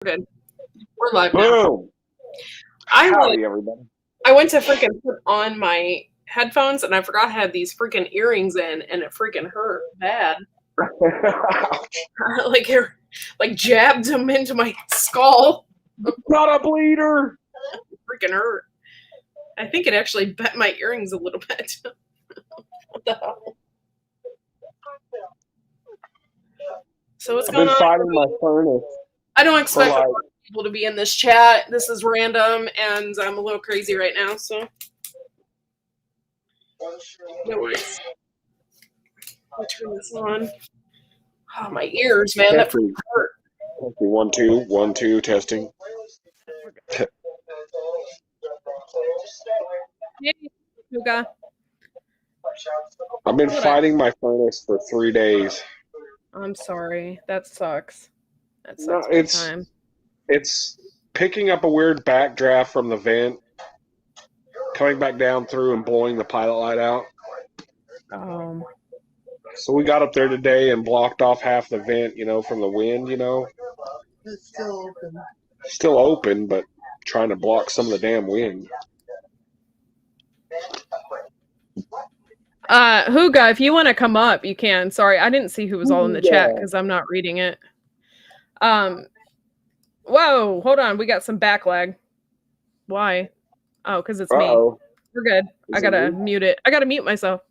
Good. We're live now. Boom! Howdy, everybody. I went to freaking put on my headphones and I forgot I had these freaking earrings in, and it freaking hurt bad. like jabbed them into my skull. Not a bleeder. Freaking hurt. I think it actually bent my earrings a little bit. What the hell? So what's going on? I've been fighting my furnace. I don't expect people to be in this chat. This is random, and I'm a little crazy right now, so no worries. I'll turn this on. Oh, my ears, man. That freaking hurt. 1 2 1 2 testing. Hey, Huga. I've been fighting my furnace for 3 days. I'm sorry. That sucks. That No, sucks. it's picking up a weird backdraft from the vent, coming back down through and blowing the pilot light out. So we got up there today and blocked off half the vent, from the wind, It's still open. Still open, but trying to block some of the damn wind. Huga, if you want to come up, you can. Sorry, I didn't see who was all in the chat because I'm not reading it. Whoa, hold on. We got some backlag. Why? Oh, because it's me. We're good. I gotta mute it. I gotta mute myself.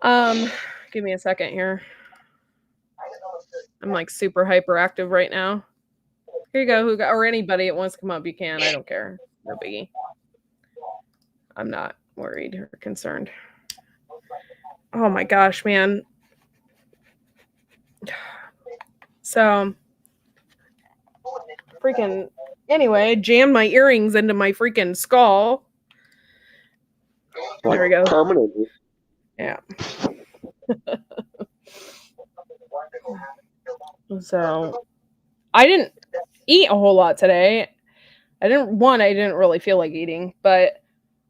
Give me a second here. I'm like super hyperactive right now. Here you go, Huga, or anybody that wants to come up, you can. I don't care. No biggie. I'm not worried or concerned. Oh my gosh, man. So, freaking, anyway, jammed my earrings into my freaking skull. There we go. Permanently. Yeah. So, I didn't eat a whole lot today. I didn't really feel like eating, but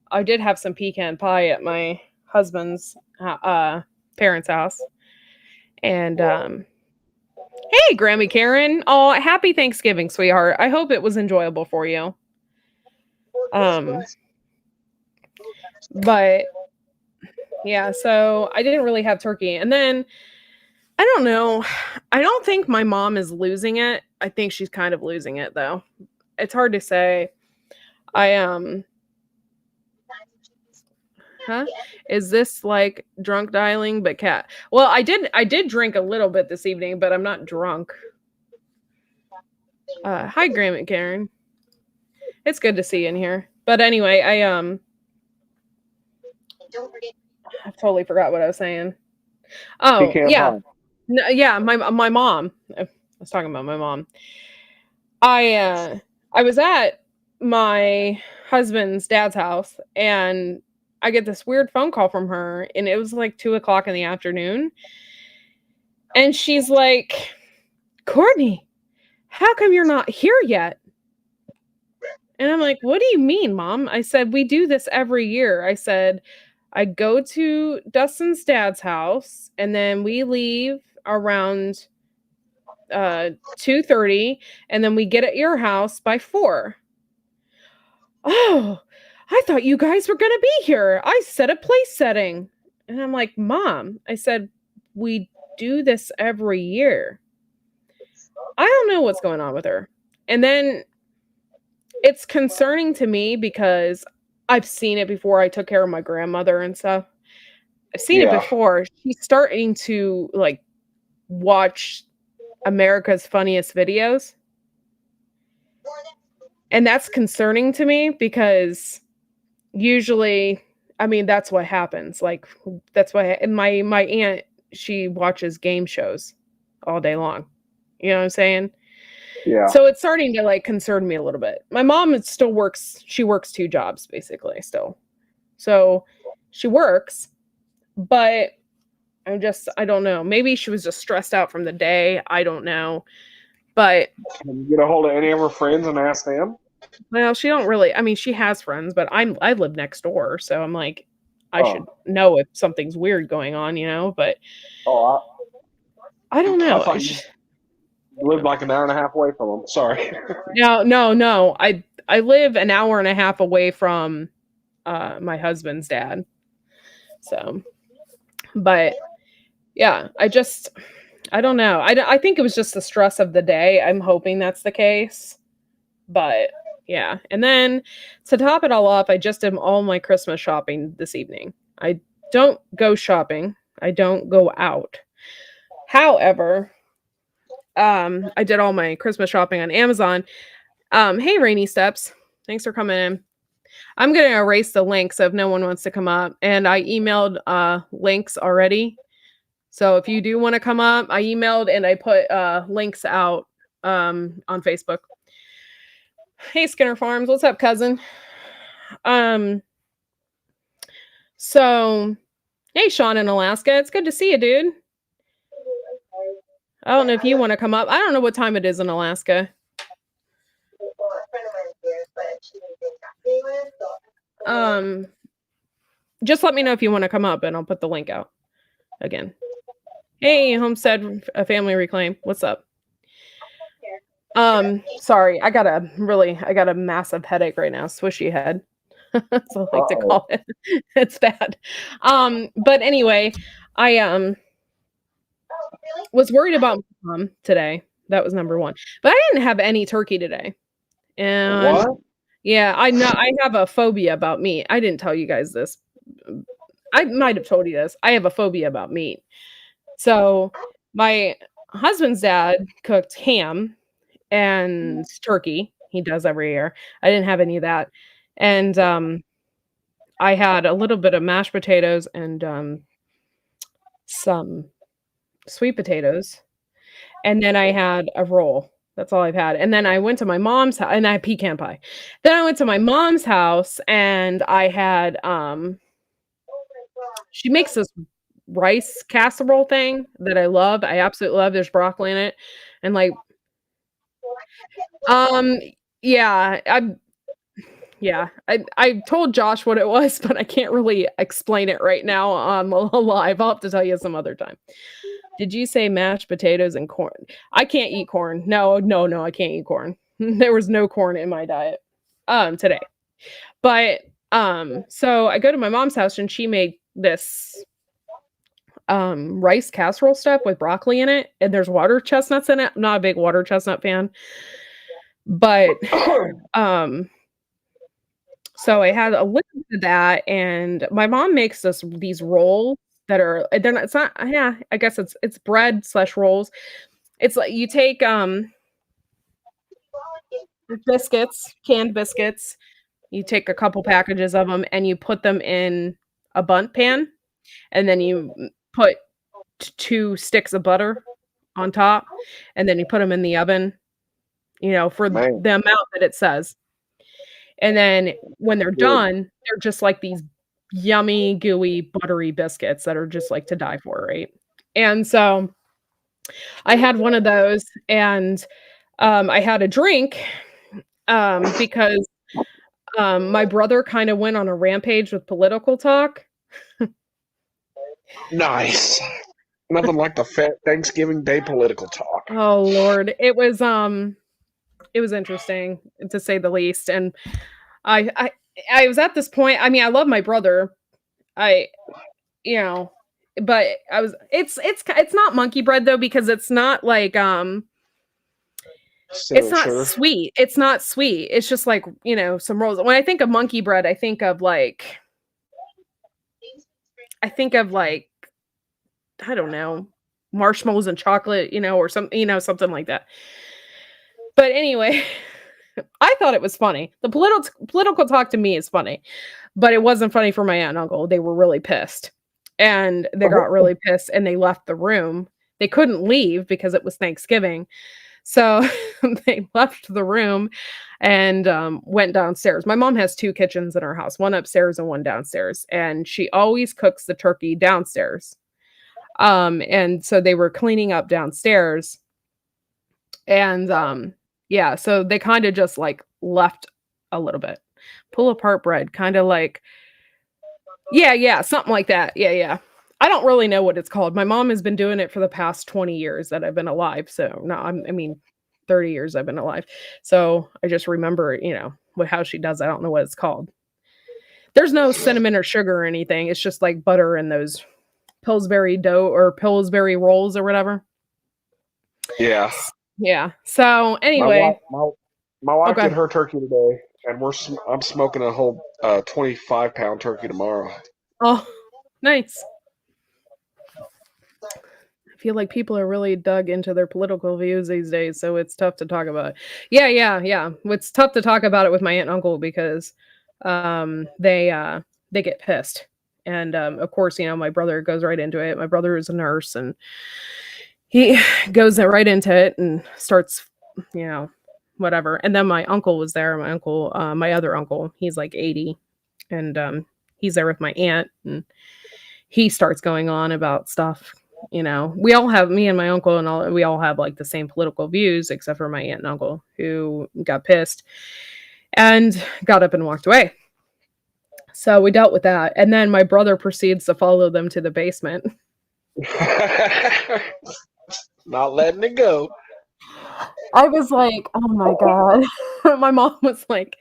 I did have some pecan pie at my husband's parents' house. And hey, Grammy Karen. Oh, happy Thanksgiving, sweetheart. I hope it was enjoyable for you. But yeah, so I didn't really have turkey. And then I don't know. I don't think my mom is losing it. I think she's kind of losing it though. It's hard to say. Is this like drunk dialing? But cat. Well, I did drink a little bit this evening, but I'm not drunk. Hi, Graham and Karen. It's good to see you in here. But anyway, I totally forgot what I was saying. Oh, yeah. No, yeah, my mom. I was talking about my mom. I was at my husband's dad's house, and I get this weird phone call from her, and it was like 2:00 in the afternoon. And she's like, Courtney, how come you're not here yet? And I'm like, what do you mean, Mom? I said, we do this every year. I said, I go to Dustin's dad's house, and then we leave around 2:30, and then we get at your house by 4. Oh, I thought you guys were going to be here. I set a place setting. And I'm like, Mom, I said, we do this every year. I don't know what's going on with her. And then it's concerning to me because I've seen it before. I took care of my grandmother and stuff. I've seen it before. She's starting to like watch America's Funniest Videos. And that's concerning to me because usually, I mean, that's what happens. Like, that's why my aunt, she watches game shows all day long. You know what I'm saying? Yeah. So it's starting to like concern me a little bit. My mom still works. She works 2 jobs basically still. So she works, but I don't know. Maybe she was just stressed out from the day. I don't know. But can you get a hold of any of her friends and ask them? Well, she don't really. I mean, she has friends, but I live next door, so I'm like, I should know if something's weird going on, But I don't know. You live like an hour and a half away from them. Sorry. No. I live an hour and a half away from my husband's dad. So, but yeah, I don't know. I think it was just the stress of the day. I'm hoping that's the case. But yeah. And then to top it all off, I just did all my Christmas shopping this evening. I don't go shopping. I don't go out. However, I did all my Christmas shopping on Amazon. Hey, Rainy Steps. Thanks for coming in. I'm going to erase the link so if no one wants to come up. And I emailed links already. So if you do want to come up, I emailed and I put links out on Facebook. Hey, Skinner Farms. What's up, cousin? So, hey, Sean in Alaska. It's good to see you, dude. I don't know if you want to come up. I don't know what time it is in Alaska. Just let me know if you want to come up and I'll put the link out again. Hey, Homestead Family Reclaim. What's up? Sorry, I got a massive headache right now. Swishy head. So I like to call it. It's bad. But anyway, I was worried about mom today. That was number one. But I didn't have any turkey today. And what? Yeah, I know I have a phobia about meat. I didn't tell you guys this. I might have told you this. I have a phobia about meat. So my husband's dad cooked ham and turkey. He does every year. I didn't have any of that. And I had a little bit of mashed potatoes and some sweet potatoes. And then I had a roll. That's all I've had. And then I went to my mom's house and I had pecan pie. Then I went to my mom's house and I had she makes this rice casserole thing that I love. I absolutely love. There's broccoli in it. And like I told Josh what it was, but I can't really explain it right now on live. I'll have to tell you some other time. Did you say mashed potatoes and corn? I can't eat corn. No, I can't eat corn. There was no corn in my diet today. But so I go to my mom's house and she made this rice casserole stuff with broccoli in it, and there's water chestnuts in it. I'm not a big water chestnut fan. But so I had a little bit of that, and my mom makes these rolls that are it's not I guess it's bread / rolls. It's like you take biscuits, canned biscuits, you take a couple packages of them and you put them in a bundt pan, and then you put 2 sticks of butter on top, and then you put them in the oven, for the amount that it says. And then when they're done, they're just like these yummy, gooey, buttery biscuits that are just like to die for, right? And so I had one of those, and I had a drink because my brother kind of went on a rampage with political talk. Nice. Nothing like the Thanksgiving Day political talk. Oh Lord, it was interesting to say the least. And I was at this point. I mean, I love my brother. But it's not monkey bread though, because it's not like it's not sweet. It's not sweet. It's just like, some rolls. When I think of monkey bread, I think of like I don't know, marshmallows and chocolate, or something, something like that. But anyway, I thought it was funny. The political talk to me is funny, but it wasn't funny for my aunt and uncle. They were really pissed, and they got really pissed, and they left the room. They couldn't leave because it was Thanksgiving. So they left the room and went downstairs. My mom has 2 kitchens in her house, one upstairs and one downstairs, and she always cooks the turkey downstairs. And so they were cleaning up downstairs, and so they kind of just like left a little bit. Pull apart bread, kind of like, yeah, something like that. Yeah. I don't really know what it's called. My mom has been doing it for the past 20 years that I've been alive. So no, I mean, 30 years I've been alive. So I just remember, how she does. I don't know what it's called. There's no cinnamon or sugar or anything. It's just like butter and those Pillsbury dough or Pillsbury rolls or whatever. Yeah. Yeah. So anyway, my wife did her turkey today, and I'm smoking a whole 25-pound turkey tomorrow. Oh, nice. I feel like people are really dug into their political views these days, so it's tough to talk about. Yeah. It's tough to talk about it with my aunt and uncle because they get pissed. And of course, my brother goes right into it. My brother is a nurse and he goes right into it and starts, whatever. And then my uncle was there. My other uncle, he's like 80 and he's there with my aunt and he starts going on about stuff. We all have, me and my uncle and we all have like the same political views, except for my aunt and uncle who got pissed and got up and walked away. So we dealt with that. And then my brother proceeds to follow them to the basement. Not letting it go. I was like, oh my God. My mom was like,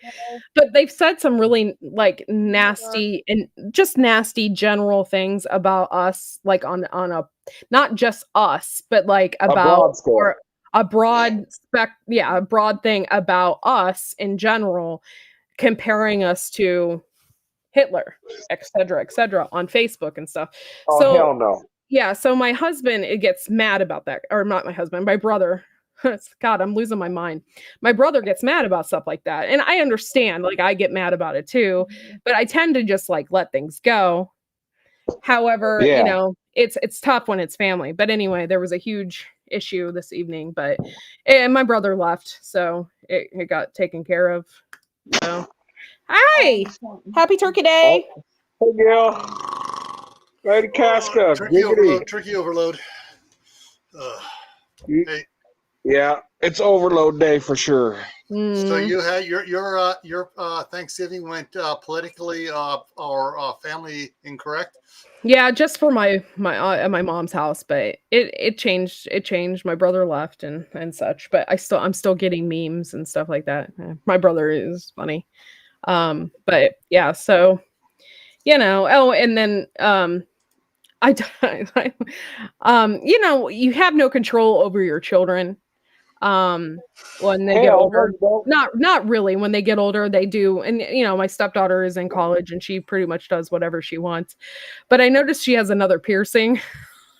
but they've said some really like nasty and just nasty general things about us, like on a, not just us, but like about a broad thing about us in general, comparing us to Hitler, et cetera, on Facebook and stuff. Oh, so, hell no. Yeah, so my husband, it gets mad about that, or not my husband, my brother. God, I'm losing my mind. My brother gets mad about stuff like that. And I understand, like I get mad about it too, but I tend to just like let things go. However, it's tough when it's family. But anyway, there was a huge issue this evening, but my brother left, so it got taken care of. So, hi, happy Turkey Day. Hey, Gail. Ready, Casca. Turkey overload. Hey. Yeah, it's overload day for sure. So you had your Thanksgiving went politically or family incorrect? Yeah, just for my at my mom's house, but it changed. It changed. My brother left and such, but I'm still getting memes and stuff like that. My brother is funny, but yeah. So Oh, and then you have no control over your children. When they get older, not really. When they get older, they do. And my stepdaughter is in college and she pretty much does whatever she wants. But I noticed she has another piercing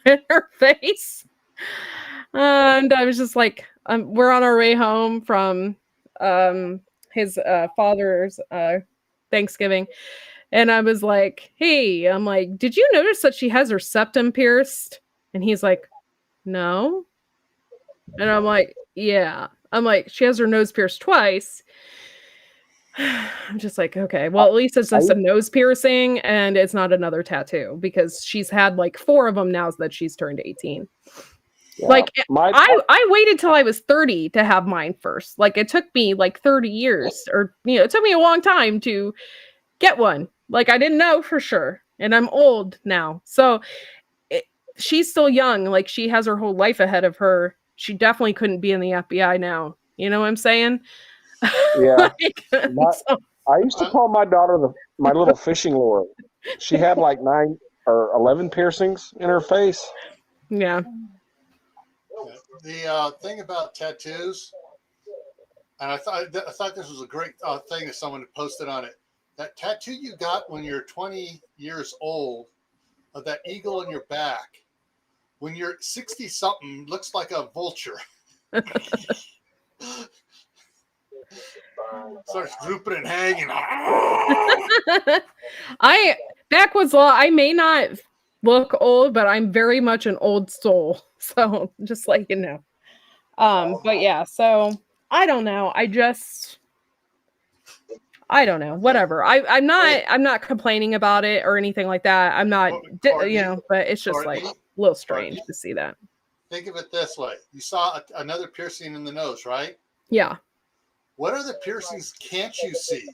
in her face. And I was just like, we're on our way home from his father's Thanksgiving. And I was like, hey, I'm like, did you notice that she has her septum pierced? And he's like, no. And I'm like, yeah. I'm like, she has her nose pierced twice. I'm just like, okay, well, at least it's just a nose piercing and it's not another tattoo because she's had like 4 of them now that she's turned 18. Yeah, like I waited till I was 30 to have mine first. Like it took me like 30 years or, it took me a long time to get one. Like I didn't know for sure. And I'm old now. So she's still young. Like she has her whole life ahead of her. She definitely couldn't be in the FBI now. You know what I'm saying? Yeah. I used to call my daughter my little fishing lure. She had like 9 or 11 piercings in her face. Yeah. The thing about tattoos, and I thought this was a great thing that someone posted on it. That tattoo you got when you're 20 years old of that eagle in your back, when you're 60-something, looks like a vulture. Starts drooping and hanging. I may not look old, but I'm very much an old soul. So just like but yeah, so I don't know. I don't know. Whatever. I'm not complaining about it or anything like that. I'm not, but it's just like a little strange to see that. Think of it this way. You saw another piercing in the nose, right? Yeah. What other piercings can't you see?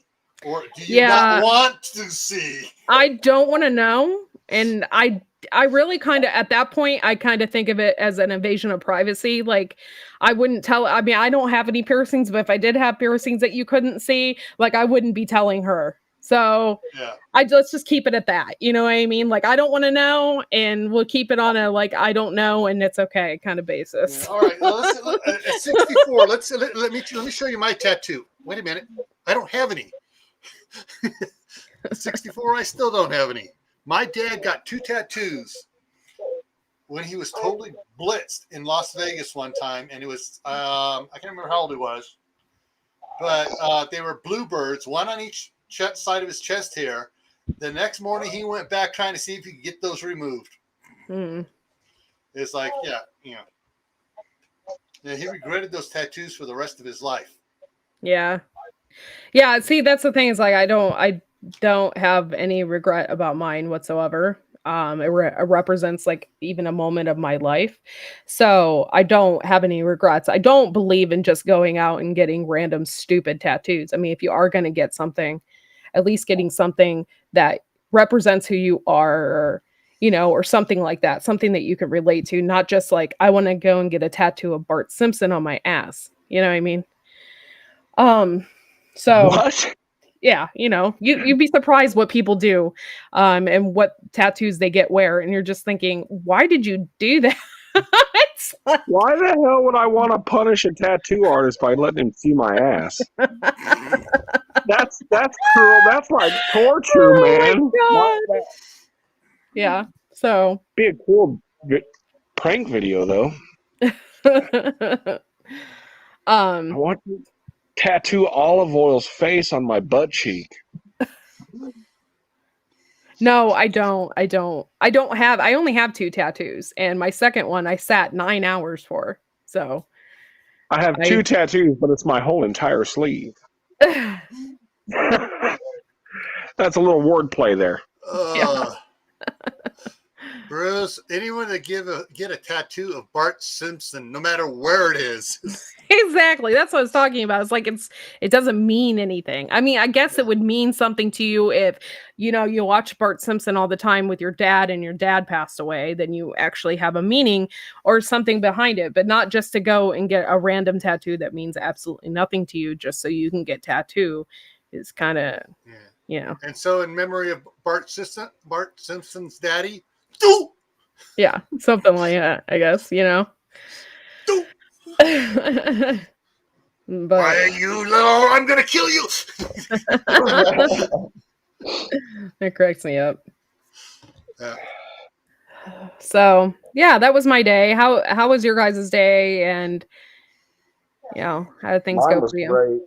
Or do you not want to see? I don't want to know. And I I really kind of, at that point, I kind of think of it as an invasion of privacy. Like, I wouldn't tell, I mean, I don't have any piercings, but if I did have piercings that you couldn't see, like, I wouldn't be telling her. So let's just keep it at that. You know what I mean? Like, I don't want to know, and we'll keep it on a, like, I don't know, and it's okay kind of basis. Yeah. All right. Well, at 64, let me show you my tattoo. Wait a minute. I don't have any. At 64, I still don't have any. My dad got 2 tattoos when he was totally blitzed in Las Vegas one time, and it was I can't remember how old he was, but they were bluebirds, one on each side of his chest hair. The next morning, he went back trying to see if he could get those removed. It's like, yeah, he regretted those tattoos for the rest of his life. Yeah. See, that's the thing, is like, I don't have any regret about mine whatsoever. It represents like even a moment of my life. So I don't have any regrets. I don't believe in just going out and getting random stupid tattoos. I mean, if you are going to get something, at least getting something that represents who you are, or, you know, or something like that, something that you can relate to, not just like, I want to go and get a tattoo of Bart Simpson on my ass. You know what I mean? So what? Yeah, you know, you'd be surprised what people do, and what tattoos they get where, and you're just thinking, why did you do that? Why the hell would I want to punish a tattoo artist by letting him see my ass? That's cruel. That's like torture, man. Yeah. So be a cool prank video, though. I want to tattoo Olive Oil's face on my butt cheek. No, I don't. I only have 2 tattoos, and my second one I sat 9 hours for. So I have 2 tattoos, but it's my whole entire sleeve. That's a little wordplay there. Bruce, anyone that get a tattoo of Bart Simpson, no matter where it is. Exactly. That's what I was talking about. It's like, it doesn't mean anything. I mean, I guess it would mean something to you if, you know, you watch Bart Simpson all the time with your dad and your dad passed away, then you actually have a meaning or something behind it, but not just to go and get a random tattoo that means absolutely nothing to you just so you can get tattoo is kind of, you know. And so in memory of Bart Simpson's daddy, yeah, something like that, I guess, you know. But why are you low? I'm gonna kill you. It cracks me up. So yeah, that was my day. How was your guys' day? And you know, how did things go for you? Great.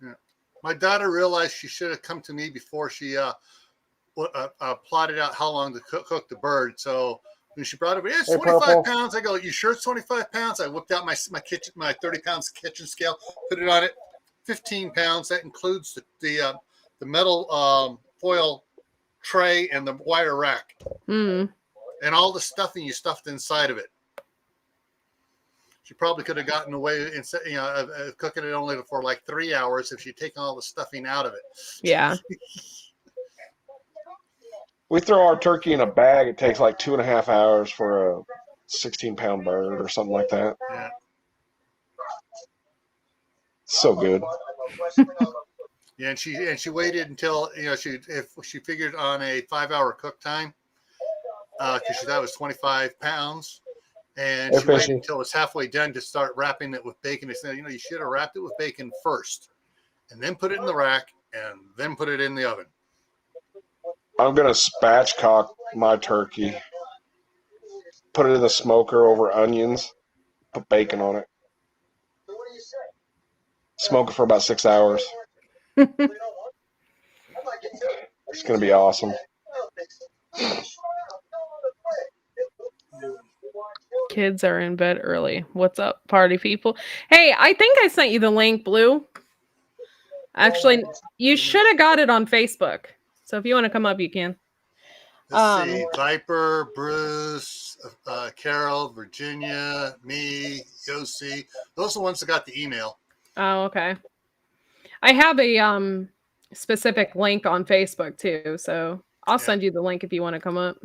Yeah. My daughter realized she should have come to me before she plotted out how long to cook the bird. So when she brought it, it's 25 pounds. I go, you sure it's 25 pounds? I whipped out my 30 pounds kitchen scale, put it on it, 15 pounds. That includes the metal foil tray and the wire rack, and all the stuffing you stuffed inside of it. She probably could have gotten away of cooking it only for like 3 hours if she'd taken all the stuffing out of it. Yeah. We throw our turkey in a bag. It takes like 2.5 hours for a 16-pound bird or something like that. Yeah. So good. Yeah, and she waited until if she figured on a 5-hour cook time because she thought it was 25 pounds, and she waited until it was halfway done to start wrapping it with bacon. They said, you should have wrapped it with bacon first, and then put it in the rack, and then put it in the oven. I'm going to spatchcock my turkey, put it in the smoker over onions, put bacon on it. Smoke it for about 6 hours. It's going to be awesome. Kids are in bed early. What's up, party people? Hey, I think I sent you the link, Blue. Actually, you should have got it on Facebook. So if you want to come up, you can. Let's see. Viper, Bruce, Carol, Virginia, me, Yossi. Those are the ones that got the email. Oh, okay. I have a specific link on Facebook too, so I'll send you the link if you want to come up.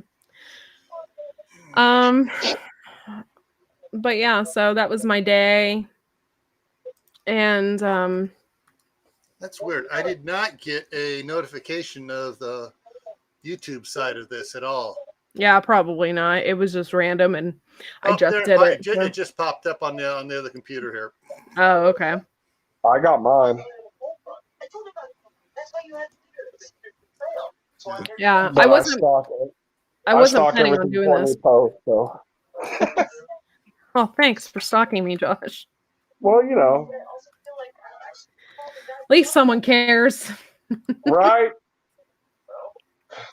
But yeah, so that was my day. And that's weird. I did not get a notification of the YouTube side of this at all. Yeah, probably not. It was just random, and I just did it. It just popped up on the other computer here. Oh, okay. I got mine. Yeah, but I wasn't planning on doing this. Post, so. Oh, thanks for stalking me, Josh. Well, you know. At least someone cares. Right?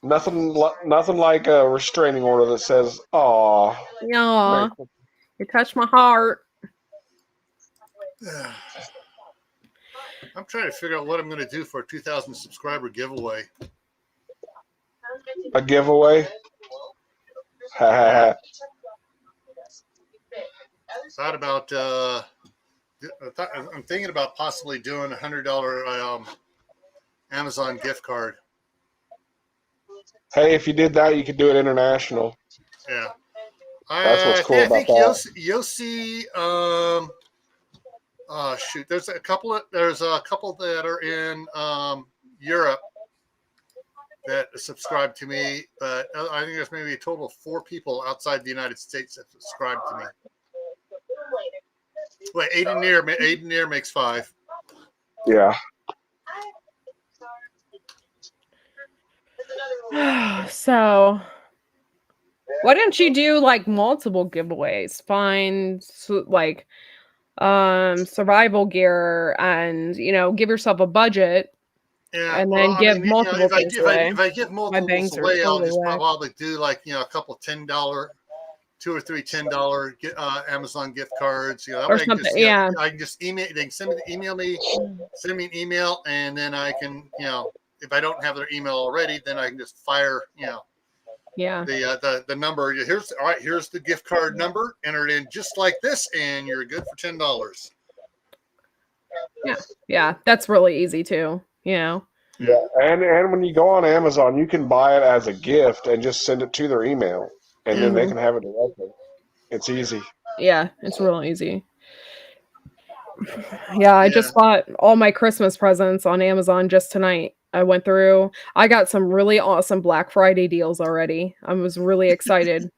Nothing like a restraining order that says, "Aw." Yeah. You touched my heart. I'm trying to figure out what I'm going to do for a 2,000 subscriber giveaway. A giveaway? Thought about. I'm thinking about possibly doing $100 Amazon gift card. Hey, if you did that, you could do it international. Yeah, that's what's cool about that. You'll see. Shoot, there's a couple that are in Europe that subscribe to me, but I think there's maybe a total of 4 people outside the United States that subscribe to me. Wait, Aiden Near makes 5. Yeah. So, why don't you do like multiple giveaways? Find like survival gear, and give yourself a budget. Yeah, and then give multiple things away. If I give multiples away, I'll just probably do like a couple $10, 2 or 3 $10 Amazon gift cards. Or something. I can just email. They can send me an email, and then I can if I don't have their email already, then I can just fire the number. Here's the gift card number. Enter it in just like this, and you're good for $10. Yeah, that's really easy too. Yeah, and when you go on Amazon, you can buy it as a gift and just send it to their email, and then they can have it directly. It's easy. Yeah, it's real easy. Yeah, I just bought all my Christmas presents on Amazon just tonight. I went through. I got some really awesome Black Friday deals already. I was really excited.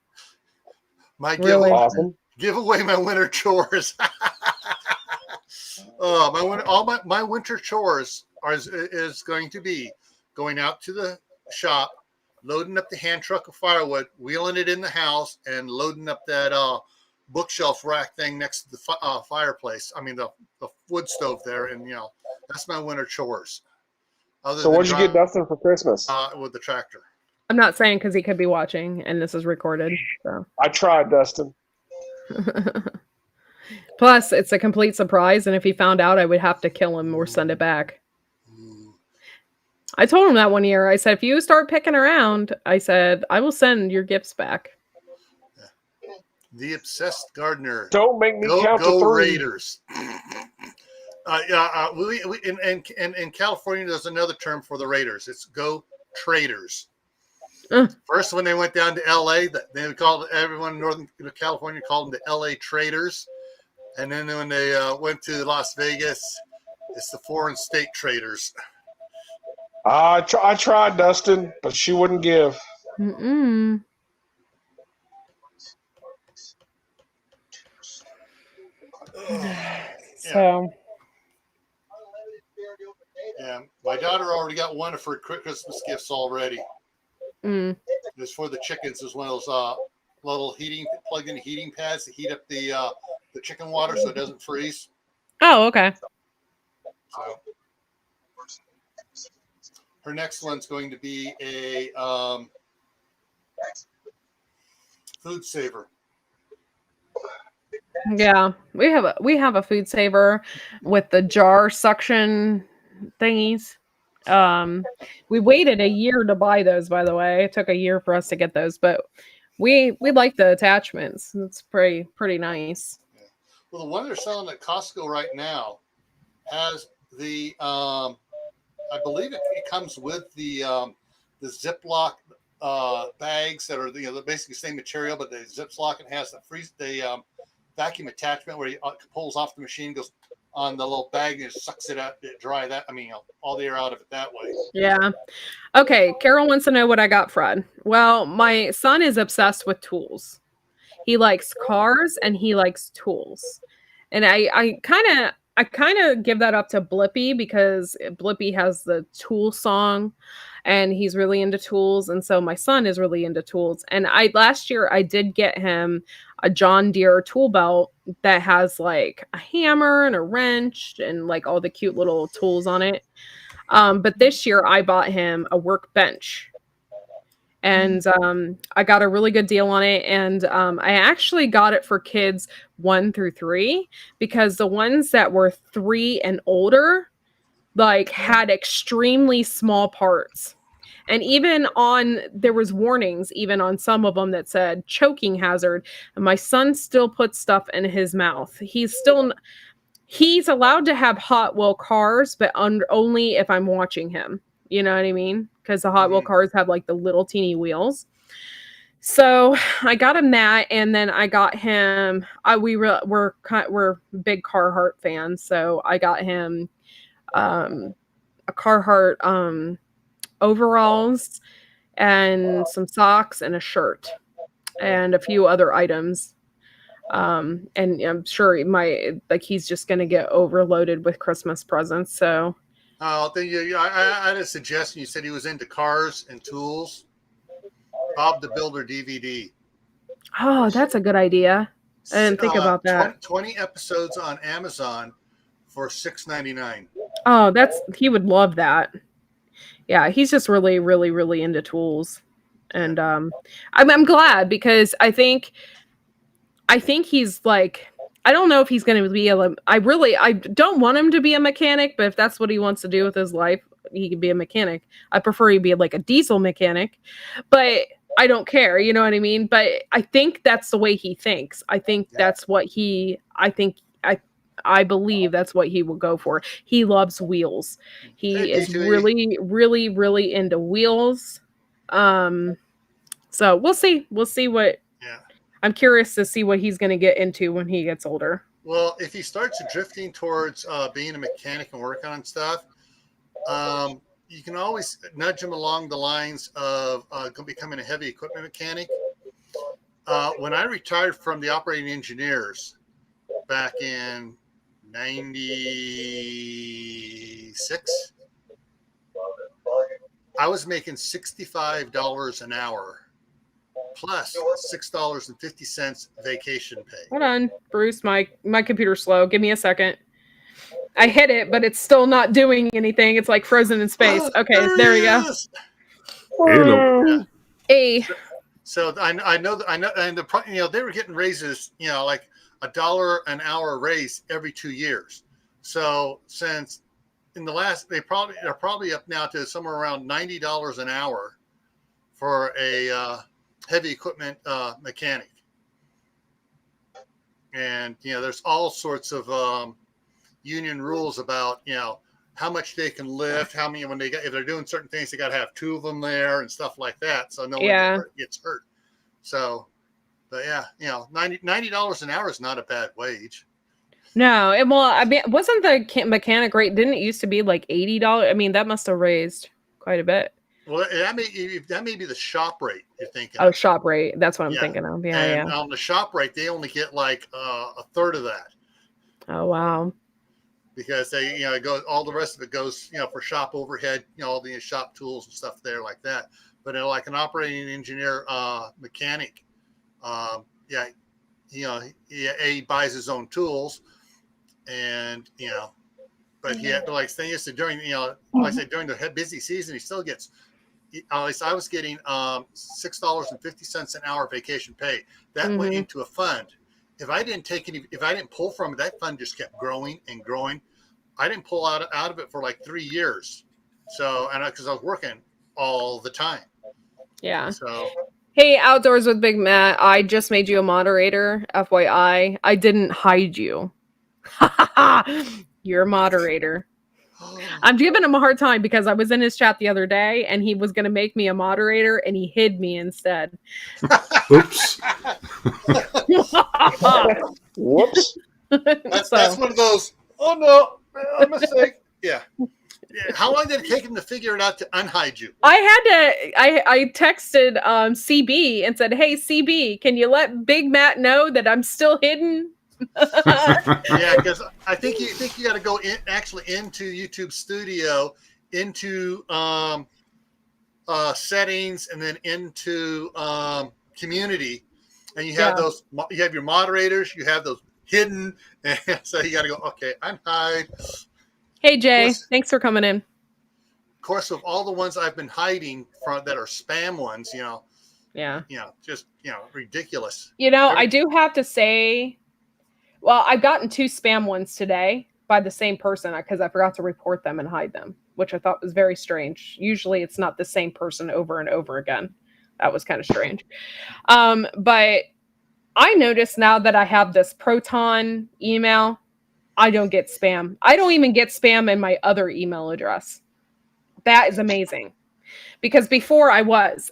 Give away my winter chores. My winter chores is going to be going out to the shop, loading up the hand truck of firewood, wheeling it in the house, and loading up that bookshelf rack thing next to the fireplace. I mean the wood stove there, and that's my winter chores. So what did you get Dustin for Christmas? With the tractor. I'm not saying because he could be watching, and this is recorded. So I tried, Dustin. Plus, it's a complete surprise, and if he found out, I would have to kill him or send it back. I told him that one year. I said, if you start picking around, I said, I will send your gifts back. The obsessed gardener. Don't make me count to 3. Raiders. In California, there's another term for the Raiders. It's go traders. First, when they went down to LA, they called everyone in Northern California called them the LA Traders. And then when they went to Las Vegas, it's the foreign state traders. I tried, Dustin, but she wouldn't give. So. Yeah, my daughter already got one of her Christmas gifts already. It's for the chickens. It's one of those little plug-in heating pads to heat up the chicken water so it doesn't freeze. Oh, okay. So her next one's going to be a food saver. Yeah, we have a food saver with the jar suction thingies. We waited a year to buy those, by the way. It took a year for us to get those, but we like the attachments. It's pretty nice. Yeah. Well, the one they're selling at Costco right now has the I believe it comes with the Ziploc bags that are basically the same material, but the zips lock and has the vacuum attachment where he pulls off the machine, goes on the little bag and sucks it out, dry that. I mean, all the air out of it that way. Yeah. Okay. Carol wants to know what I got Fred. Well, my son is obsessed with tools. He likes cars and he likes tools. And I kind of give that up to Blippi because Blippi has the tool song and he's really into tools. And so my son is really into tools. And last year I did get him a John Deere tool belt that has like a hammer and a wrench and like all the cute little tools on it. But this year I bought him a workbench. And I got a really good deal on it. And I actually got it for kids 1 through 3 because the ones that were 3 and older, like had extremely small parts. And even there was warnings even on some of them that said choking hazard. And my son still puts stuff in his mouth. He's allowed to have Hot Wheel cars, but only if I'm watching him. You know what I mean? Because the Hot Wheel cars have like the little teeny wheels. So I got him that, and then I got him. We're big Carhartt fans, so I got him a Carhartt overalls and some socks and a shirt and a few other items. And I'm sure he's just gonna get overloaded with Christmas presents. So. I had a suggestion. You said he was into cars and tools. Bob the Builder DVD. Oh, that's a good idea. I didn't think about that. 20 episodes on Amazon for $6.99. Oh, he would love that. Yeah, he's just really, really, really into tools, and I'm glad because I think he's like. I don't know if he's going to be I don't want him to be a mechanic, but if that's what he wants to do with his life, he can be a mechanic. I prefer he be like a diesel mechanic, but I don't care. You know what I mean? But I think that's the way he thinks. I think that's what I believe that's what he will go for. He loves wheels. He is really, really, really into wheels. So we'll see what, I'm curious to see what he's going to get into when he gets older. Well, if he starts drifting towards being a mechanic and working on stuff, you can always nudge him along the lines of becoming a heavy equipment mechanic. When I retired from the operating engineers back in 96, I was making $65 an hour. Plus $6.50 vacation pay. Hold on, Bruce. My computer's slow. Give me a second. I hit it, but it's still not doing anything. It's like frozen in space. Okay, there we go. Hey. So I know, and they were getting raises, like $1 an hour raise every 2 years. So since in the last, they're probably up now to somewhere around $90 an hour for a heavy equipment mechanic. And there's all sorts of union rules about how much they can lift, how many if they're doing certain things, they got to have 2 of them there and stuff like that, so no one gets hurt. So, but $90 an hour is not a bad wage. No, I mean, wasn't the mechanic rate? Didn't it used to be like $80? I mean, that must have raised quite a bit. Well, that may be the shop rate you're thinking. Oh, shop rate. That's what I'm thinking of. Yeah, and on the shop rate, they only get like a third of that. Oh, wow. Because they, it goes, all the rest of it goes, for shop overhead, all the shop tools and stuff there like that. But like an operating engineer, mechanic, he buys his own tools, and but he had like thing is during like I said during the busy season, he still gets. At least I was getting $6.50 an hour vacation pay. That went into a fund. If I didn't pull from it, that fund just kept growing and growing. I didn't pull out of it for like 3 years. So, and because I was working all the time. Yeah. So. Hey, Outdoors with Big Matt. I just made you a moderator. FYI, I didn't hide you. You're a moderator. I'm giving him a hard time because I was in his chat the other day and he was going to make me a moderator and he hid me instead. Oops. Whoops. That's one of those, oh no, a mistake. Yeah. How long did it take him to figure it out to unhide you? I texted CB and said, hey, CB, can you let Big Matt know that I'm still hidden? Yeah, because I think you got to go into YouTube Studio, into settings, and then into community, and you have those. You have your moderators. You have those hidden, and so you got to go. Okay, unhide. Hey Jay, thanks for coming in. Of course, of all the ones I've been hiding from that are spam ones, just ridiculous. I do have to say. Well, I've gotten 2 spam ones today by the same person because I forgot to report them and hide them, which I thought was very strange. Usually it's not the same person over and over again. That was kind of strange. But I noticed now that I have this Proton email, I don't get spam. I don't even get spam in my other email address. That is amazing. Because before I was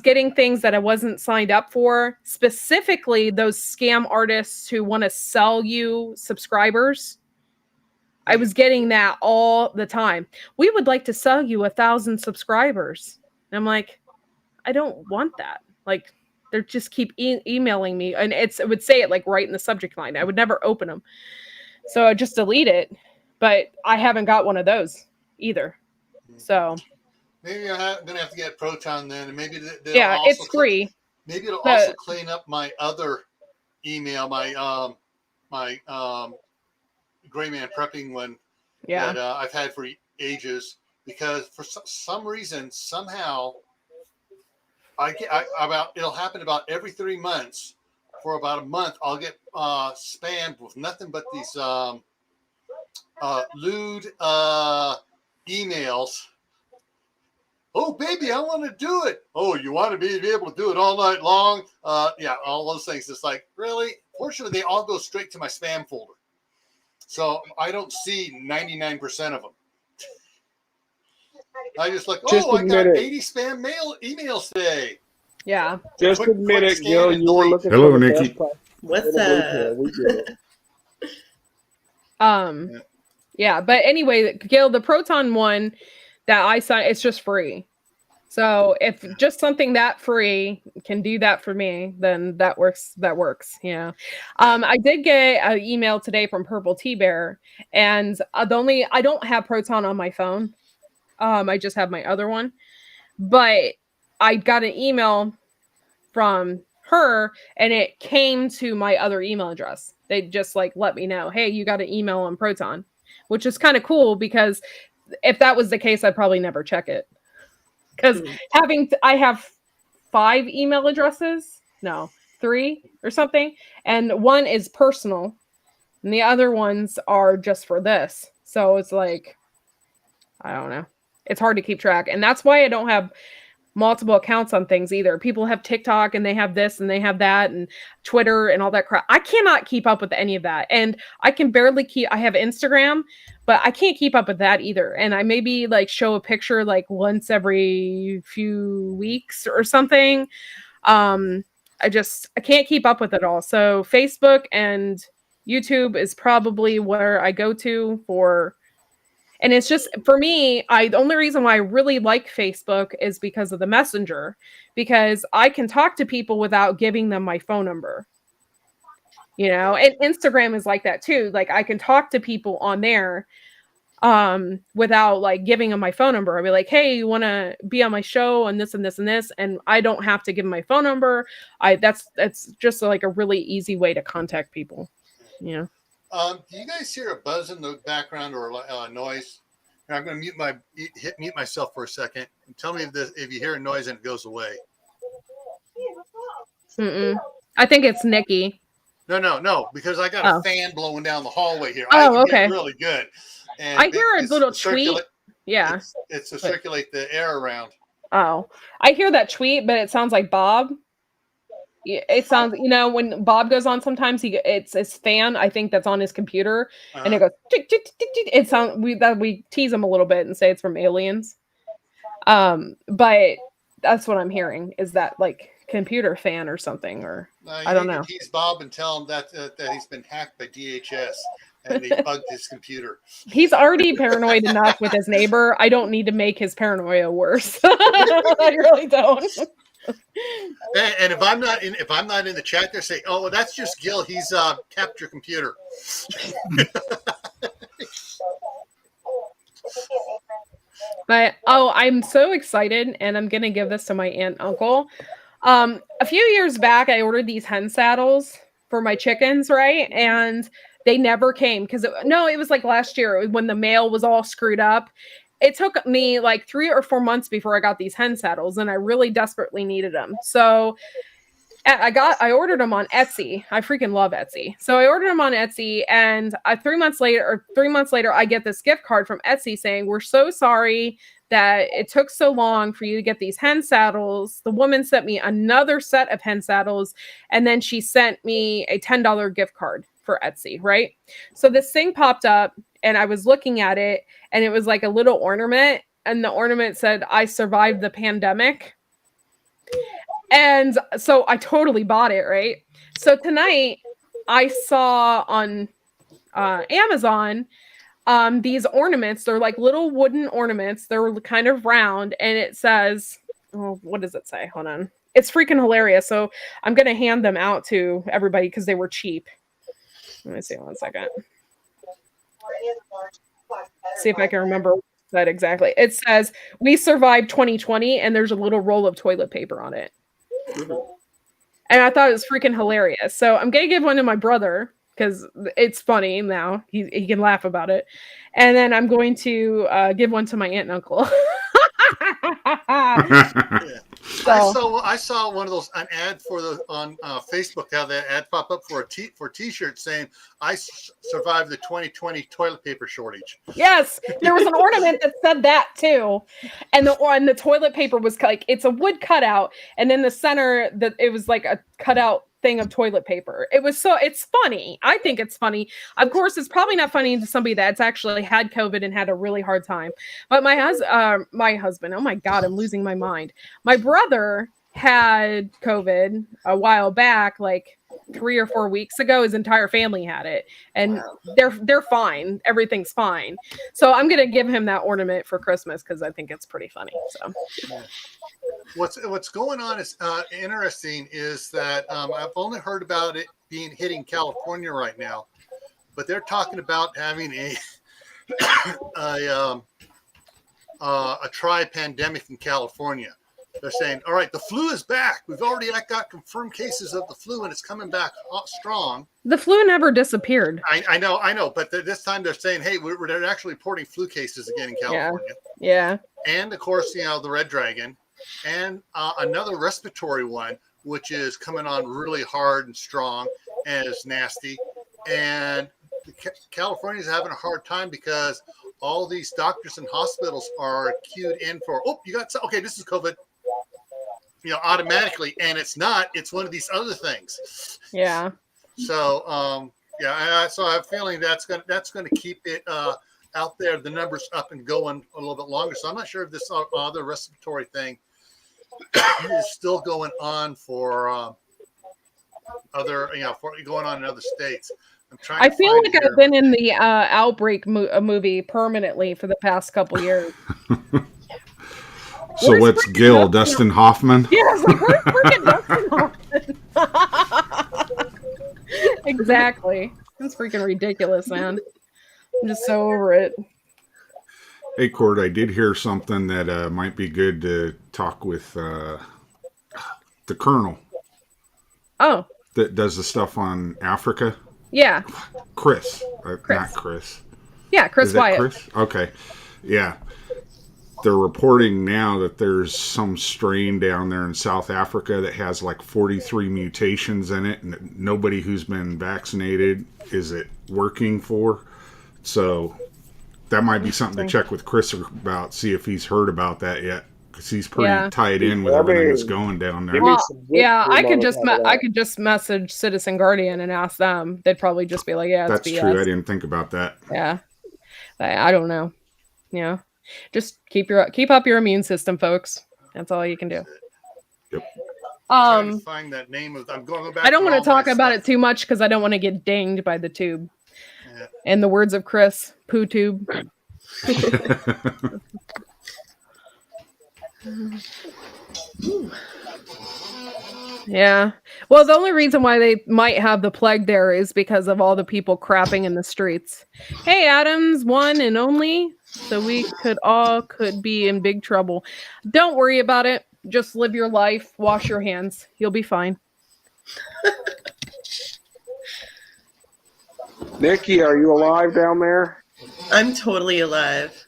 getting things that I wasn't signed up for, specifically those scam artists who want to sell you subscribers. I was getting that all the time. We would like to sell you 1,000 subscribers. And I'm like, I don't want that. Like, they just keep emailing me, and it would say it like right in the subject line. I would never open them, so I just delete it. But I haven't got one of those either. So. Maybe I'm going to have to get Proton then, and maybe it's free. Maybe it'll also clean up my other email, my Gray Man Prepping one that I've had for ages, because for some reason, somehow, it'll happen about every 3 months. For about a month, I'll get spammed with nothing but these lewd emails. Oh, baby, I want to do it. Oh, you want to be able to do it all night long? All those things. It's like, really? Fortunately, they all go straight to my spam folder. So I don't see 99% of them. I just like, I got 80 spam emails today. Yeah. Just admit it, Gil. You were looking Hello, Nikki. What's up? Yeah, but anyway, Gil, the Proton one that I signed, it's just free. So if just something that free can do that for me, then that works. I did get an email today from Purple Tea Bear, and I don't have Proton on my phone. I just have my other one, but I got an email from her and it came to my other email address. They just like let me know, hey, you got an email on Proton, which is kind of cool, because if that was the case, I'd probably never check it. Because I have 5 email addresses, 3 or something, and one is personal and the other ones are just for this. So it's like, I don't know. It's hard to keep track. And that's why I don't have multiple accounts on things either. People have TikTok and they have this and they have that and Twitter and all that crap. I cannot keep up with any of that. And I can barely I have Instagram, but I can't keep up with that either. And I maybe like show a picture like once every few weeks or something. I can't keep up with it all. So Facebook and YouTube is probably where I go to for. And it's just, for me, the only reason why I really like Facebook is because of the Messenger, because I can talk to people without giving them my phone number. And Instagram is like that too. Like I can talk to people on there without like giving them my phone number. I'll be like, hey, you want to be on my show and this and this and this, and I don't have to give them my phone number. That's just like a really easy way to contact people. Do you guys hear a buzz in the background or noise? And I'm going to mute myself for a second and tell me if you hear a noise and it goes away. I think it's Nikki. No, because I got a fan blowing down the hallway here. Okay. Really good. And I hear a little tweet. Yeah. It's to circulate the air around. Oh, I hear that tweet, but it sounds like Bob. it sounds, when Bob goes on, sometimes it's his fan, I think, that's on his computer, and it goes tick, tick, tick, tick. It sounds, we tease him a little bit and say it's from Aliens. But that's what I'm hearing, is that like computer fan or something, or I don't know. Tease Bob and tell him that he's been hacked by DHS and they bugged his computer. He's already paranoid enough with his neighbor. I don't need to make his paranoia worse. I really don't. And if I'm not in the chat, they say, "Oh, well, that's just Gil. He's tapped your computer." But I'm so excited, and I'm gonna give this to my aunt and uncle. A few years back, I ordered these hen saddles for my chickens, right? And they never came because it was like last year when the mail was all screwed up. It took me like 3 or 4 months before I got these hen saddles, and I really desperately needed them. So I ordered them on Etsy. I freaking love Etsy. So I ordered them on Etsy, and 3 months later, I get this gift card from Etsy saying, "We're so sorry that it took so long for you to get these hen saddles." The woman sent me another set of hen saddles, and then she sent me a $10 gift card for Etsy, right? So this thing popped up, and I was looking at it, and it was like a little ornament, and the ornament said, "I survived the pandemic." And so I totally bought it, right? So tonight I saw on Amazon these ornaments. They're like little wooden ornaments. They're kind of round, and it says, what does it say? Hold on. It's freaking hilarious. So I'm going to hand them out to everybody because they were cheap. Let me see 1 second. See if I can remember that exactly. It says, "We survived 2020," and there's a little roll of toilet paper on it. And I thought it was freaking hilarious. So I'm going to give one to my brother because it's funny now. He can laugh about it. And then I'm going to give one to my aunt and uncle. Yeah. So, I saw one of those, an ad on Facebook, how that ad pop up for t-shirt saying, "I survived the 2020 toilet paper shortage." Yes, there was an ornament that said that too, and the toilet paper was like, it's a wood cutout, and in the center it was like a cutout thing of toilet paper. It's funny. I think it's funny. Of course, it's probably not funny to somebody that's actually had COVID and had a really hard time. But my husband, oh my God, I'm losing my mind. My brother had COVID a while back, like 3 or 4 weeks ago. His entire family had it, and they're fine. Everything's fine. So I'm gonna give him that ornament for Christmas because I think it's pretty funny. So. What's going on is interesting is that I've only heard about it hitting California right now, but they're talking about having a tri-pandemic in California. They're saying, "All right, the flu is back. We've already got confirmed cases of the flu, and it's coming back strong." The flu never disappeared. I know, but this time they're saying, "Hey, they're actually reporting flu cases again in California." Yeah. And of course, the Red Dragon. And another respiratory one, which is coming on really hard and strong and is nasty. And California's having a hard time because all these doctors and hospitals are queued in for, this is COVID, automatically. And it's not, it's one of these other things. Yeah. So, so I have a feeling that's going to keep it out there, the numbers up and going a little bit longer. So I'm not sure if this other respiratory thing is still going on for going on in other states. I feel like I've been in the Outbreak movie permanently for the past couple years. So what's Gil, Dustin Hoffman? Yes, where's freaking Dustin Hoffman? Exactly. It's freaking ridiculous, man. I'm just so over it. Hey, Cord, I did hear something that might be good to talk with the Colonel. Oh. That does the stuff on Africa. Yeah. Chris. Not Chris. Yeah, Chris Wyatt. Chris? Okay. Yeah. They're reporting now that there's some strain down there in South Africa that has like 43 mutations in it, and nobody who's been vaccinated is it working for. So that might be something to check with Chris about, see if he's heard about that yet. because he's pretty tied in with everything that's going down there. Well, yeah, I could just message Citizen Guardian and ask them. They'd probably just be like, "Yeah, that's BS. True. I didn't think about that. Yeah, I don't know. Yeah, just keep up your immune system, folks. That's all you can do. Yep. Trying to find that name of. I'm going back. I don't want to talk about it too much because I don't want to get dinged by the tube. Yeah. In the words of Chris, poo tube. Yeah. Well, the only reason why they might have the plague there is because of all the people crapping in the streets. Hey, Adams, one and only. So we could be in big trouble. Don't worry about it. Just live your life. Wash your hands. You'll be fine. Nikki, are you alive down there? I'm totally alive.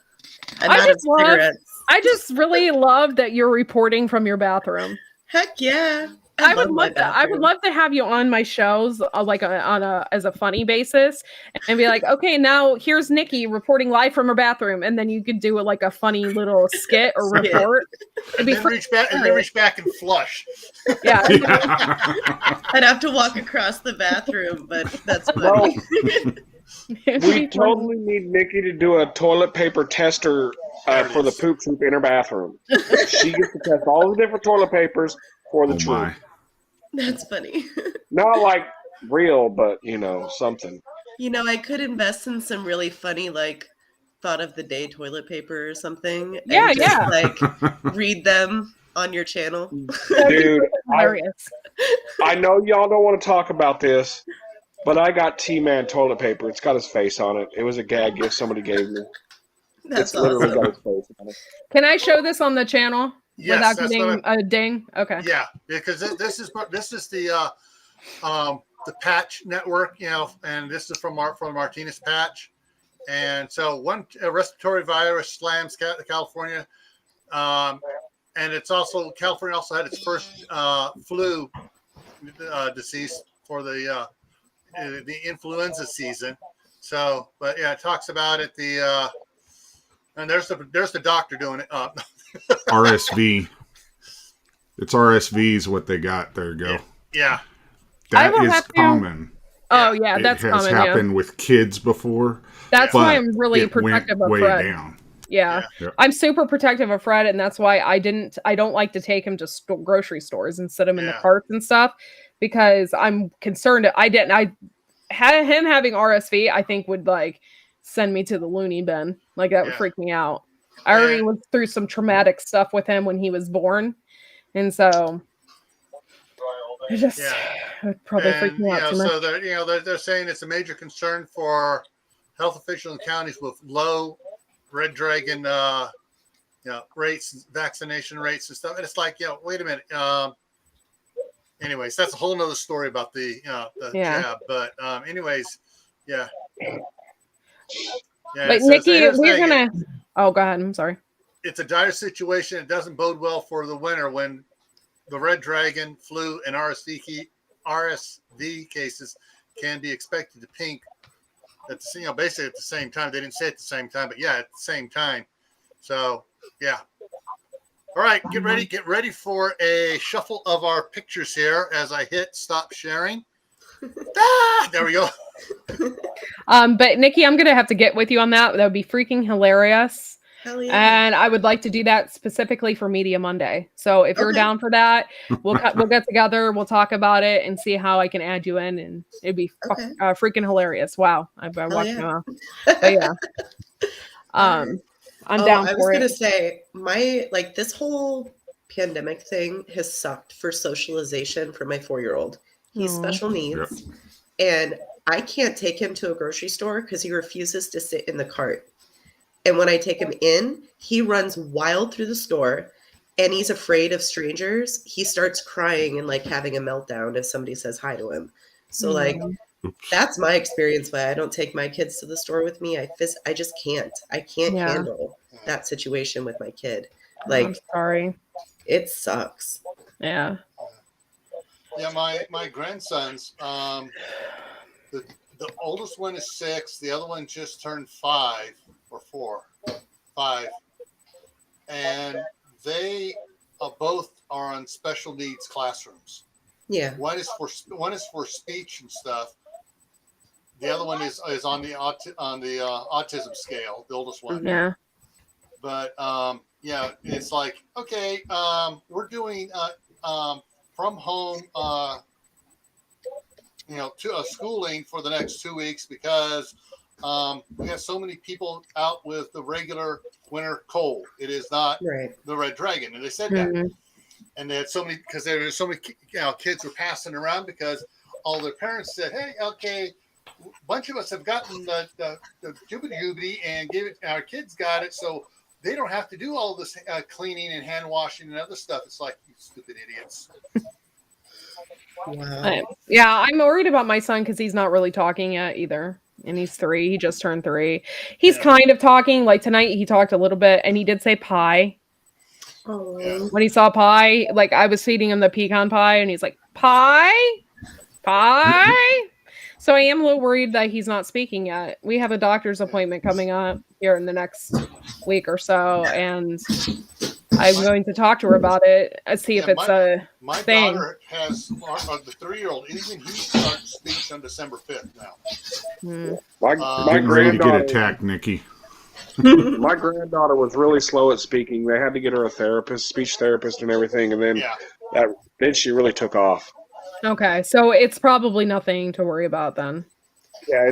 I'm out of cigarettes. I just really love that you're reporting from your bathroom. Heck yeah. I would love to have you on my shows as a funny basis and be like, okay, now here's Nikki reporting live from her bathroom, and then you could do like a funny little skit or report. And then reach back and flush. Yeah. I'd have to walk across the bathroom, but that's funny. We totally need Nikki to do a toilet paper tester for the poop troop in her bathroom. She gets to test all the different toilet papers for the troop. That's funny. Not like real, but something. I could invest in some really funny, like, thought of the day toilet paper or something. Yeah, and just, like, read them on your channel. Dude, I know y'all don't want to talk about this, but I got T-Man toilet paper. It's got his face on it. It was a gag gift somebody gave me. That's awesome. Got his face on it. Can I show this on the channel? Yes, without getting a ding? Okay. Yeah, because this is the Patch Network, and this is from Martinez Patch, and so one respiratory virus slams California, and it's also California also had its first flu disease for the influenza season. So, but yeah, it talks about it. And there's the doctor doing it. RSV. It's RSV is what they got. There you go. Yeah. That is common. Oh, yeah, that's common. It has happened with kids before. That's why I'm really protective of Fred. Down. Yeah. I'm super protective of Fred, and that's why I don't like to take him to grocery stores and sit him in the carts and stuff, because I'm concerned. I had him having RSV, I think would like send me to the loony bin. Like that would freak me out. I already went through some traumatic stuff with him when he was born. And so it just would probably freak me out too much. So they're saying it's a major concern for health officials in counties with low Red Dragon rates, vaccination rates and stuff. And it's like, wait a minute. Anyways, that's a whole nother story about the jab. But anyways, yeah. But Nikki, we're gonna. Oh, go ahead. I'm sorry. It's a dire situation. It doesn't bode well for the winter when the Red Dragon, flu, and RSV cases can be expected to peak at the basically at the same time. They didn't say at the same time, but at the same time. So yeah. All right, get ready for a shuffle of our pictures here as I hit stop sharing. There we go. But Nikki, I'm gonna have to get with you on that. That would be freaking hilarious. Hell yeah. And I would like to do that specifically for Media Monday. So if you're down for that, we'll get together, we'll talk about it and see how I can add you in, and it'd be freaking hilarious. Wow, I'm watching now. But yeah, I'm down for it. I was gonna say this whole pandemic thing has sucked for socialization for my 4-year-old. He's special needs, and I can't take him to a grocery store because he refuses to sit in the cart. And when I take him in, he runs wild through the store, and he's afraid of strangers. He starts crying and having a meltdown if somebody says hi to him. So that's my experience why I don't take my kids to the store with me. I just can't. I can't handle that situation with my kid. I'm sorry. It sucks. Yeah. Yeah, my grandsons, the oldest one is 6, the other one just turned 5 or 4, 5, and they both are on special needs classrooms. Yeah. One is for speech and stuff. The other one is on the autism scale, the oldest one. Yeah. But yeah, it's like, okay, we're doing from home, schooling for the next 2 weeks because we have so many people out with the regular winter cold. It is not the red dragon, and they said that. And they had so many because there were so many kids were passing around because all their parents said, "Hey, okay, a bunch of us have gotten the jubity and gave it. Our kids got it, so they don't have to do all this cleaning and hand washing and other stuff." It's like, you stupid idiots. Wow. Yeah, I'm worried about my son because he's not really talking yet either. And he's 3. He just turned 3. He's kind of talking. Like tonight, he talked a little bit, and he did say pie. Oh. When he saw pie, like I was feeding him the pecan pie, and he's like, pie? So I am a little worried that he's not speaking yet. We have a doctor's appointment coming up here in the next week or so, and I'm going to talk to her about it and see if it's a my thing. daughter has the 3-year-old. Even he starts speech on December 5th now. My getting ready to get granddaughter attacked, Nikki. My granddaughter was really slow at speaking. They had to get her a therapist, speech therapist, and everything, and then she really took off. Okay, so it's probably nothing to worry about then. Yeah,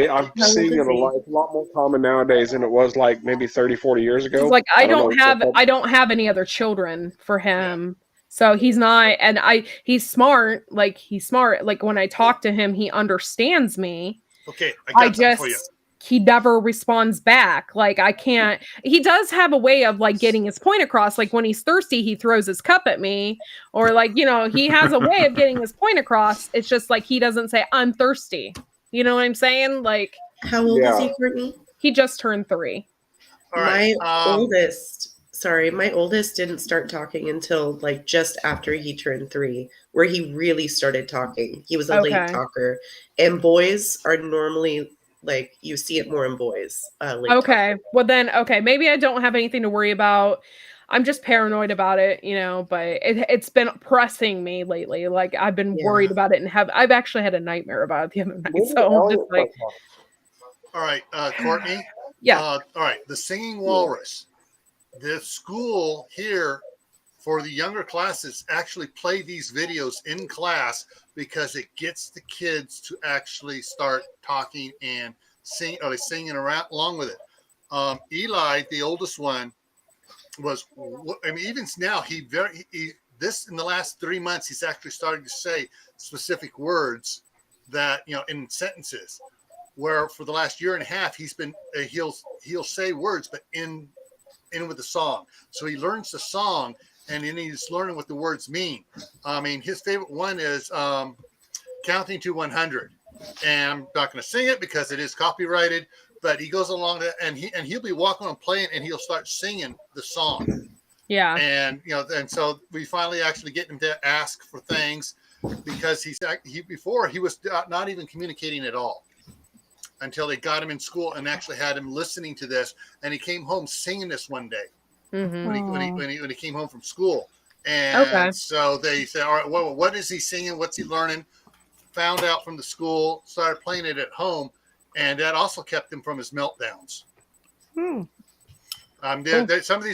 I'm seeing it a lot. It's a lot more common nowadays than it was like maybe 30, 40 years ago. Like I don't have any other children for him. So he's not, and he's smart. Like he's smart. Like when I talk to him, he understands me. Okay, I got for you. He never responds back. Like I can't, he does have a way of like getting his point across. Like when he's thirsty, he throws his cup at me, or like, he has a way of getting his point across. It's just like, he doesn't say I'm thirsty. You know what I'm saying? Like, how old is he, Courtney? He just turned 3. All right. My oldest didn't start talking until like just after he turned 3, where he really started talking. He was a late talker, and boys are normally like, you see it more in boys. Okay. Well then, maybe I don't have anything to worry about. I'm just paranoid about it, but it's been pressing me lately. Like I've been worried about it, and I've actually had a nightmare about it the other night. So I'm just like, all right, Courtney. Yeah. All right. The Singing Walrus. The school here for the younger classes actually play these videos in class because it gets the kids to actually start talking and singing around along with it. Eli, the oldest one, even now in the last 3 months he's actually starting to say specific words that in sentences, where for the last year and a half he's been he'll say words but in with the song, so he learns the song and then he's learning what the words mean. His favorite one is counting to 100, and I'm not going to sing it because it is copyrighted, but he goes along to, and he'll be walking and playing, and he'll start singing the song. Yeah. And and so we finally actually get him to ask for things, because before he was not even communicating at all until they got him in school and actually had him listening to this, and he came home singing this one day. Mm-hmm. When he came home from school, and so they said, "All right, well, what is he singing? What's he learning?" Found out from the school, started playing it at home, and that also kept him from his meltdowns. Some of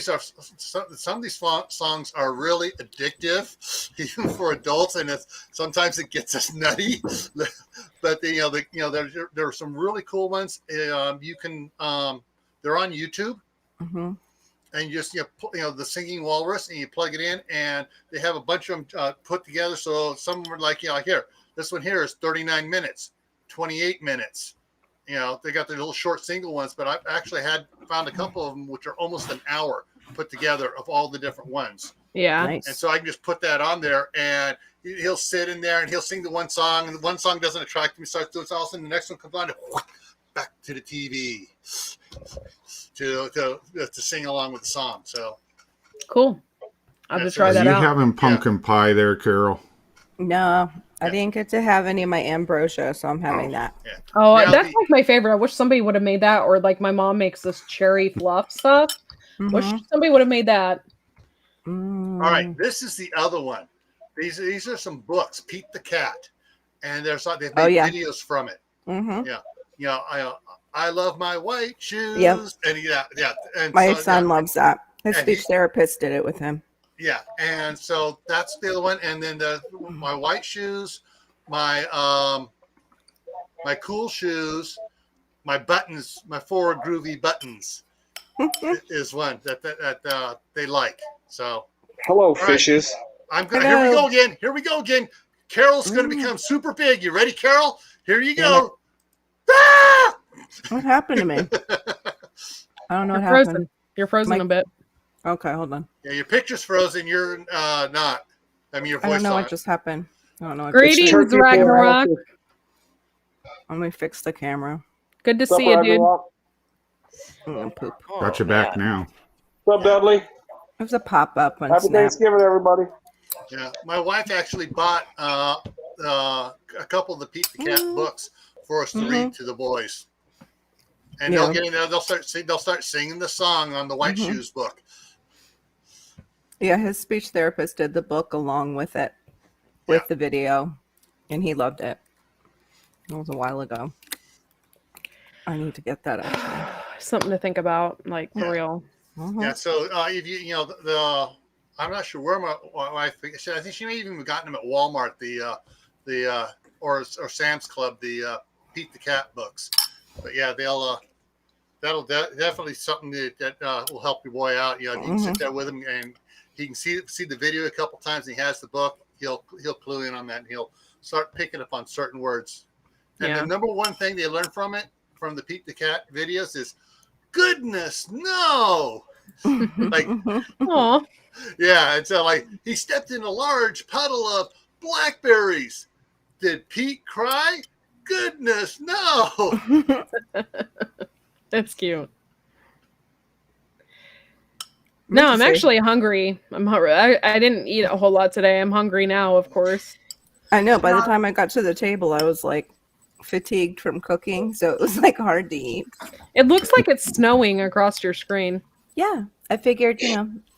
these songs are really addictive, even for adults, and sometimes it gets us nutty. But there are some really cool ones. You can they're on YouTube. Mm-hmm. And you just the Singing Walrus, and you plug it in, and they have a bunch of them put together. So some of them are like here, this one here is 39 minutes, 28 minutes. They got the little short single ones, but I've actually found a couple of them which are almost an hour put together of all the different ones. Yeah, nice. And so I can just put that on there, and he'll sit in there and he'll sing the one song, and the one song doesn't attract him. He starts doing it, all of a sudden the next one comes on, and back to the TV. To sing along with the song. So cool. I'll just try that out. Are you having pumpkin pie there, Carol? No, I didn't get to have any of my ambrosia, so I'm having that. Yeah. Oh, that's like my favorite. I wish somebody would have made that, or like my mom makes this cherry fluff stuff. Mm-hmm. Wish somebody would have made that. All right, this is the other one. These are some books. Pete the Cat, and they've made videos from it. Mm-hmm. Yeah, you know, I love my white shoes. Yep. And and my son loves that. His speech therapist did it with him. Yeah, and so that's the other one. And then my white shoes, my my cool shoes, my buttons, my 4 groovy buttons is one that they like. So hello, fishes. Here we go again. Carol's going to become super big. You ready, Carol? Here you go. Ah! What happened to me? I don't know what frozen. happened. You're frozen a bit. Okay, hold on. Yeah, your picture's frozen. You're not. I mean, your voice. I don't know what just happened. I don't know. Greetings, Ragnarok. Let me fix the camera. Good to see you, dude. I'm gonna poop. Got you back now. What's up, Dudley? There's a pop-up on Happy Snap. Thanksgiving, everybody. Yeah, my wife actually bought a couple of the Pete the Cat books for us to read to the boys, and they'll get in there. They'll start singing the song on the White Shoes book. Yeah, his speech therapist did the book along with it, with the video, and he loved it. It was a while ago. I need to get that actually. Something to think about, like for real. Yeah. So if you I'm not sure where my wife. I think she may even have gotten them at Walmart. Or Sam's Club, the Pete the Cat books. But yeah, that'll definitely something that will help your boy out. You know, you can sit there with him and he can see the video a couple times. And he has the book. He'll clue in on that, and he'll start picking up on certain words. And the number one thing they learn from the Pete the Cat videos is, goodness, no. Like, Aw. Yeah, and so like he stepped in a large puddle of blackberries. Did Pete cry? Goodness, no. That's cute. No, I'm actually hungry. I'm hungry. I didn't eat a whole lot today. I'm hungry now, of course. I know. By the time I got to the table, I was like fatigued from cooking, so it was like hard to eat. It looks like it's snowing across your screen. Yeah, I figured,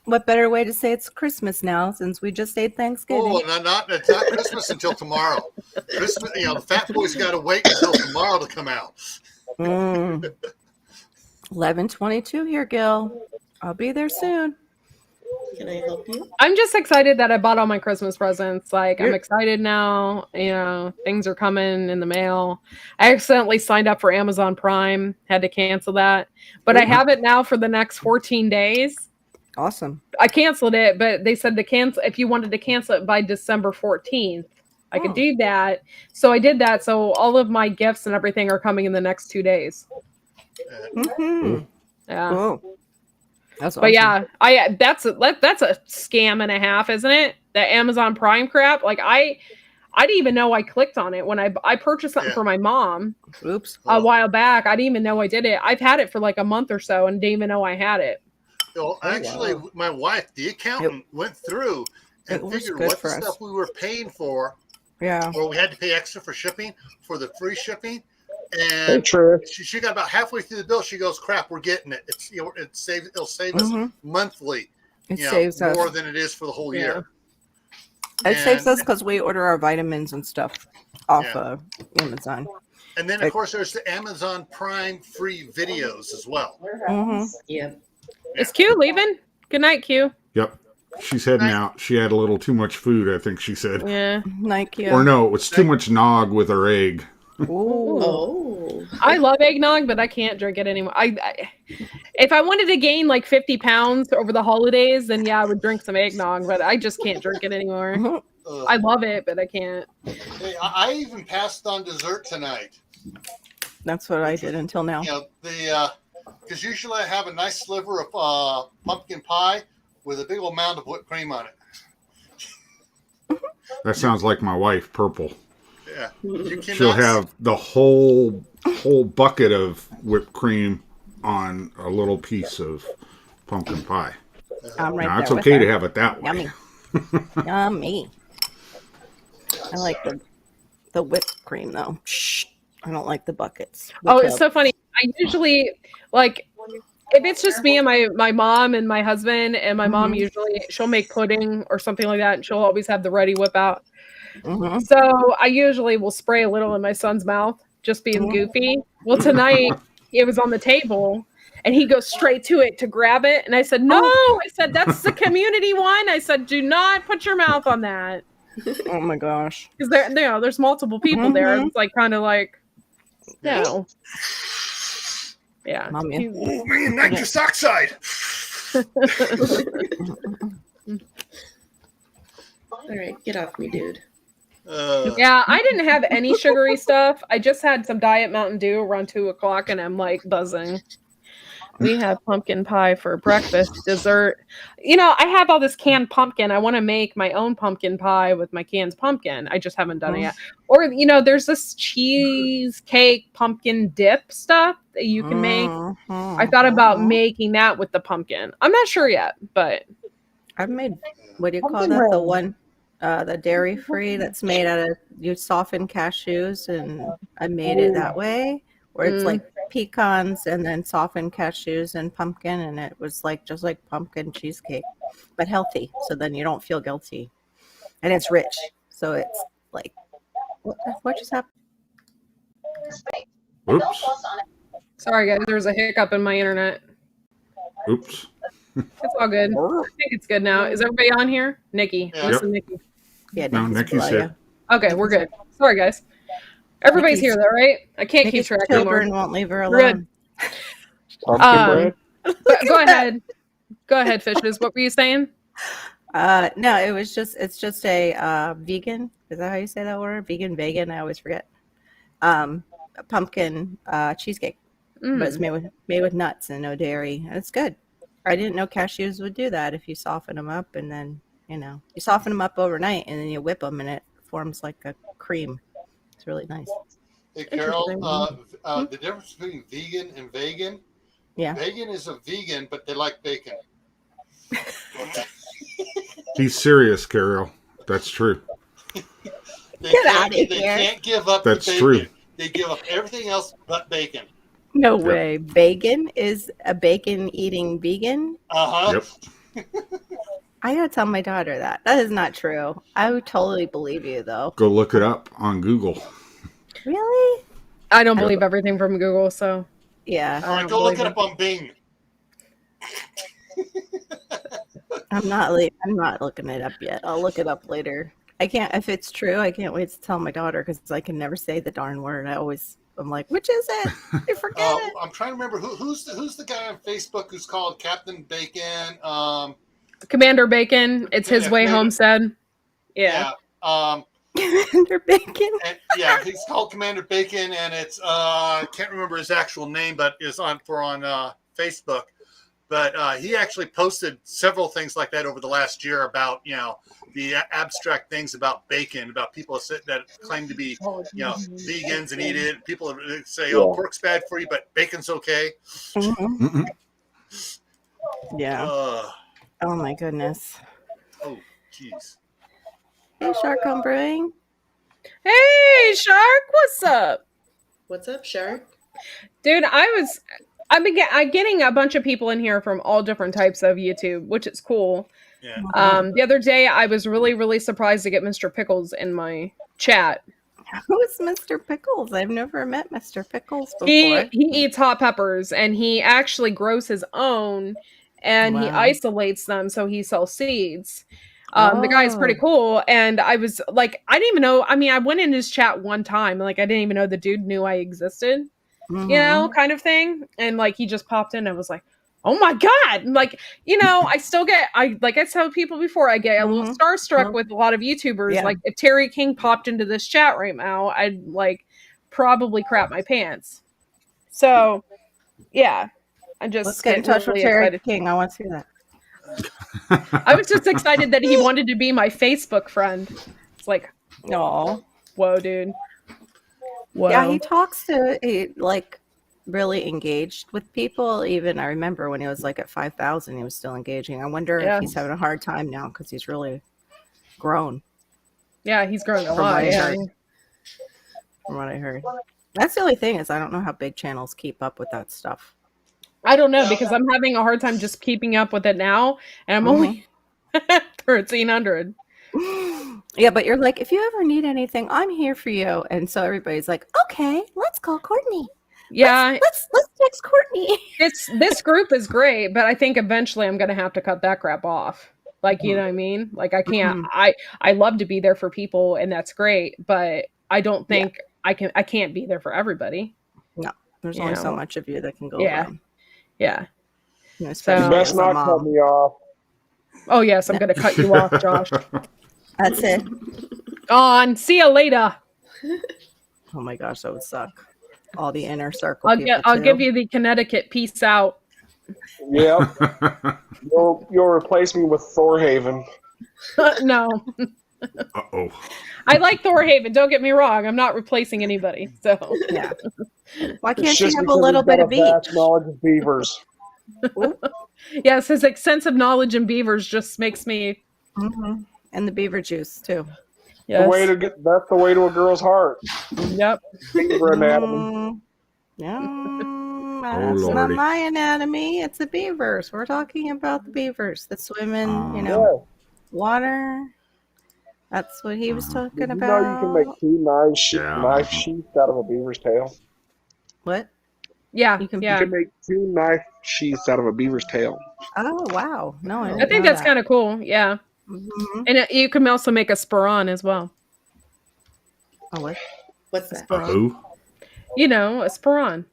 what better way to say it's Christmas now since we just ate Thanksgiving? Oh, it's not Christmas until tomorrow. Christmas, the fat boys got to wait until tomorrow to come out. 11:22 here, Gil. I'll be there soon. Can I help you? I'm just excited that I bought all my Christmas presents. Like, I'm excited now. Things are coming in the mail. I accidentally signed up for Amazon Prime. Had to cancel that. But I have it now for the next 14 days. Awesome. I canceled it, but they said to cancel if you wanted to cancel it by December 14th. I could do that. So I did that. So all of my gifts and everything are coming in the next 2 days. Mm-hmm. Yeah. Cool. That's awesome. But yeah, that's a scam and a half, isn't it? The Amazon Prime crap. Like I didn't even know I clicked on it when I purchased something for my mom. Oops. A while back. I didn't even know I did it. I've had it for like a month or so and didn't even know I had it. So actually, my wife, the accountant, went through and figured what the stuff we were paying for. Yeah. Or we had to pay extra for shipping, for the free shipping. And she got about halfway through the bill. She goes, "Crap, we're getting it. It's it'll save us monthly. It saves us more than it is for the whole year. It saves us because we order our vitamins and stuff off of Amazon. And then of course there's the Amazon Prime free videos as well. Yeah. Is Q leaving? Good night, Q. Yep. She's heading out. She had a little too much food, I think she said. Yeah. Night, Q. Or no, it was too much nog with her egg. Oh. I love eggnog, but I can't drink it anymore. If I wanted to gain like 50 pounds over the holidays, then yeah, I would drink some eggnog, but I just can't drink it anymore. I love it, but I can't. Hey, I even passed on dessert tonight. That's what I did until now. Because usually I have a nice sliver of pumpkin pie with a big old mound of whipped cream on it. That sounds like my wife, Purple. Yeah, she'll have the whole bucket of whipped cream on a little piece of pumpkin pie. Now, it's okay to have it that way. Yummy. Yummy. I like the whipped cream though. I don't like the buckets. It's so funny. I usually if it's just me and my mom and my husband, and my mom usually she'll make pudding or something like that, and she'll always have the ready whip out. So I usually will spray a little in my son's mouth, just being goofy. Well, tonight it was on the table, and he goes straight to it to grab it, and I said, "No!" I said, "That's the community one." I said, "Do not put your mouth on that." Oh my gosh! Because there's multiple people there. It's like kind of like, no. Yeah. Mommy. Oh man, nitrous oxide. All right, get off me, dude. Yeah, I didn't have any sugary stuff. I just had some Diet Mountain Dew around 2:00, and I'm like buzzing. We have pumpkin pie for breakfast, dessert. I have all this canned pumpkin. I want to make my own pumpkin pie with my canned pumpkin. I just haven't done it yet. Or, there's this cheesecake pumpkin dip stuff that you can make. I thought about making that with the pumpkin. I'm not sure yet, but I've made, what do you call that? The one, the dairy free that's made out of, you soften cashews, and I made it that way, where it's like pecans and then softened cashews and pumpkin, and it was like just like pumpkin cheesecake, but healthy, so then you don't feel guilty, and it's rich, so it's like what just happened? Oops. Sorry guys, there's a hiccup in my internet. Oops. It's all good. I think it's good now. Is everybody on here? Nikki. Yeah. Listen, Nikki. Yeah, No, Nikki's here. Okay, we're good. Sorry guys. Everybody's here though, right? I can't keep track anymore. Children won't leave her We're alone. Pumpkin bread? Go ahead. Go ahead, Fishes. What were you saying? No, it's just a vegan. Is that how you say that word? Vegan. I always forget. A pumpkin cheesecake, but it's made with nuts and no dairy. And it's good. I didn't know cashews would do that if you soften them up, and then you soften them up overnight, and then you whip them, and it forms like a cream. It's really nice. Hey, Carol, the difference between vegan and vegan. Yeah. Vegan is a vegan, but they like bacon. He's serious, Carol. That's true. They here. can't give up That's the bacon. true. They give up everything else but bacon. No way. Bacon is a bacon-eating vegan? Uh-huh. Yep. I gotta tell my daughter that. That is not true. I would totally believe you, though. Go look it up on Google. Really? I don't believe everything from Google, so Yeah. All right, go look it up on Bing. I'm not looking it up yet. I'll look it up later. I can't. If it's true, I can't wait to tell my daughter, because I can never say the darn word. I'm like, which is it? I forget it. I'm trying to remember who's the guy on Facebook who's called Captain Bacon. Commander Bacon. It's his way homestead. Yeah. Commander Bacon. And, he's called Commander Bacon, and it's I can't remember his actual name, but it's on Facebook. But he actually posted several things like that over the last year about the abstract things about bacon, about people that claim to be vegans and eat it. People say, "Oh, pork's bad for you, but bacon's okay." Mm-hmm. Yeah. Oh my goodness. Oh, jeez. Hey, Shark on Brewing. Hey, Shark. What's up? What's up, Shark? Dude, I'm getting a bunch of people in here from all different types of YouTube, which is cool. Yeah. The other day, I was really, really surprised to get Mr. Pickles in my chat. Who is Mr. Pickles? I've never met Mr. Pickles before. He eats hot peppers, and he actually grows his own, and he isolates them, so he sells seeds. The guy's pretty cool, and I was like, I didn't even know. I mean, I went in his chat one time, like I didn't even know the dude knew I existed, kind of thing. And like he just popped in, and I was like, oh my god! And, like I tell people before, I get a little starstruck with a lot of YouTubers. Yeah. Like if Terry King popped into this chat right now, I'd like probably crap my pants. So, yeah, let's get in touch with Terry King. I want to see that. I was just excited that he wanted to be my Facebook friend. It's like, oh, whoa, dude. Whoa. Yeah, he talks to really engaged with people. Even I remember when he was like at 5,000, he was still engaging. I wonder if he's having a hard time now because he's really grown. Yeah, he's grown a lot. From what I heard. That's the only thing is I don't know how big channels keep up with that stuff. I don't know, because I'm having a hard time just keeping up with it now, and I'm only 1,300. Yeah, but you're like, if you ever need anything, I'm here for you. And so everybody's like, okay, let's call Courtney. Yeah, let's text Courtney. This group is great, but I think eventually I'm gonna have to cut that crap off. Like, you know what I mean? Like, I can't. I love to be there for people, and that's great, but I don't think I can't be there for everybody. No, there's only so much of you that can go around. Yeah. You best not cut me off. Oh yes, I'm gonna cut you off, Josh. That's it. On. See you later. Oh my gosh, that would suck. All the inner circle. I'll give you the Connecticut peace out. Yep. You'll replace me with Thorhaven. No. Uh-oh. I like Thorhaven. Don't get me wrong. I'm not replacing anybody. So yeah. Why can't you have a little bit of each? Vast knowledge of beavers. Yes, his extensive knowledge in beavers just makes me. Mm-hmm. And the beaver juice too. Yes. That's the way to a girl's heart. Yep. Beaver anatomy. That's not my anatomy. It's the beavers. We're talking about the beavers that swim in, water. That's what he was talking about. You can make 2 knife sheaths out of a beaver's tail. What? Yeah, you can make 2 knife sheaths out of a beaver's tail. Oh wow! No, I think that's kind of cool. Yeah, and you can also make a speron as well. Oh, what? What's that? Who? You know, a speron.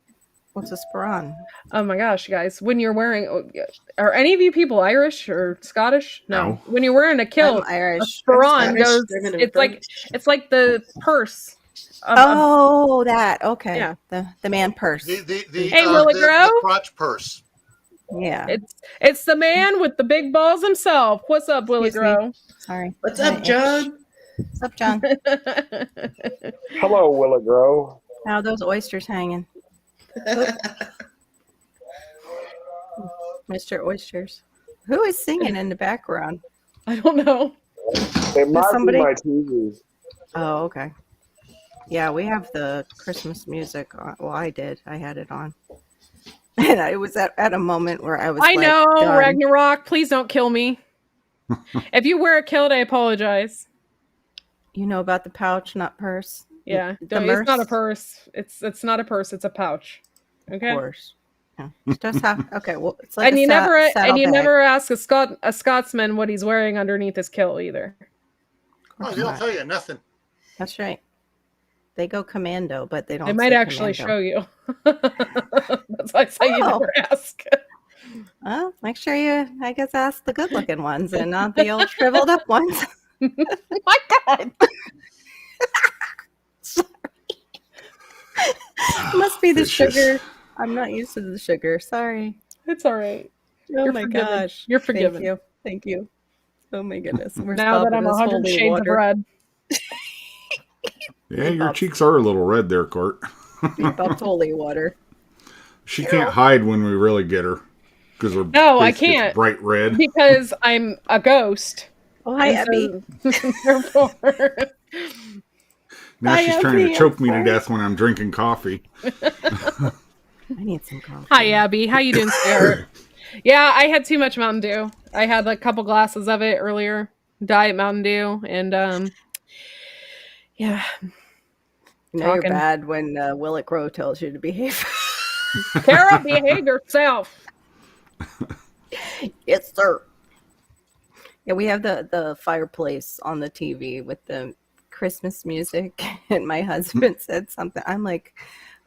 What's a speron? Oh my gosh, guys! When you're wearing, are any of you people Irish or Scottish? No. When you're wearing a kilt, I'm Irish. A speron goes. It's like the purse. That okay. Yeah, the man purse. Hey, Willie Grow? The crotch purse. Yeah, it's the man with the big balls himself. What's up, Willie Grow? Sorry. What's up, John? What's up, John? Hello, Willie Grow. How are those oysters hanging? Mr. Oysters. Who is singing in the background? I don't know. It might be my TV. Oh, okay. Yeah, we have the Christmas music on. Well, I did. I had it on. And I was at a moment where I was know, done. Ragnarok, please don't kill me. If you wear a kilt, I apologize. You know about the pouch, not purse? Yeah. It's not a purse. It's not a purse, it's a pouch. Okay. Of course. Yeah. It does have well it's like and you never ask a Scotsman what he's wearing underneath his kilt either. Oh, they don't tell you nothing. That's right. They go commando, but they don't. They might actually show you. That's why I say you never ask. Well, make sure you, I guess, ask the good-looking ones and not the old shriveled up ones. My God. Sorry. Must be the sugar. I'm not used to the sugar. Sorry. It's all right. Oh my gosh. You're forgiven. Thank you. Oh my goodness. Now that I'm 100 shades of red. Yeah, your cheeks are a little red there, Court. That's holy water. She can't hide when we really get her. Because I can't. Bright red. Because I'm a ghost. Oh, hi, Abby. Therefore... Now she's trying to choke me to death when I'm drinking coffee. I need some coffee. Hi, Abby. How you doing, Sarah? Yeah, I had too much Mountain Dew. I had a couple glasses of it earlier. Diet Mountain Dew. And, yeah. You're bad when Willet Crow tells you to behave. Carol, behave yourself. Yes, sir. Yeah, we have the fireplace on the TV with the Christmas music, and my husband said something. I'm like,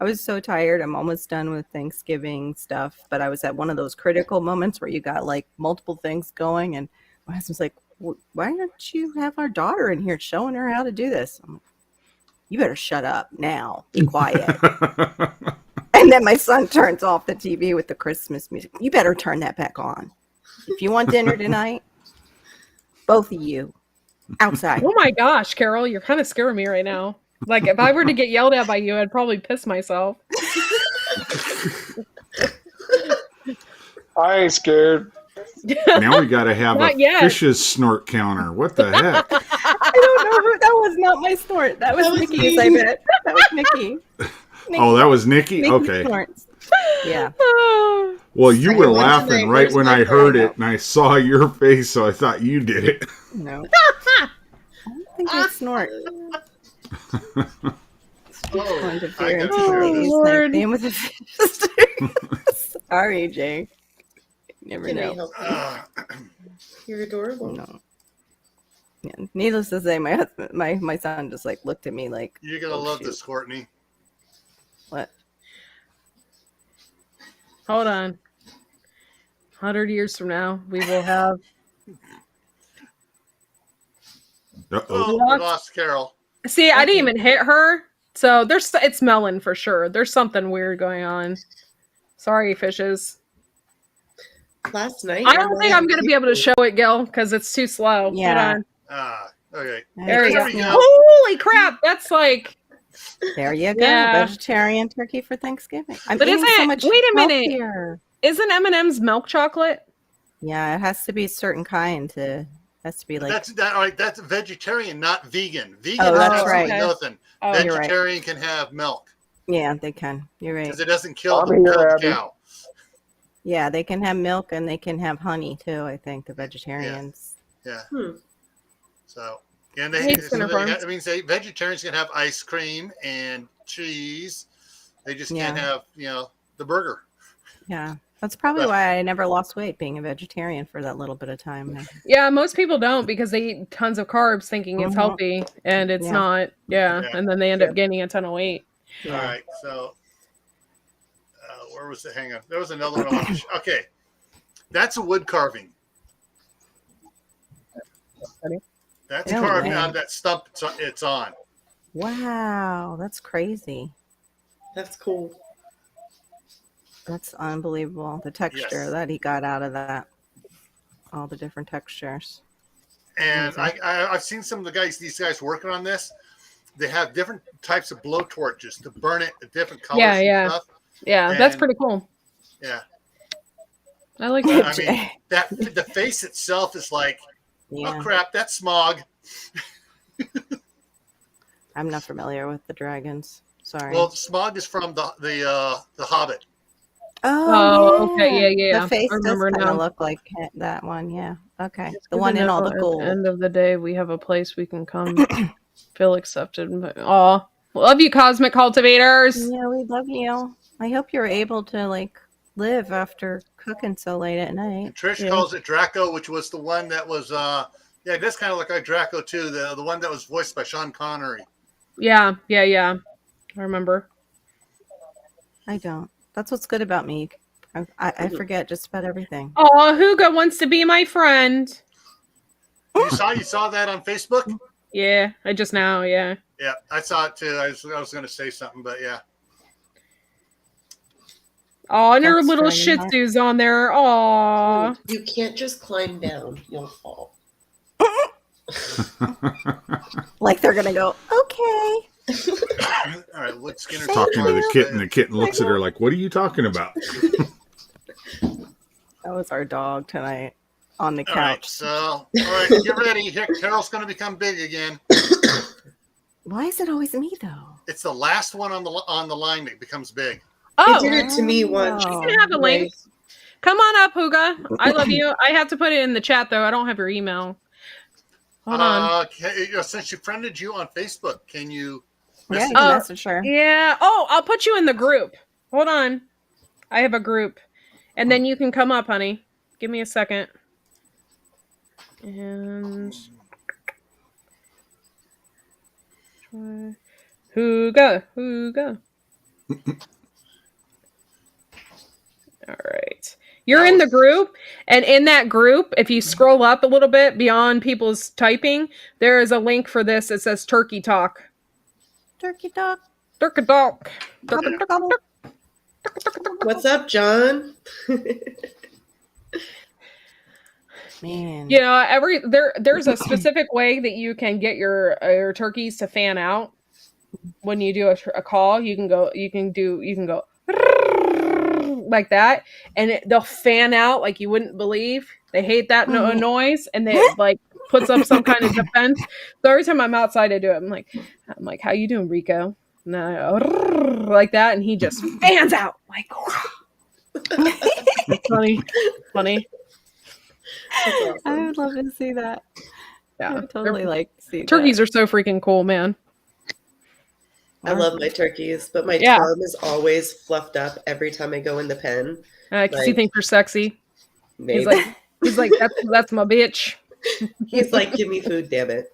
I was so tired. I'm almost done with Thanksgiving stuff, but I was at one of those critical moments where you got like multiple things going, and my husband's like, why don't you have our daughter in here showing her how to do this? I'm like, you better shut up now. Be quiet. And then my son turns off the TV with the Christmas music. You better turn that back on. If you want dinner tonight, both of you, outside. Oh my gosh, Carol, you're kind of scaring me right now. Like, if I were to get yelled at by you, I'd probably piss myself. I ain't scared. Now we got to have a fish's snort counter. What the heck? I don't know who. That was not my snort. That was Nikki's, I bet. That was Nikki. Oh, that was Nikki? Nikki okay. Snorts. Yeah. Well, you were laughing right when I heard it, and I saw your face, so I thought you did it. No. I don't think I snort. Lord. With a Sorry, Jake. Never know. You're adorable. No. Yeah. Needless to say, my husband, my son just like looked at me like, You're gonna love this, Courtney. What? Hold on. 100 years from now, we will have. Oh, we lost Carol. See, I didn't even hit her, so it's melon for sure. There's something weird going on. Sorry, fishes. Last night, I don't think I'm going to be able to show it, Gil, because it's too slow. Yeah. Hold on. Okay. There we go. Holy crap! That's like. There you go. Yeah. Vegetarian turkey for Thanksgiving. But isn't so much wait a minute. Healthier. Isn't M&M's milk chocolate? Yeah, it has to be a certain kind to. Has to be like that's vegetarian, not vegan. Vegan that's right. Nothing. Oh, vegetarian can have milk. Yeah, they can. You're right. Because it doesn't kill the cow. Yeah, they can have milk and they can have honey too. I think the vegetarians. Yeah. So and that means vegetarians can have ice cream and cheese. They just can't have the burger. Yeah. That's probably why I never lost weight being a vegetarian for that little bit of time. Yeah, most people don't because they eat tons of carbs thinking it's healthy and it's not. Yeah. And then they end up gaining a ton of weight. Yeah. All right. So where was the hang on? There was another one. Okay. That's a wood carving. That's carved on that stump it's on. Wow. That's crazy. That's cool. That's unbelievable. The texture that he got out of that. All the different textures. And I've seen some of these guys working on this. They have different types of blow torches to burn it at different colors and stuff. Yeah, that's pretty cool. Yeah. I like that. I mean, the face itself is like, oh crap, that's smog. I'm not familiar with the dragons. Sorry. Well, smog is from the Hobbit. Oh, okay, yeah. The face does kind of look like that one, yeah. Okay, the one in all the gold. At the end of the day, we have a place we can come, feel accepted. Aw, love you, Cosmic Cultivators. Yeah, we love you. I hope you're able to live after cooking so late at night. And Trish calls it Draco, which was the one that was that's kind of like Draco too. The one that was voiced by Sean Connery. Yeah. I remember. I don't. That's what's good about me. I forget just about everything. Oh, Hugo wants to be my friend. You saw that on Facebook? Yeah, I just now, yeah. Yeah, I saw it too. I was going to say something, but yeah. Oh, and her little Shih Tzus on there. Oh, you can't just climb down; you'll fall. Like they're gonna go, okay. All right, look, Skinner talking to the kitten. The kitten looks at her like, "What are you talking about?" That was our dog tonight on the couch. Right, so, all right, get ready. Here, Carol's going to become big again. Why is it always me though? It's the last one on the line that becomes big. Oh, it did it to me once. She's gonna have a link. Come on up, Huga. I love you. I have to put it in the chat though. I don't have your email. Hold on. Since she friended you on Facebook, can you? Message her. Yeah. Oh, I'll put you in the group. Hold on. I have a group, and then you can come up, honey. Give me a second. And Huga. All right. You're in the group, and in that group, if you scroll up a little bit beyond people's typing, there is a link for this. It says Turkey Talk. Turkey Talk. Turkey Talk. What's up, John? Man. You know, there's a specific way that you can get your turkeys to fan out. When you do a call, you can go like that, and they'll fan out like you wouldn't believe. They hate that noise, and they puts up some kind of defense. So every time I'm outside, I do it. I'm like, how you doing, Rico? like that, and he just fans out like. funny. Awesome. I would love to see that. Yeah, I totally like see turkeys that. are so freaking cool, man. I love my turkeys, but my tongue is always fluffed up every time I go in the pen. Because you think you're sexy. Maybe. He's like that's my bitch. He's like, give me food, damn it.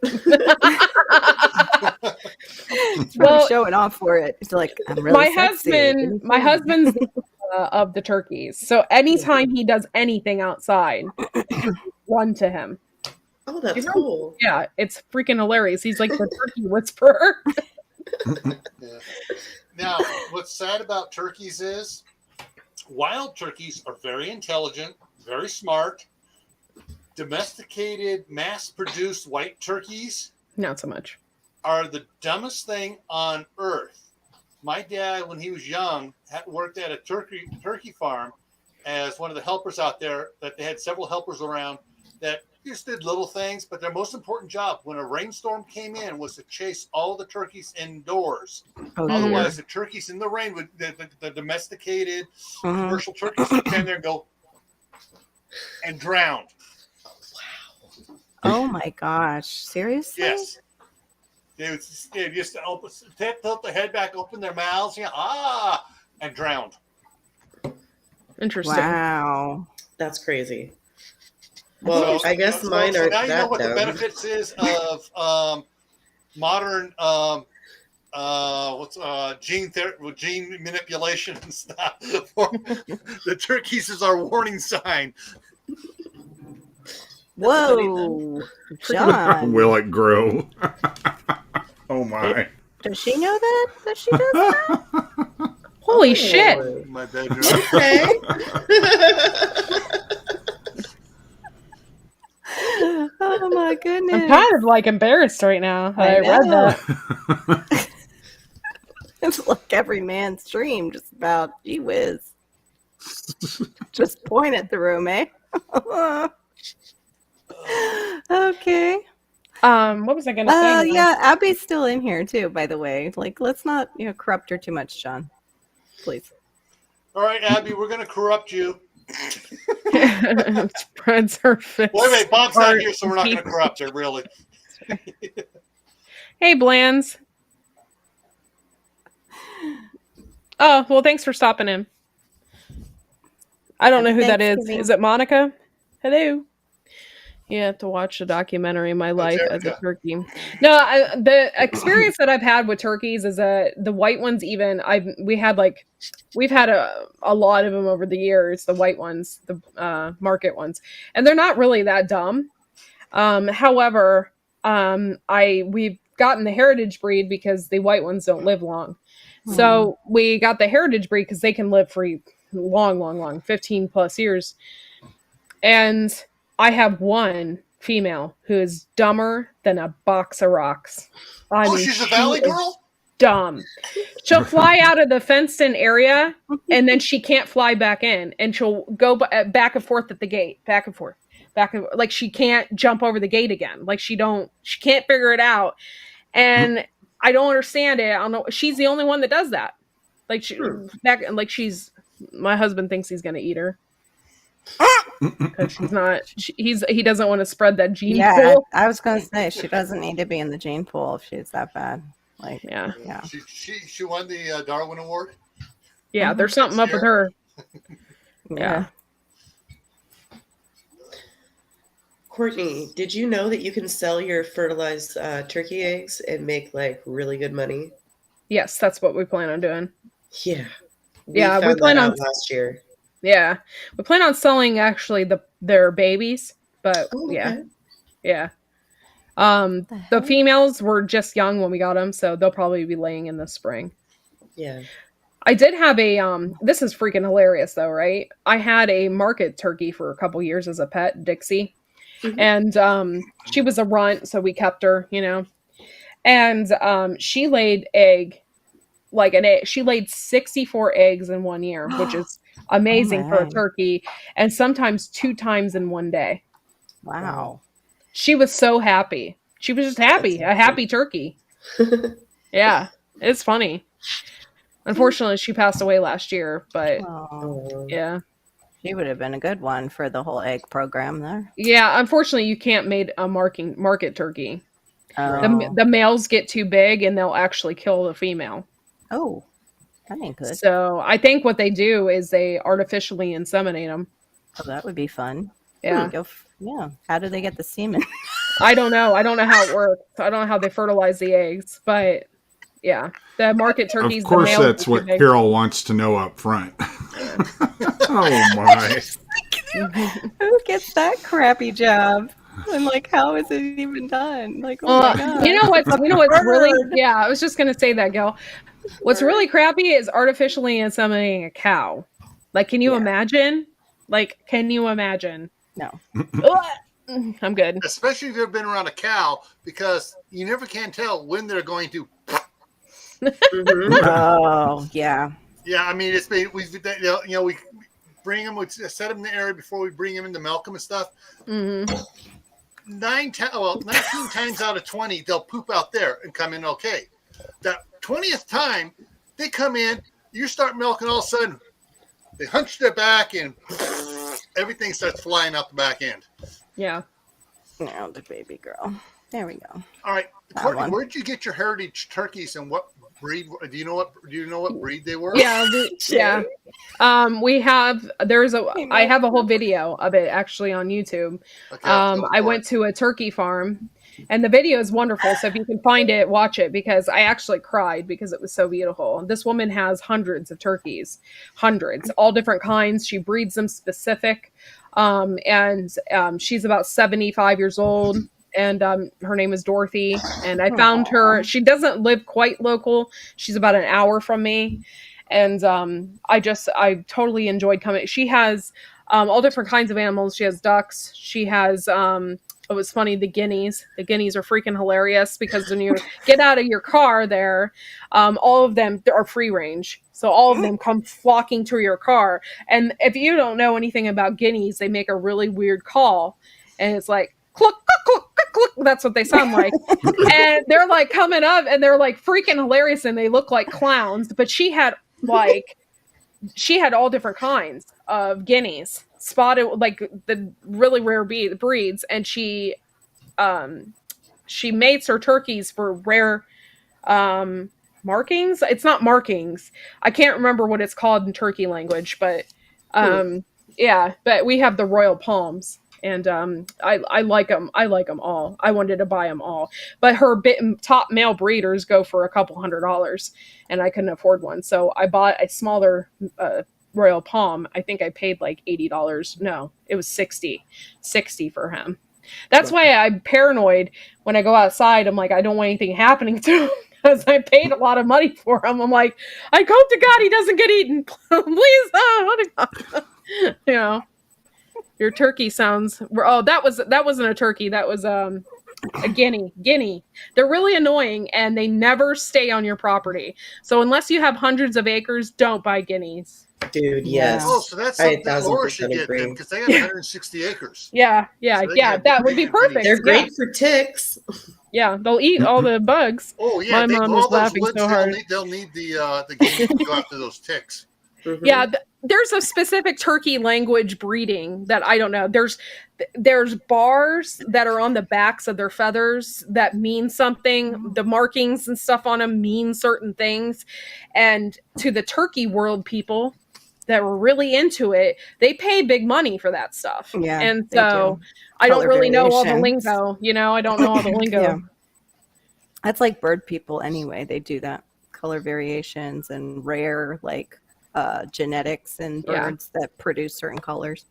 Well, showing off for it. It's like, I'm really sexy. My husband's of the turkeys. So anytime he does anything outside, run to him. Oh, that's cool. Yeah, it's freaking hilarious. He's like the turkey whisperer. Yeah. Now, what's sad about turkeys is wild turkeys are very intelligent, very smart. Domesticated, mass-produced white turkeys, not so much, are the dumbest thing on earth. My dad, when he was young, worked at a turkey farm as one of the helpers out there. That they had several helpers around that just did little things, but their most important job when a rainstorm came in was to chase all the turkeys indoors. Otherwise, the turkeys in the rain would the domesticated commercial turkeys would stand there and go and drown. Oh my gosh! Seriously? Yes. They would just tilt the head back, open their mouths, and drowned. Interesting. Wow, that's crazy. Well, I guess mine are. So now you know what the benefits is of modern gene manipulation and stuff. The turkeys is our warning sign. Whoa, John. Will it grow? Oh my. Does she know that she does that? Holy shit. My bedroom. Okay. Oh my goodness. I'm kind of like embarrassed right now that I read that. It's like every man's dream, just about. Gee whiz. Just point at the room, eh? Okay. What was I gonna say? Yeah, Abby's still in here too, by the way. Like, let's not, corrupt her too much, John. Please. All right, Abby, we're gonna corrupt you. Spreads her fist. Wait, Bob's not here, so we're not gonna corrupt her, really. Hey, Blands. Oh, well, thanks for stopping in. I don't know who that is. Is it Monica? Hello. You have to watch the documentary My Life as a Turkey. No, the experience that I've had with turkeys is that the white ones, we've had a lot of them over the years, the white ones, the market ones, and they're not really that dumb. However, we've gotten the heritage breed because the white ones don't live long. So we got the heritage breed because they can live for long, 15 plus years. And I have one female who is dumber than a box of rocks. I mean, she's a valley girl? Dumb. She'll fly out of the fenced-in area, and then she can't fly back in. And she'll go back and forth at the gate. Back and forth. Like she can't jump over the gate again. Like she can't figure it out. And I don't understand it. I don't know. She's the only one that does that. Like my husband thinks he's going to eat her. Because she's not. He doesn't want to spread that gene pool. I was going to say she doesn't need to be in the gene pool if she's that bad. Like, yeah. She won the Darwin Award. Yeah, there's something up with her. Yeah. Courtney, did you know that you can sell your fertilized turkey eggs and make like really good money? Yes, that's what we plan on doing. Yeah. We plan on last year. Yeah, we plan on selling actually their babies, but yeah. The females were just young when we got them, so they'll probably be laying in the spring. Yeah. I did have this is freaking hilarious though, right? I had a market turkey for a couple years as a pet, Dixie. Mm-hmm. And she was a runt, so we kept her, And she laid she laid 64 eggs in 1 year, which is amazing for a turkey, and sometimes 2 times in one day. Wow. She was so happy. She was just happy, a happy turkey. Yeah. It's funny. Unfortunately, she passed away last year, but yeah. She would have been a good one for the whole egg program there. Yeah, unfortunately, you can't make a market turkey. Oh. The males get too big and they'll actually kill the female. Oh, that ain't good. So I think what they do is they artificially inseminate them. Oh, that would be fun. Yeah. Yeah. How do they get the semen? I don't know. I don't know how it works. I don't know how they fertilize the eggs, but yeah, the market turkeys. Of course, that's what Carol wants to know up front. Oh my! Who gets that crappy job? I'm like, how is it even done? Like, oh my God. You know what's really? Yeah, I was just gonna say that, Gil. What's really crappy is artificially inseminating a cow. Like, can you imagine? Like, can you imagine? No. I'm good. Especially if you've been around a cow, because you never can tell when they're going to. Oh yeah. Yeah, I mean, we bring them, we set them in the area before we bring them in to milk them and stuff. 19 times out of 20, they'll poop out there and come in okay. That 20th time, they come in, you start milking, all of a sudden, they hunch their back and everything starts flying out the back end. Yeah. Now the baby girl. There we go. All right, Courtney, where did you get your heritage turkeys and what breed? Do you know what breed they were? Yeah, I have a whole video of it actually on YouTube. Okay, I went to a turkey farm, and the video is wonderful. So if you can find it, watch it, because I actually cried because it was so beautiful. This woman has hundreds of turkeys, all different kinds. She breeds them specific, and she's about 75 years old. And her name is Dorothy. And I found her. She doesn't live quite local. She's about an hour from me. And I totally enjoyed coming. She has all different kinds of animals. She has ducks. She has, it was funny, the guineas. The guineas are freaking hilarious, because when you get out of your car there, all of them are free range. So all of them come flocking to your car. And if you don't know anything about guineas, they make a really weird call. And it's like, cluck, cluck, cluck, cluck, cluck. That's what they sound like. And they're like coming up and they're like freaking hilarious and they look like clowns. But she had all different kinds of guineas, spotted, like the really rare breeds. And she mates her turkeys for rare markings. It's not markings. I can't remember what it's called in turkey language, but yeah, but we have the Royal Palms. And I like them. I like them all. I wanted to buy them all. But her top male breeders go for $200, and I couldn't afford one. So I bought a smaller Royal Palm. I think I paid like $80. No, it was $60 for him. That's why I'm paranoid when I go outside. I'm like, I don't want anything happening to him, because I paid a lot of money for him. I'm like, I hope to God he doesn't get eaten. Please, you know. Your turkey sounds. Oh, that wasn't a turkey. That was a guinea. They're really annoying, and they never stay on your property. So unless you have hundreds of acres, don't buy guineas. Dude, yes. Oh, so that's something that Laura should get then, because they have 160 acres. Yeah. That would be perfect. They're great for ticks. Yeah, they'll eat all the bugs. Oh yeah, my mom was laughing so hard. They'll need the guinea to go after those ticks. Mm-hmm. Yeah, there's a specific turkey language breeding that I don't know. There's bars that are on the backs of their feathers that mean something. The markings and stuff on them mean certain things. And to the turkey world people that were really into it, they pay big money for that stuff. Yeah, and so I don't really know all the lingo. I don't know all the lingo. Yeah. That's like bird people anyway. They do that. Color variations and rare, like, genetics in birds that produce certain colors.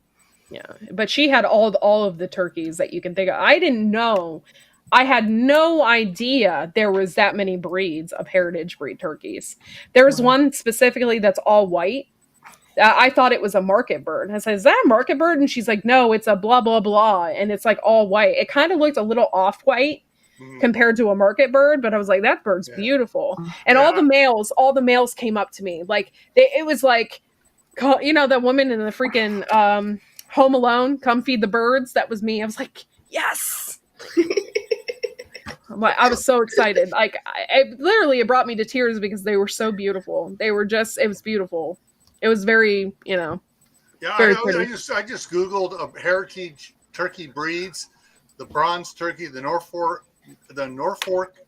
Yeah, but she had all of the turkeys that you can think of. I didn't know. I had no idea there was that many breeds of heritage breed turkeys. There's one specifically that's all white. I thought it was a market bird. I said, "Is that a market bird?" And she's like, "No, it's a blah blah blah," and it's like all white. It kind of looked a little off-white compared to a market bird, but I was like, that bird's beautiful. And all the males came up to me. Like, it was like, the woman in the freaking Home Alone, come feed the birds. That was me. I was like, yes. I was so excited. Like, it brought me to tears because they were so beautiful. They were just, it was beautiful. It was very, Yeah, very I just Googled heritage turkey breeds: the bronze turkey, the Norfolk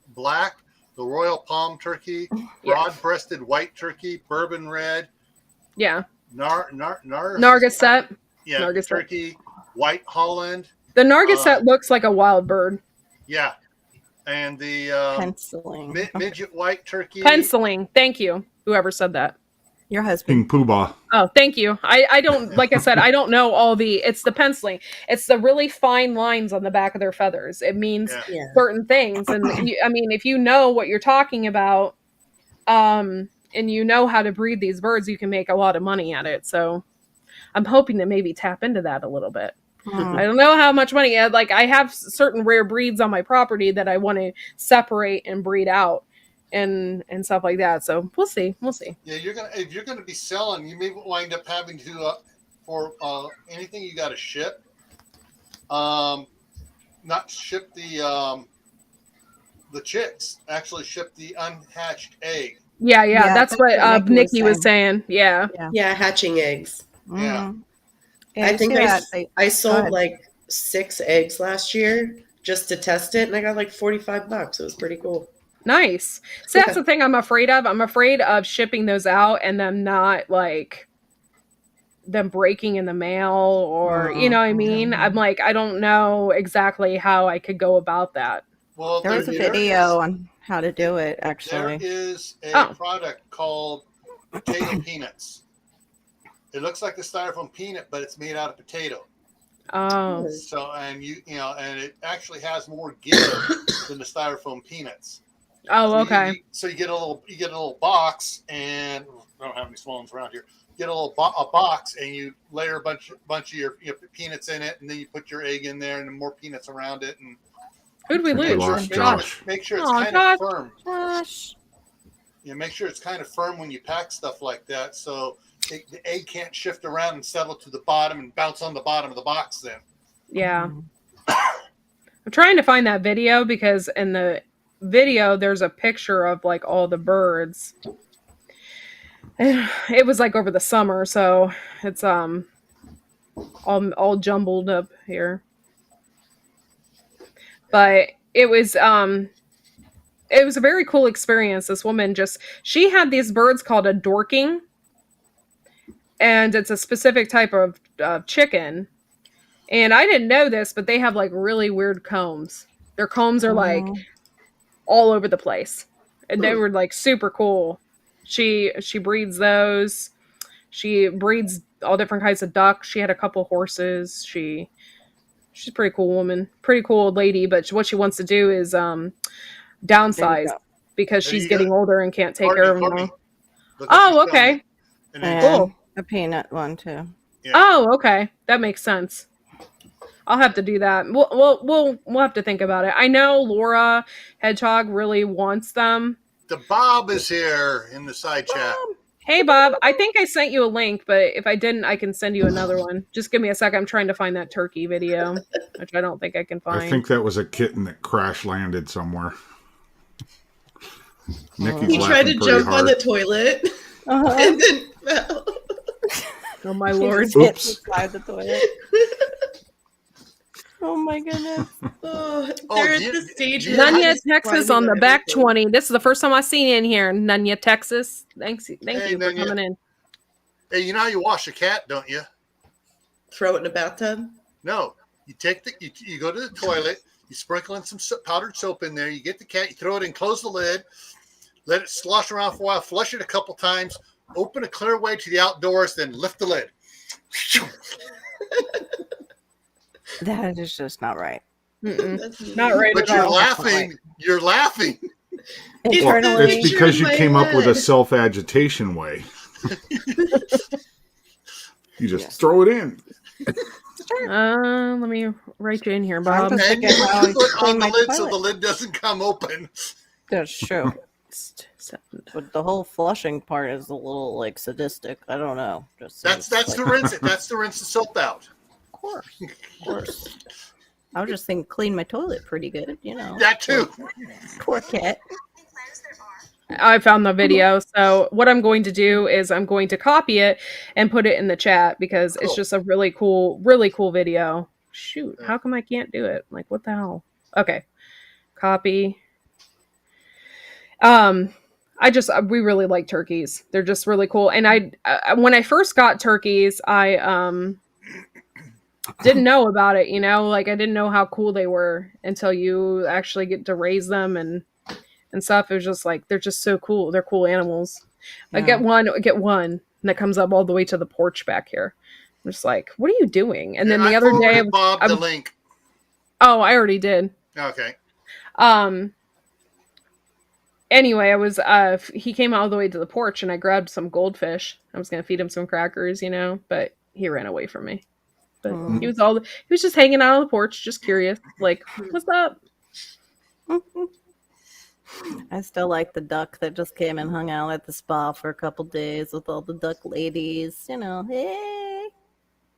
black, the Royal Palm turkey, broad-breasted white turkey, bourbon red. Yeah. Narragansett. Yeah, Narragansett turkey, white Holland. The Narragansett looks like a wild bird. Yeah. And the penciling midget white turkey. Penciling. Thank you. Whoever said that. Your husband. King Poobah. Oh, thank you. I don't, like I said, I don't know it's the penciling. It's the really fine lines on the back of their feathers. It means certain things. And if you know what you're talking about, and you know how to breed these birds, you can make a lot of money at it. So I'm hoping to maybe tap into that a little bit. I don't know how much money. Like, I have certain rare breeds on my property that I want to separate and breed out, and stuff like that. So we'll see. Yeah, if you're gonna be selling, you may wind up having to for anything you got to ship. Not ship the chicks. Actually, ship the unhatched egg. Yeah. That's what Nikki was saying. Yeah, hatching eggs. Yeah. I think I sold like 6 eggs last year just to test it, and I got like $45. It was pretty cool. Nice. So that's the thing I'm afraid of. I'm afraid of shipping those out and them not, like, them breaking in the mail, or you know what I mean? I'm like, I don't know exactly how I could go about that. Well, there was a video on how to do it, actually. There is a product called potato peanuts. It looks like the styrofoam peanut, but it's made out of potato. Oh. So, and and it actually has more give than the styrofoam peanuts. Oh, okay. So you get a little box, and I don't have any small ones around here. You get a box, and you layer a bunch of your peanuts in it, and then you put your egg in there, and then more peanuts around it. And who'd we lose? Make sure it's kind of firm. Josh. Make sure it's kind of firm when you pack stuff like that, so the egg can't shift around and settle to the bottom and bounce on the bottom of the box then. Yeah. I'm trying to find that video, because in the video there's a picture of like all the birds. It was like over the summer, so it's all jumbled up here. But it was a very cool experience. This woman she had these birds called a Dorking. And it's a specific type of chicken. And I didn't know this, but they have like really weird combs. Their combs are like all over the place. And they were like super cool. She breeds those. She breeds all different kinds of ducks. She had a couple horses. She's a pretty cool woman. Pretty cool old lady. But what she wants to do is downsize, because she's getting older and can't take care of them. Oh, okay. Cool. A peanut one too. Yeah. Oh, okay. That makes sense. I'll have to do that. We'll have to think about it. I know Laura Hedgehog really wants them. The Bob is here in the side chat. Hey, Bob. I think I sent you a link, but if I didn't, I can send you another one. Just give me a second. I'm trying to find that turkey video, which I don't think I can find. I think that was a kitten that crash landed somewhere. He tried to jump on the toilet and then fell. Oh my lord! Oops! Inside the toilet. Oh my goodness! They're at the stage. Nunya, Texas, on the back 20. This is the first time I've seen you in here, Nunya, Texas. Thank you for coming in. Hey, you know how you wash a cat, don't you? Throw it in a bathtub? No, you take you go to the toilet. You sprinkle in some powdered soap in there. You get the cat. You throw it in. Close the lid. Let it slosh around for a while. Flush it a couple times. Open a clear way to the outdoors, then lift the lid. That is just not right. Not right. But you're laughing. You're laughing. Internally, it's because you came up with a self-agitation way. You just throw it in. Let me write you in here, Bob. And you put on the lid so the lid doesn't come open. That's true. But the whole flushing part is a little like sadistic. I don't know. That's to rinse it. That's to rinse the soap out. Of course. I was just thinking clean my toilet pretty good, you know. That too. Poor cat. I found the video. So what I'm going to do is I'm going to copy it and put it in the chat because it's just a really cool video. Shoot, how come I can't do it? Like, what the hell? Okay. Copy. We really like turkeys. They're just really cool. And when I first got turkeys, I didn't know about it, you know, like I didn't know how cool they were until you actually get to raise them and stuff. It was just like, they're just so cool. They're cool animals. Yeah. I get one that comes up all the way to the porch back here. I'm just like, what are you doing? And then the other day, Bob the link. Oh, I already did. Okay. Anyway, he came all the way to the porch and I grabbed some goldfish. I was going to feed him some crackers, you know, but he ran away from me. But he was just hanging out on the porch, just curious, like, what's up? I still like the duck that just came and hung out at the spa for a couple days with all the duck ladies. You know, hey,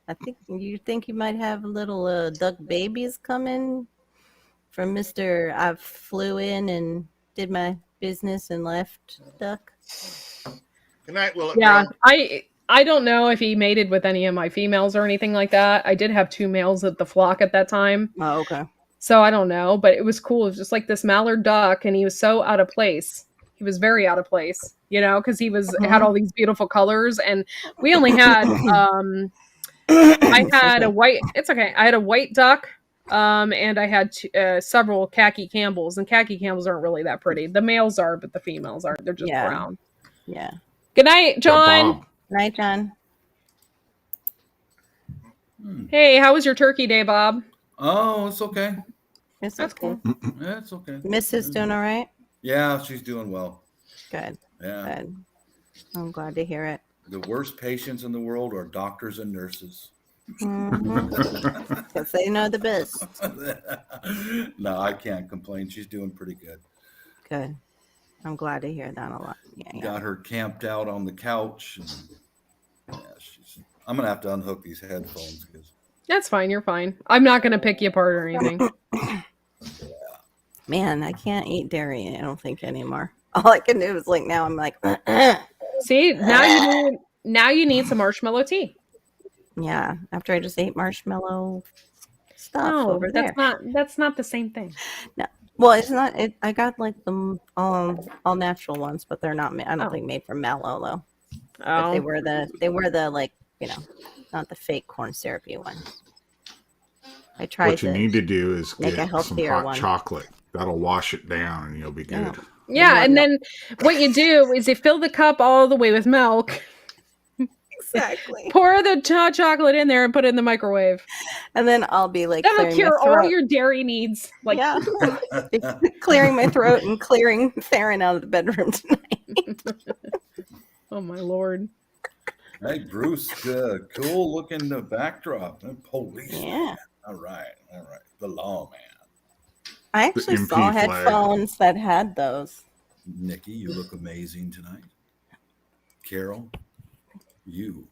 I think you might have little duck babies coming from Mr. I flew in and did my business and left duck. Good night, Will. Yeah, I don't know if he mated with any of my females or anything like that. I did have 2 males at the flock at that time. Oh, okay. So I don't know, but it was cool. It was just like this mallard duck, and he was so out of place. He was very out of place, you know, because he had all these beautiful colors, and we only had I had a white. It's okay. I had a white duck, and I had several khaki Campbells, and khaki Campbells aren't really that pretty. The males are, but the females aren't. They're just brown. Yeah. Good night, John. Night, John. Hey, how was your turkey day, Bob? Oh, it's okay. That's cool. Yeah, it's okay. Mrs. doing all right? Yeah, she's doing well. Good. Yeah. Good. I'm glad to hear it. The worst patients in the world are doctors and nurses. Because they know the best. No, I can't complain. She's doing pretty good. Good. I'm glad to hear that a lot. Yeah. Got her camped out on the couch. And, I'm going to have to unhook these headphones because. That's fine. You're fine. I'm not going to pick you apart or anything. Man, I can't eat dairy, I don't think, anymore. All I can do is like now I'm like, see, now you need some marshmallow tea. Yeah, after I just ate marshmallow stuff over there. That's not the same thing. No. Well, it's not. I got like the all natural ones, but they're not. I don't think made from mallow though. But they were the like, you know, not the fake corn syrupy ones. I tried. What you need to do is get some hot one. Chocolate. That'll wash it down, and you'll be good. Yeah, and then what you do is you fill the cup all the way with milk. Exactly. Pour the hot chocolate in there and put it in the microwave. And then I'll be like, that'll cure all your dairy needs. Like, yeah. Clearing my throat and clearing Theron out of the bedroom tonight. Oh my Lord. Hey, Bruce, cool looking backdrop. Police. Yeah. All right. The lawman. I actually saw headphones that had those. Nikki, you look amazing tonight. Carol, you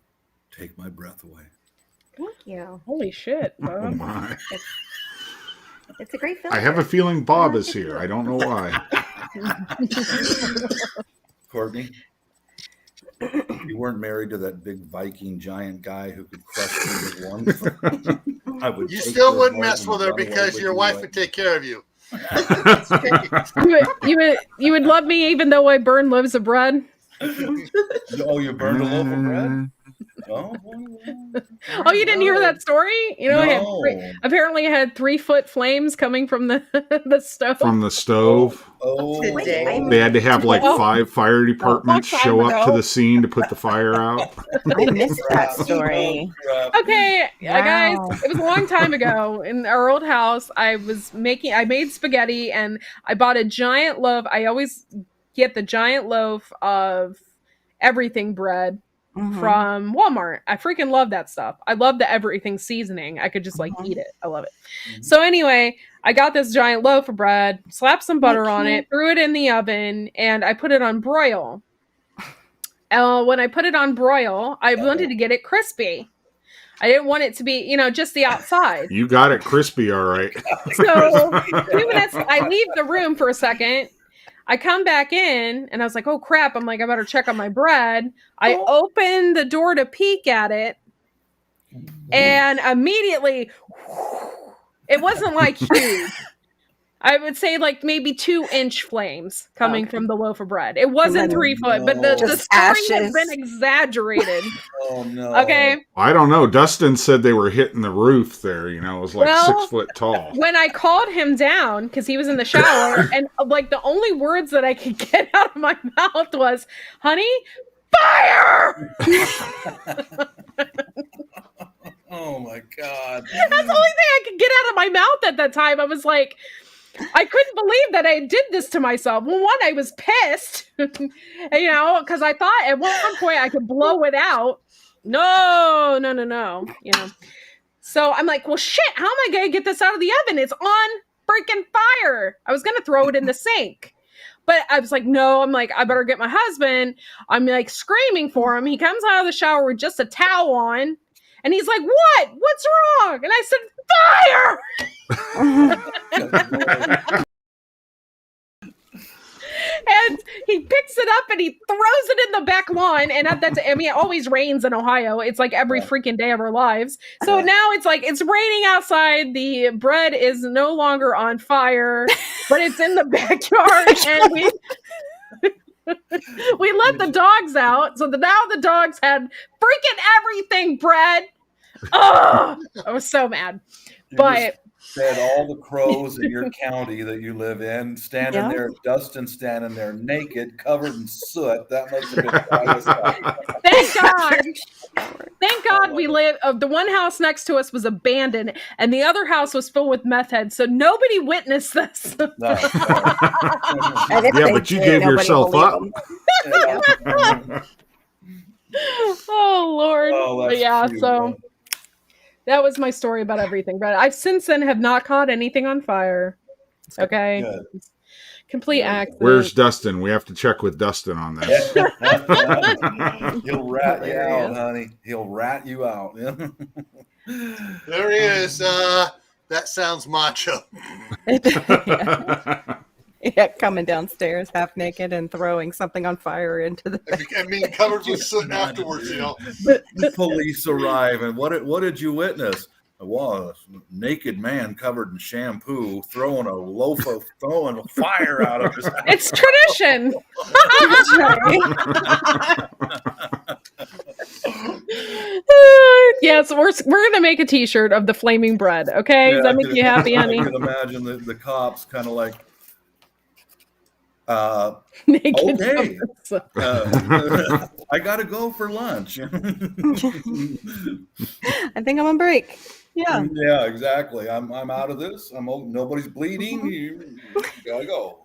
take my breath away. Thank you. Holy shit, Bob. Oh my. It's a great film. I have a feeling Bob is here. I don't know why. Courtney, you weren't married to that big Viking giant guy who could crush me with one. I would. You still wouldn't mess with her because your wife would take care of you. you would love me even though I burn loaves of bread. Oh, you burned a loaf of bread? Oh, you didn't hear that story? You know, no. I had 3-foot flames coming from the stove. From the stove. They had to have like 5 fire departments show up to the scene to put the fire out. I missed that story. Okay, guys, it was a long time ago in our old house. I made spaghetti and I bought a giant loaf. I always get the giant loaf of everything bread. Mm-hmm. From Walmart. I freaking love that stuff. I love the everything seasoning. I could just like eat it. I love it. Mm-hmm. So anyway, I got this giant loaf of bread, slapped some butter on it, threw it in the oven, and I put it on broil. When I put it on broil, I wanted to get it crispy. I didn't want it to be, just the outside. You got it crispy, all right. So 2 minutes, I leave the room for a second. I come back in and I was like, oh crap. I'm like, I better check on my bread. I open the door to peek at it. And immediately, it wasn't like huge. I would say like maybe 2-inch flames coming from the loaf of bread. It wasn't 3 foot, but the story has been exaggerated. Oh no. Okay. I don't know. Dustin said they were hitting the roof there. It was like 6 foot tall. When I called him down, because he was in the shower, and like the only words that I could get out of my mouth was, honey, fire! Oh my God. That's the only thing I could get out of my mouth at that time. I was like, I couldn't believe that I did this to myself. Well, one, I was pissed, because I thought at one point I could blow it out. No. So I'm like, well, shit, how am I going to get this out of the oven? It's on freaking fire. I was going to throw it in the sink. But I was like, no, I'm like, I better get my husband. I'm like screaming for him. He comes out of the shower with just a towel on. And he's like, what? What's wrong? And I said, fire! And he picks it up and he throws it in the back lawn. And it always rains in Ohio. It's like every freaking day of our lives. So now it's like, it's raining outside. The bread is no longer on fire, but it's in the backyard. And we let the dogs out. So now the dogs had freaking everything bread. Oh, I was so mad. But fed all the crows in your county that you live in, standing there, Dustin standing there naked, covered in soot. That must have been Thank God. Thank God we live. The one house next to us was abandoned, and the other house was filled with meth heads, so nobody witnessed this. No. Yeah, but you gave yourself up. Oh Lord. Oh, but yeah, cute, so. man. That was my story about everything. But I've since then have not caught anything on fire. Okay. Good. Complete accident. Where's Dustin? We have to check with Dustin on this. He'll rat you out, honey. He'll rat you out. There he is. That sounds macho. Yeah, coming downstairs half naked and throwing something on fire into the. Covered with soot afterwards. The police arrive, and what did you witness? Well, a naked man covered in shampoo throwing fire out of his house. It's tradition. Yes, we're gonna make a T-shirt of the flaming bread. Okay, does that make you happy, honey? I can imagine the cops kind of like. Naked. Okay. I gotta go for lunch. I think I'm on break. Yeah. Yeah, exactly. I'm out of this. Nobody's bleeding. You gotta go.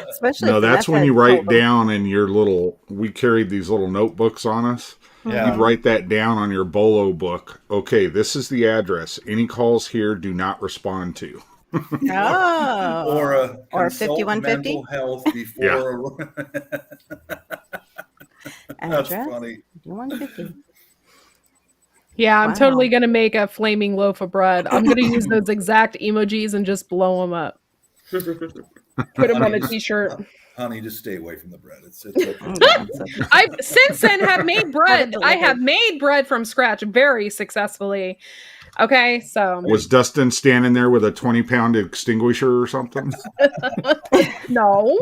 Especially that's when you write down in your we carried these little notebooks on us. Yeah. You'd write that down on your Bolo book. Okay, this is the address. Any calls here do not respond to. Or 5150 mental health before. That's funny. 5150. Yeah, I'm totally gonna make a flaming loaf of bread. I'm gonna use those exact emojis and just blow them up. Put them on a T-shirt. Honey, just stay away from the bread. It's I've since then have made bread. I have made bread from scratch very successfully. Okay, so was Dustin standing there with a 20-pound extinguisher or something? No.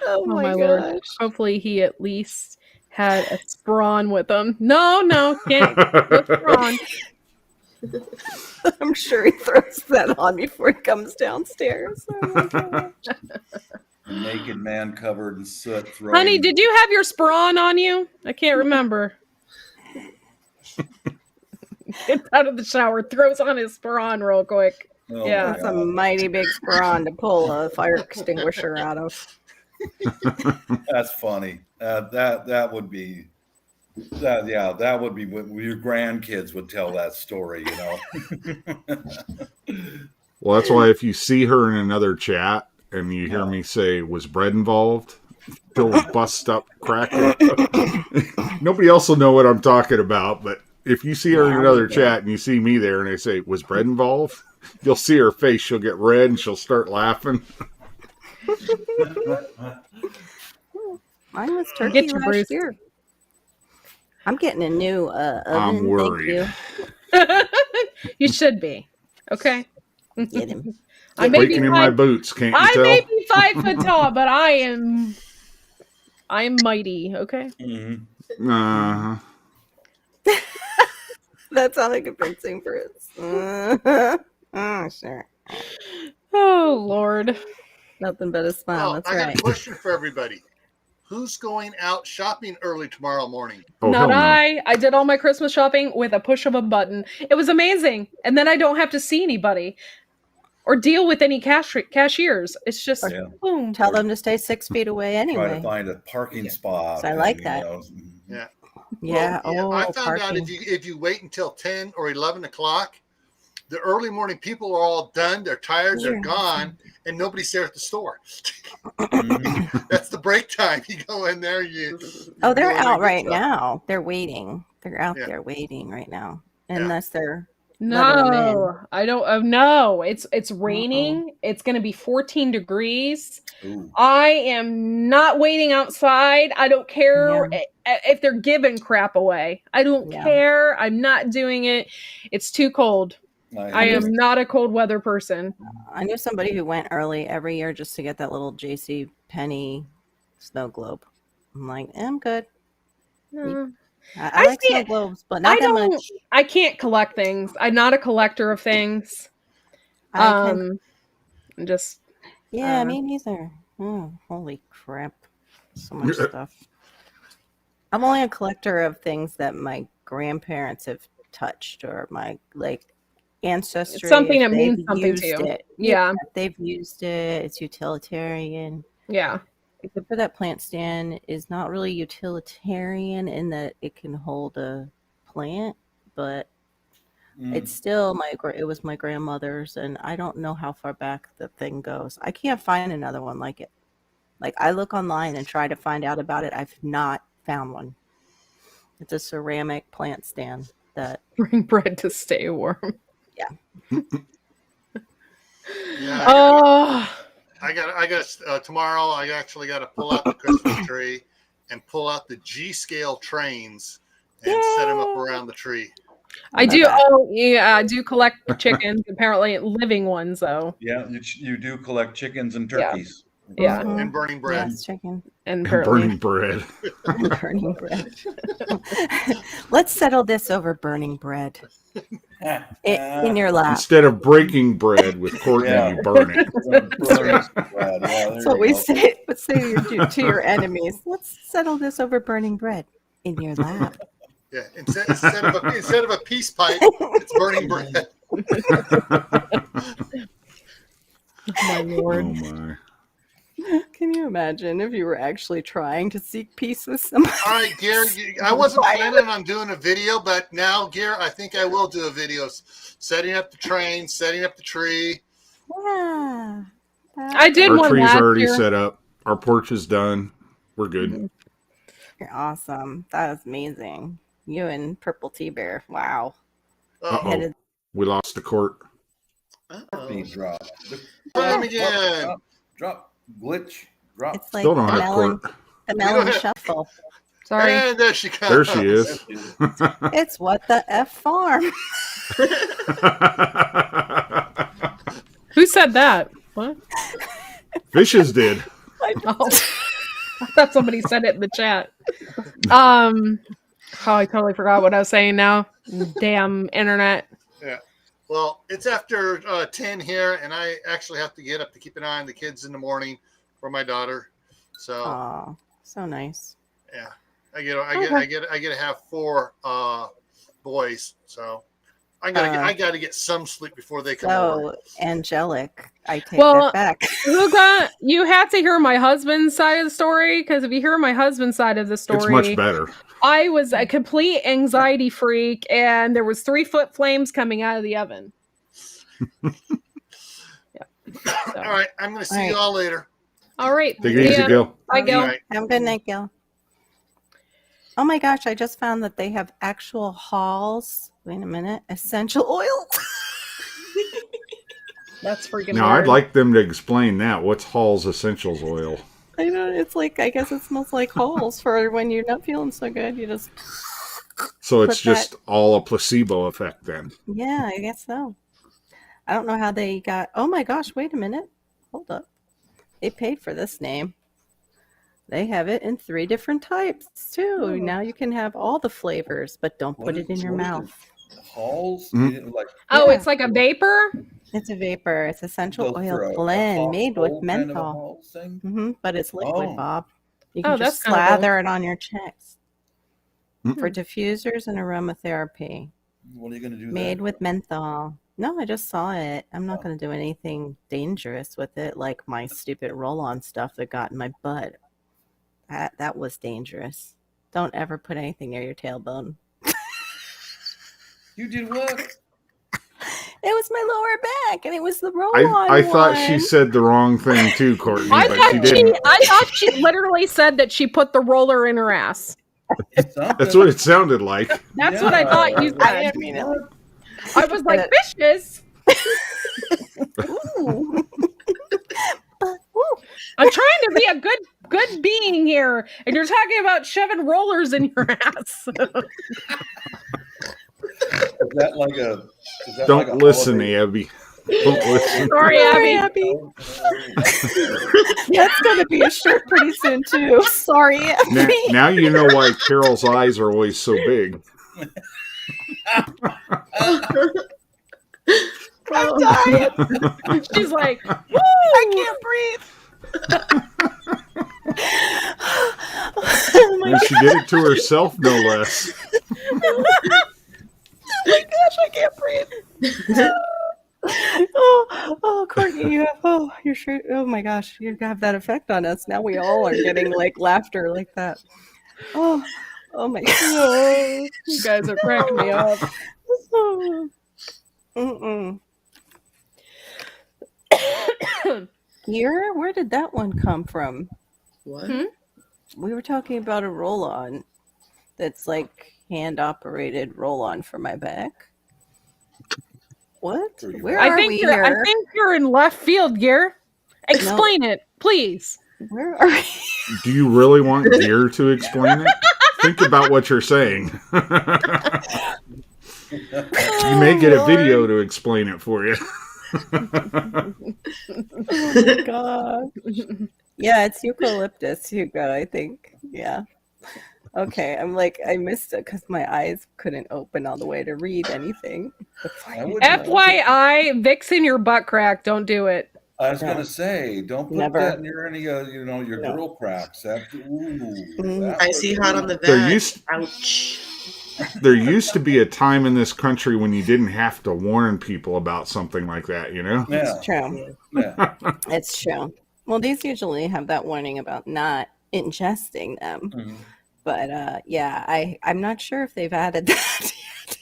Oh my Lord! Hopefully, he at least had a sprawn with him. No, can't. No sprawn. I'm sure he throws that on before he comes downstairs. Oh my gosh. A naked man covered in soot. Honey, did you have your sprawn on you? I can't remember. Gets out of the shower, throws on his sprawn real quick. Oh yeah, that's a mighty big sprawn to pull a fire extinguisher out of. That's funny. That would be. That would be what your grandkids would tell that story, Well, that's why if you see her in another chat and you hear me say, was bread involved? Still bust up, cracking. Nobody else will know what I'm talking about, but if you see her in another chat and you see me there and I say, was bread involved? You'll see her face. She'll get red and she'll start laughing. Mine was turkey last year. I'm getting a new oven. I'm worried. Thank you. You should be. Okay. Get him. I may Breaking in my boots, can't you tell? I may be 5 foot tall, but I am mighty, okay? Mm-hmm. Uh-huh. That sounds like a big thing for it. Oh, sure. Oh, Lord. Nothing but a smile. That's I right. got a question for everybody. Who's going out shopping early tomorrow morning? Oh, Not no. I did all my Christmas shopping with a push of a button. It was amazing. And then I don't have to see anybody or deal with any cashiers. It's just boom. Tell them to stay 6 feet away anyway. Try to find a parking spot. So I like that. Yeah. Yeah. Well, I found out parking. if you wait until 10 or 11 o'clock, the early morning people are all done. They're tired. They're gone. And nobody's there at the store. That's the break time. You go in there. They're out right now. They're waiting. They're out there waiting right now. Unless they're no, I don't. No, it's raining. It's going to be 14 degrees. Ooh. I am not waiting outside. I don't care if they're giving crap away. I don't care. I'm not doing it. It's too cold. I am not a cold weather person. I knew somebody who went early every year just to get that little JC Penney snow globe. I'm like, I'm good. No. I like snow globes, but not that much. I can't collect things. I'm not a collector of things. Me neither. Oh, holy crap. So much stuff. I'm only a collector of things that my grandparents have touched or my ancestry. It's something that means something to you. Yeah. They've used it. It's utilitarian. Yeah. Except for that plant stand is not really utilitarian in that it can hold a plant, but it's still it was my grandmother's, and I don't know how far back the thing goes. I can't find another one like it. Like, I look online and try to find out about it. I've not found one. It's a ceramic plant stand that bring bread to stay warm. Yeah. I got tomorrow. I actually got to pull out the Christmas tree and pull out the G-scale trains and set them up around the tree. I do. Oh, yeah, I do collect chickens. Apparently, living ones though. Yeah, you do collect chickens and turkeys. Yeah, and burning bread. Yes, chicken and burning bread. Burning bread. Let's settle this over burning bread in your lap. Instead of breaking bread with Courtney, you burn it. That's what we say. Let's say to your enemies. Let's settle this over burning bread in your lap. Yeah, instead of a peace pipe, it's burning bread. My Lord. Oh my. Can you imagine if you were actually trying to seek peace with somebody? All right, Gary, I wasn't planning on doing a video, but now, Gary, I think I will do a video setting up the train, setting up the tree. Yeah. I did one last year. Our tree's already set up. Our porch is done. We're good. You're awesome. That was amazing. You and Purple T-Bear. Wow. Uh-oh. We lost the court. Drop. Time again. Drop. Glitch. Drop. It's like Still don't have court. The melon shuffle. Sorry. And there she comes. There she is. It's what the F farm. Who said that? What? Fishes did. I thought somebody said it in the chat. I totally forgot what I was saying now. Damn internet. Yeah. Well, it's after 10 here, and I actually have to get up to keep an eye on the kids in the morning for my daughter. So, so nice. Yeah, I get to have 4 boys. So I gotta get some sleep before they come over. Angelic, I take that back. You have to hear my husband's side of the story, because if you hear my husband's side of the story, it's much better. I was a complete anxiety freak, and there was 3-foot flames coming out of the oven. All right, I'm going to see you all later. All right. Take it easy, Gil. Bye, Gil. All right. Have a good night, Gil. Oh my gosh, I just found that they have actual Halls. Wait a minute. Essential oil. That's freaking Now, weird. I'd like them to explain that. What's Hall's Essentials Oil? I know, it's like, I guess it smells like Halls for when you're not feeling so good. You just, So it's Put just all a placebo effect then. yeah, I guess so. I don't know how they got, oh my gosh, wait a minute. Hold up. They paid for this name. They have it in 3 different types too. Now you can have all the flavors, but don't put it in your mouth. Halls? Mm. Like Oh, Yeah. it's like a vapor? It's a vapor. It's essential go oil for a blend made with Halls kind of a menthol. Halls thing? But it's liquid, Oh. Bob. You Oh, can that's just kinda cool. slather it on your checks Mm. for diffusers and aromatherapy. What are you going to do Made there? with menthol. No, I just saw it. I'm not going to do anything dangerous with it, like my stupid roll-on stuff that got in my butt. That was dangerous. Don't ever put anything near your tailbone. You did what? It was my lower back, and it was the roll-on I thought she one. said the wrong thing too, Courtney, I but she thought didn't. I thought she literally said that she put the roller in her ass. That's what it sounded like. That's what I thought you I said. didn't mean it. I was like, fishes. Ooh. But, ooh. I'm trying to be a good being here, and you're talking about shoving rollers in your ass. Is that like a? Is that Don't like a listen, holiday- Abby. Don't listen. Sorry, Sorry, Abby. Abby. That's going to be a shirt pretty soon, too. Sorry, Now, Abby. now you know why Carol's eyes are always so big. I'm dying. She's like, I can't breathe. Oh my And she did it to herself, no less. gosh, I can't breathe. Oh, Courtney, you have, you're sure, oh my gosh, you have that effect on us. Now we all are getting like laughter like that. Oh my god. you guys are cracking me up. Mm-mm. Where did that one come from? What? We were talking about a roll-on that's like hand-operated roll-on for my back. What? Where I are think we you're. here? I think you're in left field, Gear. Explain it, please. Where are we? Do you really want Gear to explain it? Think about what you're saying. You may get a video to explain it for you. Oh my god. Yeah, it's eucalyptus, Hugo, I think. Yeah. Okay, I'm like, I missed it because my eyes couldn't open all the way to read anything. I wouldn't- FYI, Vicks in your butt crack. Don't do it. I was gonna say, don't put Never. that near any, your No. girl cracks. That, Mm. I see hot on the There back. used- Ouch. There used to be a time in this country when you didn't have to warn people about something like that, you know? Yeah, It's true. yeah. It's true. Well, these usually have that warning about not ingesting them. Mhm. But yeah, I'm not sure if they've added that yet.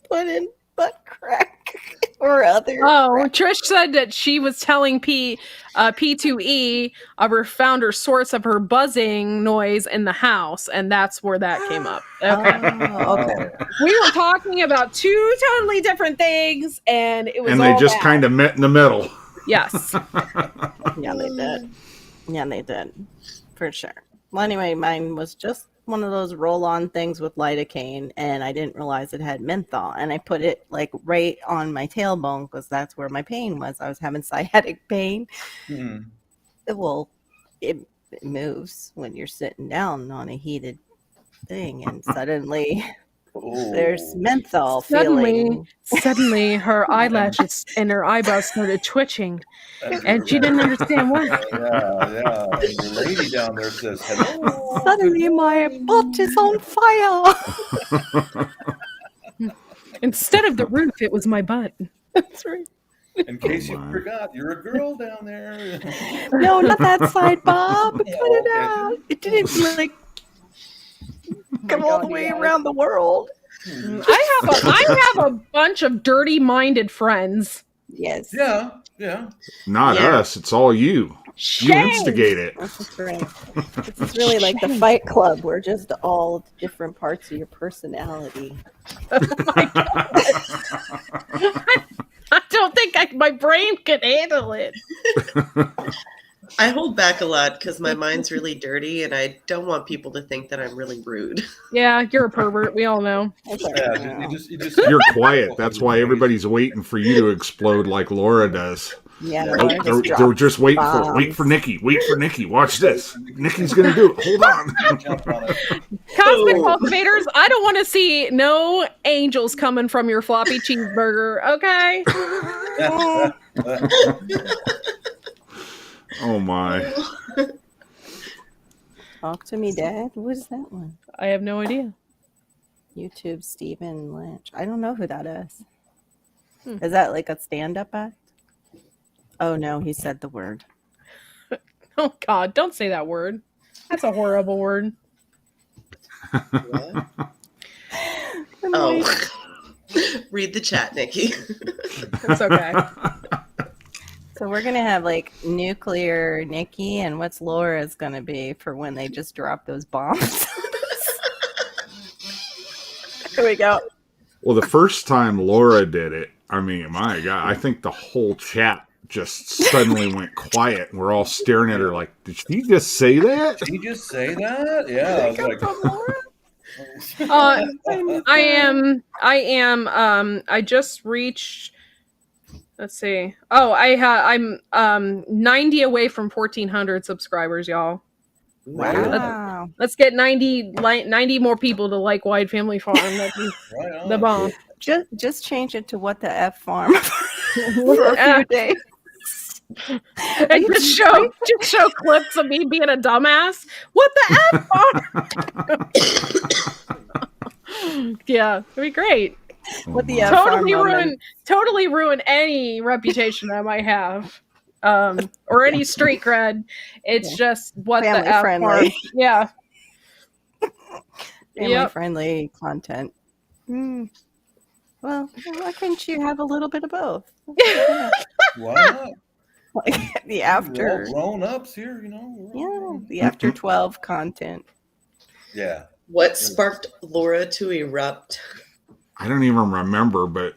Put in butt crack or other. Oh, Trish said that she was telling P2E of her found her source of her buzzing noise in the house, and that's where that came up. Okay. Oh, okay. We were talking about 2 totally different things, and it was And they all just bad. kind of met in the middle. Yes. Yeah, they did. Yeah, they did. For sure. Well, anyway, mine was just one of those roll-on things with lidocaine, and I didn't realize it had menthol. And I put it like right on my tailbone because that's where my pain was. I was having sciatic pain. Mhm. Well, it moves when you're sitting down on a heated thing, and suddenly there's Oh. menthol feeling. Suddenly, her eyelashes and her eyebrows started twitching, and she didn't understand why. Yeah. And the lady down there says, "Hello." Suddenly, my butt is on fire. Instead of the roof, it was my butt. That's right. In case you my. forgot, you're a girl down there. No, not that side, Bob. Cut Yeah, it okay. out. It didn't like come all the way around the world. I have a bunch of dirty-minded friends. Yes. Yeah. Not us. It's all you. Shame. You instigate it. That's right. This is really like the Fight Club. We're just all different parts of your personality. I don't think my brain can handle it. I hold back a lot because my mind's really dirty, and I don't want people to think that I'm really rude. Yeah, you're a pervert. We all know. Yeah, you just You're quiet. That's why everybody's waiting for you to explode like Laura does. Yeah, Oh, they're just waiting for it. Wait for Nikki. Wait for Nikki. Watch this. Nikki's gonna do it. Hold on. Cosmic cultivators, I don't want to see no angels coming from your floppy cheeseburger, okay? Oh my. Talk to me, Dad. What is that one? I have no idea. YouTube Stephen Lynch. I don't know who that is. Is that like a stand-up act? Oh no, he said the word. Oh God, don't say that word. That's a horrible word. What? Oh. Read the chat, Nikki. It's okay. So we're gonna have like nuclear Nikki, and what's Laura's gonna be for when they just drop those bombs? Here we go. Well, the first time Laura did it, I mean, my God, I think the whole chat just suddenly went quiet, and we're all staring at her like, "Did she just say that? Did you just say that?" Yeah. I was like, I just reached. Let's see. Oh, I'm 90 away from 1,400 subscribers, y'all. Wow. Let's get 90 more people to like Wide Family Farm. That'd be the bomb. Just change it to What the F Farm for a few days. And just show clips of me being a dumbass. What the F Farm? Yeah, it'd be great. What the F Farm Totally ruin any reputation I might have. Or any street cred. It's just what family the F friendly. Farm. Yeah. Family friendly content. Well, why couldn't you have a little bit of both? why not? Like the We're after all grown-ups here, you know. the after 12 content. Yeah. What sparked Laura to erupt? I don't even remember, but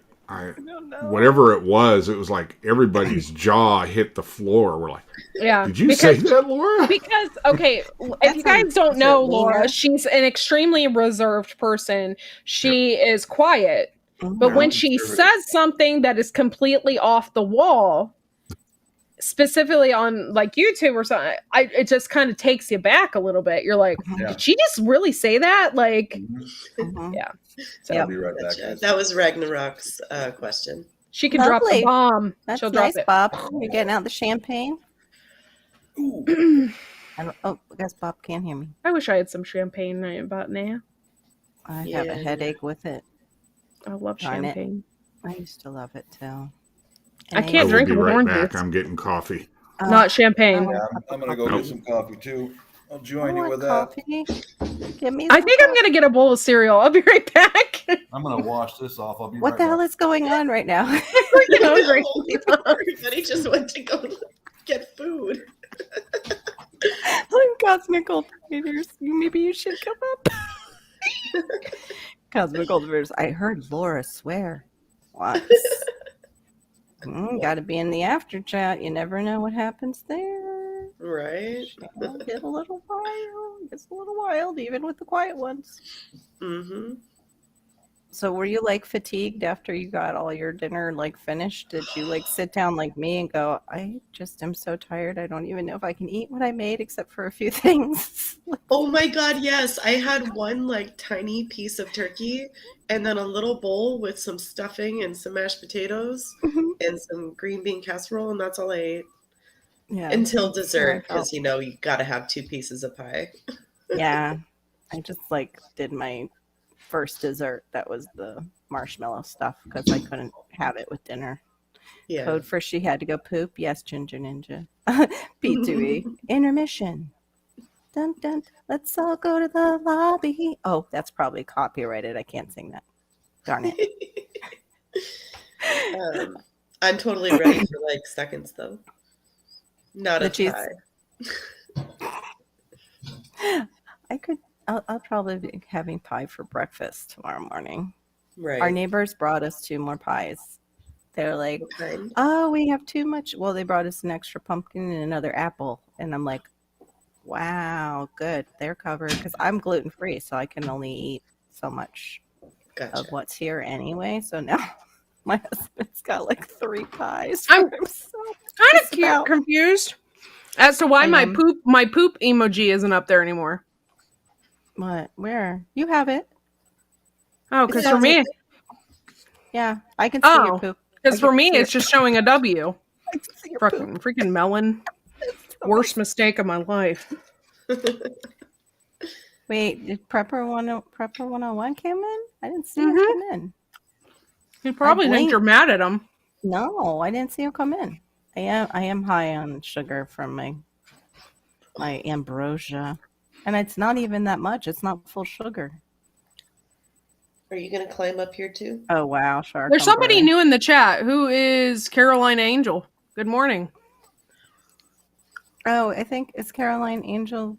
whatever it was like everybody's jaw hit the floor. We're like, yeah. Did you say that, Laura? Because, okay, if you guys don't know Laura, she's an extremely reserved person. She is quiet. But when she says something that is completely off the wall, specifically on like YouTube or something, it just kind of takes you back a little bit. You're like, did she just really say that? Like, yeah. So I'll be right back, guys. That was Ragnarok's question. she can drop the bomb. That's She'll nice, drop it. Bob. You're getting out the champagne. I guess Bob can't hear me. I wish I had some champagne right about now. I have a headache with it. I love champagne. I used to love it too. I can't drink it. with Right orange back. juice. I'm getting coffee. Not champagne. Yeah, I'm gonna go get some coffee too. I'll join you with coffee. Give me. I think I'm gonna get a bowl of cereal. I'll be right back. I'm gonna wash this off. I'll be What right the back. hell is going on right now? Freaking hungry. Everybody just went to go get food. Cosmic Cultivators. Maybe you should come up. Cosmic Cultivators. I heard Laura swear once. Got to be in the after chat. You never know what happens there. Right. It'll get a little wild. It's a little wild, even with the quiet ones. Mm-hmm. So were you like fatigued after you got all your dinner like finished? Did you like sit down like me and go, I just am so tired. I don't even know if I can eat what I made except for a few things. Oh my God, yes. I had one like tiny piece of turkey and then a little bowl with some stuffing and some mashed potatoes and some green bean casserole, and that's all I ate. Yeah. Until dessert, because you know you got to have 2 pieces of pie. Yeah. I just like did my first dessert. That was the marshmallow stuff because I couldn't have it with dinner. Yeah. Code for she had to go poop. Yes, Ginger Ninja. P2E. Intermission. Dun, dun. Let's all go to the lobby. Oh, that's probably copyrighted. I can't sing that. Darn it. I'm totally ready for like seconds though. Not The a cheese. pie. I'll probably be having pie for breakfast tomorrow morning. Right. Our neighbors brought us 2 more pies. They're like, What kind? oh, we have too much. Well, they brought us an extra pumpkin and another apple. And I'm like, wow, good. They're covered because I'm gluten free, so I can only eat so much Gotcha. of what's here anyway. So now my husband's got like 3 pies. I'm for himself. kind Just of about. confused as to why I my am. poop emoji isn't up there anymore. What? Where? You have it. Oh, because for sounds me, like Yeah, I can see your oh, poop. because I for can me, see it's just showing a W. I can see your poop. Freaking melon. Worst mistake of my life. Wait, did Prepper 101 came in? I didn't see him Mhm. come in. You probably think you're mad at him. No, I didn't see him come in. I am high on sugar from my ambrosia, and it's not even that much. It's not full sugar. Are you gonna climb up here too? Oh wow, shark. There's somebody new in the chat. Who is Caroline Angel? Good morning. Oh, I think it's Caroline Angel.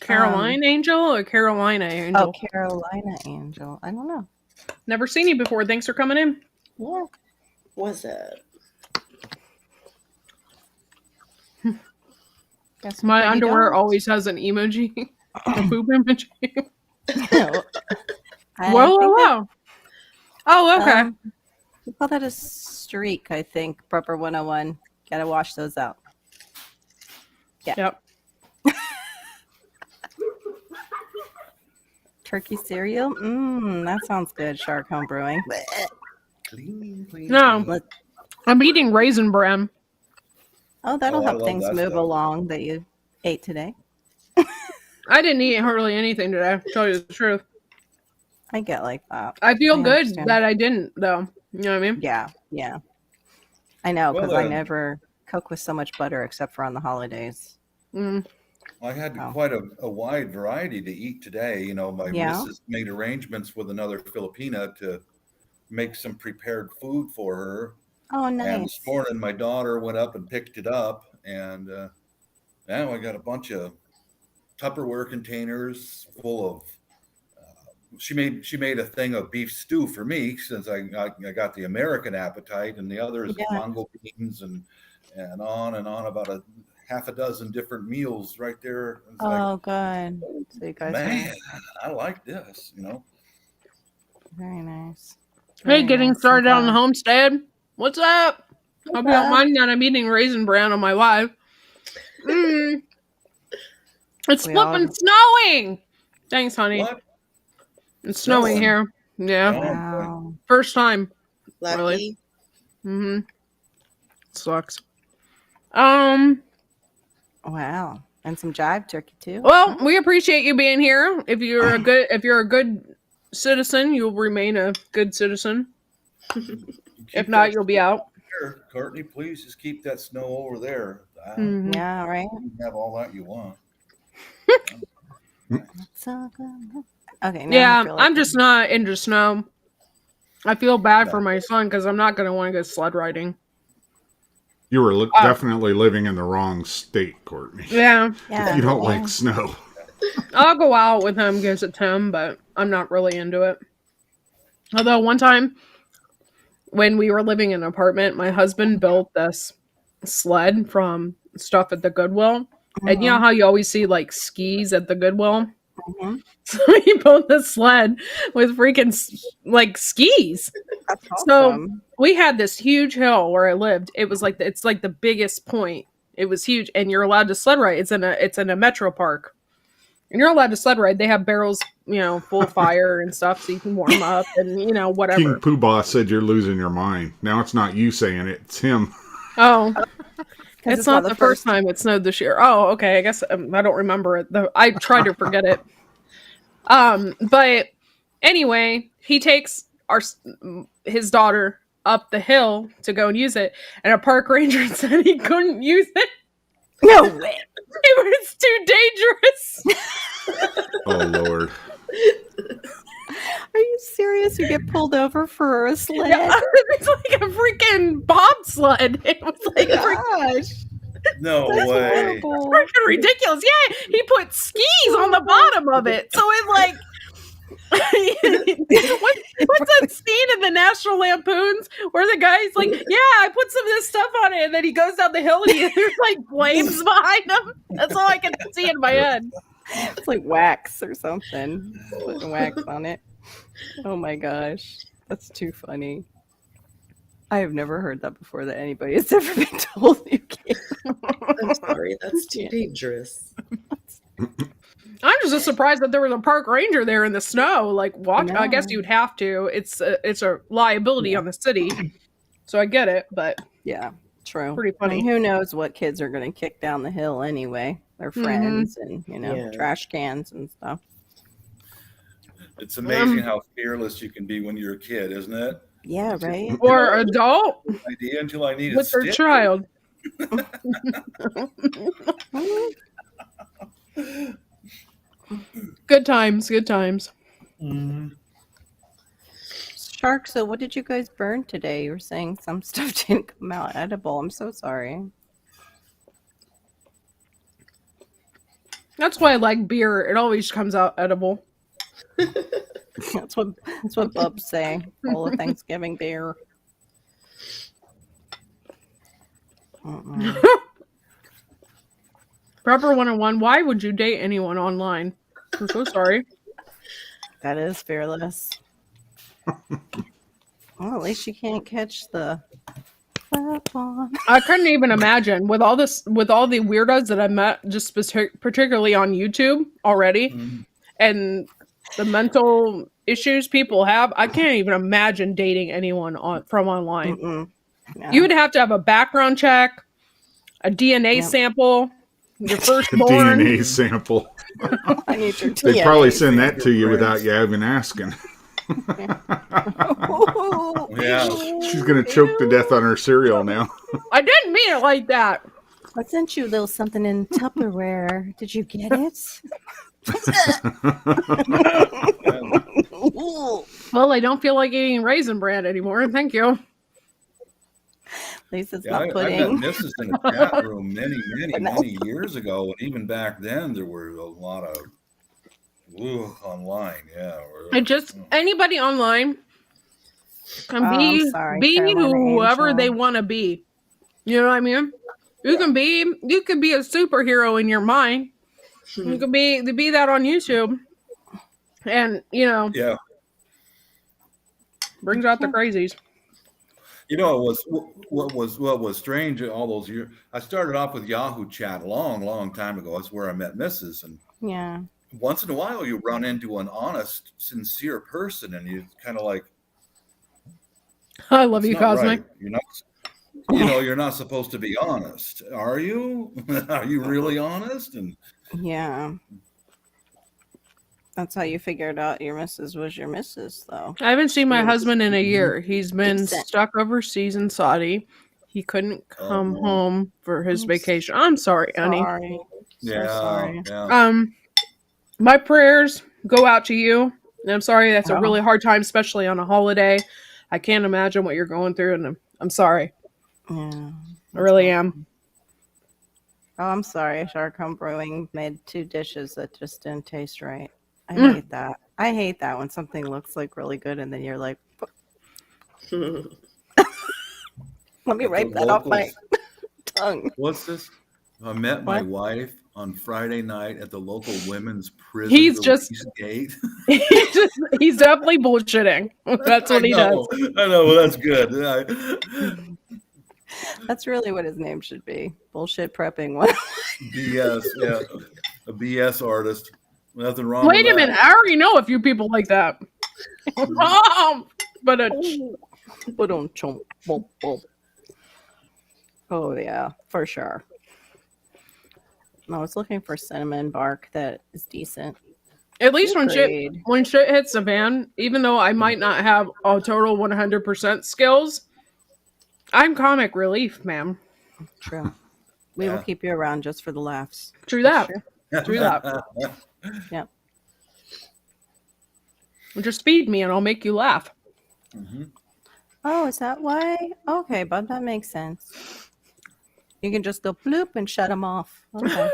Caroline Angel or Carolina Angel? Oh, Carolina Angel. I don't know. Never seen you before. Thanks for coming in. Yeah. Was it? Guess My you underwear don't. always has an emoji. A poop emoji. I Whoa, think that- whoa. Oh, okay. We call that a streak, I think. Prepper 101. Gotta wash those out. Yeah. Yep. Turkey cereal? That sounds good. Shark Home Brewing. Clean. No. I'm eating Raisin Bran. Oh, that'll Oh, I help love things that move stuff. along that you ate today. I didn't eat hardly anything today, to tell you the truth. I get like that. I feel I good understand. that I didn't, though. You know what I mean? Yeah. I know, because Well, I never cook with so much butter except for on the holidays. Mm. I had Oh. quite a wide variety to eat today. You know, my Yeah. missus made arrangements with another Filipina to make some prepared food for her. Oh, And nice. this morning, my daughter went up and picked it up, and now I got a bunch of Tupperware containers full of. She made a thing of beef stew for me since I got the American appetite, and the others Yeah. mango beans and on about a half a dozen different meals right there. It's Oh, good. So you guys man, I like this, you know. very nice. Hey, Very getting nice. started I'm on the glad. homestead. What's up? Hope you don't mind that I'm eating Raisin Bran on my live. It's We all- flipping snowing. Thanks, honey. What? It's snowing Snowing? here. Yeah. Oh. Wow. First time. Lucky. Really? Mm-hmm. Sucks. Wow. And some jive turkey too. Well, we appreciate you being here. If you're a good citizen, you'll remain a good citizen. If not, you'll be out. There, Courtney, please just keep that snow over there. Mhm. Yeah, right. You can have all that you want. So good. Okay. Now I Yeah, feel like I'm just not into snow. I feel bad for my son because I'm not going to want to go sled riding. You were definitely living in the wrong state, Courtney. Yeah, Yeah. You don't yeah. like snow. I'll go out with him because it's him, but I'm not really into it. Although one time when we were living in an apartment, my husband built this sled from stuff at the Goodwill. And you know how you always see like skis at the Goodwill? Mhm. So he built this sled with freaking like skis. That's So awesome. we had this huge hill where I lived. It was like it's like the biggest point. It was huge, and you're allowed to sled ride. It's in a metro park, and you're allowed to sled ride. They have barrels, full of fire and stuff, so you can warm up and whatever. King Poobah said you're losing your mind. Now it's not you saying it; it's him. Oh, 'Cause it's not the first time it snowed this year. Oh, okay. I guess I don't remember it. I try to forget it. But anyway, he takes his daughter up the hill to go and use it, and a park ranger said he couldn't use it. No way. It was too dangerous. Oh Lord! Are you serious? You get pulled over for a sled? Yeah, it's like a freaking bobsled. It was like Gosh. No That's way. horrible. freaking ridiculous. Yeah, he put skis on the bottom of it. So it like what's that scene in the National Lampoons where the guy's like, yeah, I put some of this stuff on it, and then he goes down the hill and there's like flames behind him. That's all I can see in my head. It's like wax or something. Putting wax on it. Oh my gosh. That's too funny. I have never heard that before, that anybody has ever been told you can't. I'm sorry, that's too dangerous. I'm just surprised that there was a park ranger there in the snow. Like, watch. No. I guess you'd have to. It's a liability on the city, so I get it. But Yeah, true. pretty I mean, funny. who knows what kids are going to kick down the hill anyway? Their friends and, Yeah. trash cans and stuff. It's amazing how fearless you can be when you're a kid, isn't it? Yeah, right? Or adult Idea until I need with their child. Good times. Good times. Shark, so what did you guys burn today? You were saying some stuff didn't come out edible. I'm so sorry. That's why I like beer. It always comes out edible. That's what Bubs say. All the Thanksgiving beer. Prepper 101. Why would you date anyone online? I'm so sorry. That is fearless. Well, at least you can't catch the weapon. I couldn't even imagine with all the weirdos that I met, just particularly on YouTube already, and the mental issues people have. I can't even imagine dating anyone from online. No. You would have to have a background check, a DNA sample, your firstborn. DNA sample. I need your They'd DNA. probably send that to you without you even asking. Yeah. She's gonna choke to death on her cereal now. I didn't mean it like that. I sent you a little something in Tupperware. Did you get it? Well, I don't feel like eating Raisin Bran anymore. Thank you. At least it's Yeah, not I met pudding. Mrs. in a chat room many years ago, and even back then there were a lot of online. Yeah, It just anybody online can be Carolina whoever Angel. they want to be. You know what I mean? You could be a superhero in your mind. You could be that on YouTube, and yeah. brings out the crazies. You know, what was strange all those years. I started off with Yahoo Chat a long time ago. That's where I met Mrs. And Yeah. once in a while, you run into an honest, sincere person, and you kind of like, I love you, "It's not Cosmic. right. You're not supposed to be honest, are you? Are you really honest?" And Yeah. That's how you figured out your missus was your missus, though. I haven't seen my husband in a year. He's been Decent. stuck overseas in Saudi. He couldn't come no. home for his vacation. I'm sorry, honey. Sorry. So sorry. yeah. My prayers go out to you. And I'm sorry that's a Oh. really hard time, especially on a holiday. I can't imagine what you're going through, and I'm sorry. Yeah. I really am. Oh, I'm sorry. Shark Home Brewing made 2 dishes that just didn't taste right. I Mm. hate that. I hate that when something looks like really good and then you're like, let me wipe that off my tongue. What's this? I met my What? wife on Friday night at the local women's prison. He's just- gate. He's definitely bullshitting. That's what he does. I know. Well, that's good. That's really what his name should be. Bullshit prepping one. BS. Yeah, a BS artist. Nothing wrong. Wait with a minute. I already know a few people like that. But Oh yeah, for sure. I was looking for cinnamon bark that is decent. at least when Agreed. shit hits the fan, even though I might not have a total 100% skills, I'm comic relief, ma'am. True. We will Yeah. keep you around just for the laughs. True that. Sure. True that. Yep. Just feed me and I'll make you laugh. Mm-hmm. Oh, is that why? Okay, but that makes sense. You can just go bloop and shut them off. Okay.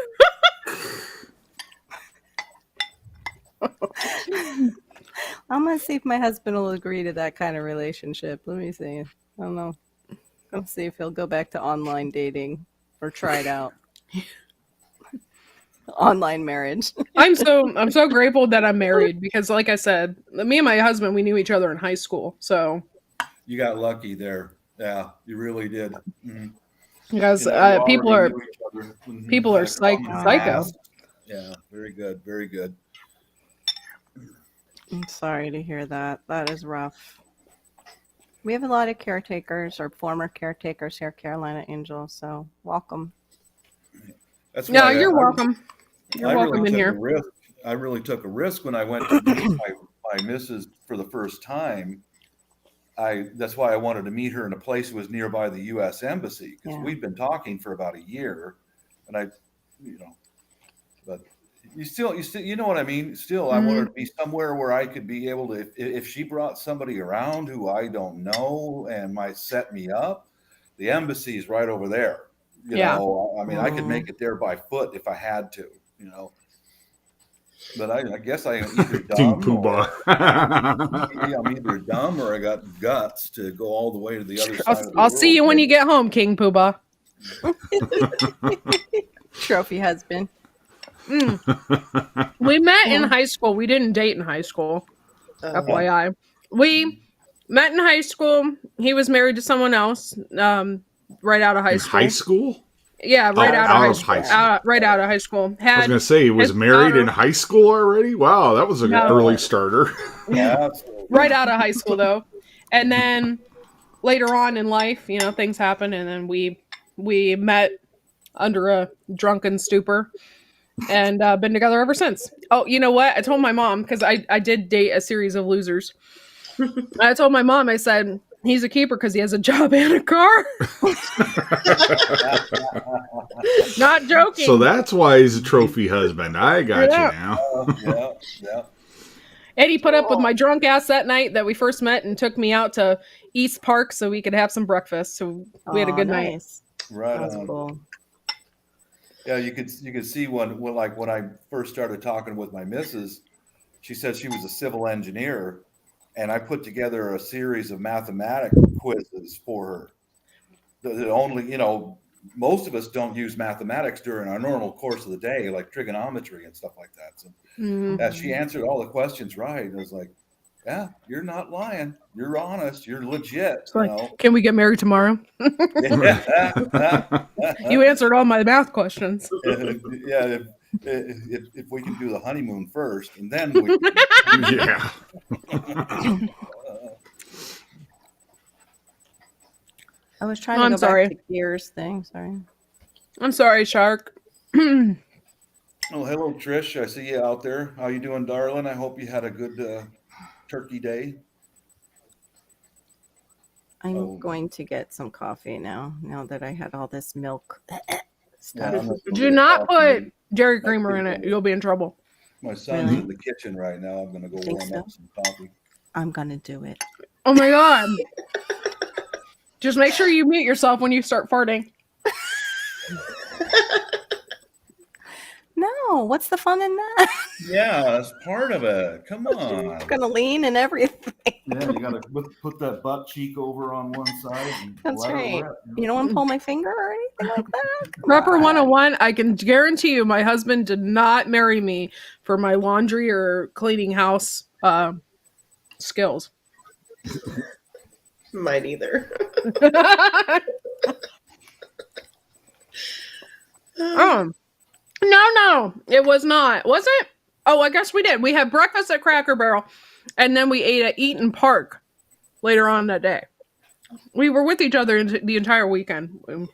I'm gonna see if my husband will agree to that kind of relationship. Let me see. I don't know. Let's see if he'll go back to online dating or try it out. Online marriage. I'm so grateful that I'm married because, like I said, me and my husband, we knew each other in high school. So you got lucky there. Yeah, you really did. Mm-hmm. Because people are psycho. Yeah, very good, very good. I'm sorry to hear that. That is rough. We have a lot of caretakers or former caretakers here, Carolina Angels. So welcome. That's you're welcome. You're welcome in here. I really took a risk when I went to meet my missus for the first time. That's why I wanted to meet her in a place that was nearby the U.S. Embassy, because we'd been talking for about a year, and but you still, you know what I mean? Still, I wanted to be somewhere where I could be able to, if she brought somebody around who I don't know and might set me up, the embassy is right over there. You know, I mean, I could make it there by foot if I had to, you know. But I guess I'm either dumb I'm either dumb or I got guts to go all the way to the other side of the I'll see you when you get home, King Poobah. Trophy husband. We met in high school. We didn't date in high school. FYI. We met in high school. He was married to someone else right out of high school. High school? Yeah, right out of high school. Right out of high school. I was going to say, he was married in high school already? Wow, that was an early starter. Yeah, right out of high school, though. And then later on in life, you know, things happen, and then we met under a drunken stupor and been together ever since. Oh, you know what? I told my mom, because I did date a series of losers. I told my mom, I said, he's a keeper because he has a job and a car. Not joking. So that's why he's a trophy husband. I got you now. Yeah. And he put up with my drunk ass that night that we first met and took me out to East Park so we could have some breakfast. So we had a good night. Right. That's cool. Yeah, you could see when I first started talking with my missus, she said she was a civil engineer. And I put together a series of mathematics quizzes for her. That only, you know, most of us don't use mathematics during our normal course of the day, like trigonometry and stuff like that. So she answered all the questions right. I was like, yeah, you're not lying. You're honest. You're legit. You know? Can we get married tomorrow? You answered all my math questions. Yeah. If we can do the honeymoon first, and then we yeah. I was trying to go back to Gears thing. Sorry. I'm sorry, Shark. Oh, hello, Trish. I see you out there. How you doing, darling? I hope you had a good turkey day. I'm going to get some coffee now that I had all this milk stuff. Do not put Jerry Creamer in it. You'll be in trouble. My son's in the kitchen right now. I'm going to go warm up some coffee. I'm going to do it. Oh, my God. Just make sure you mute yourself when you start farting. No, what's the fun in that? Yeah, that's part of it. Come on. It's going to lean and everything. Yeah, you got to put that butt cheek over on one side. And that's right. You don't want to pull my finger or anything like that? Prepper 101, I can guarantee you my husband did not marry me for my laundry or cleaning house skills. Mine either. No, it was not. Was it? Oh, I guess we did. We had breakfast at Cracker Barrel, and then we ate at Eaton Park later on that day. We were with each other the entire weekend. It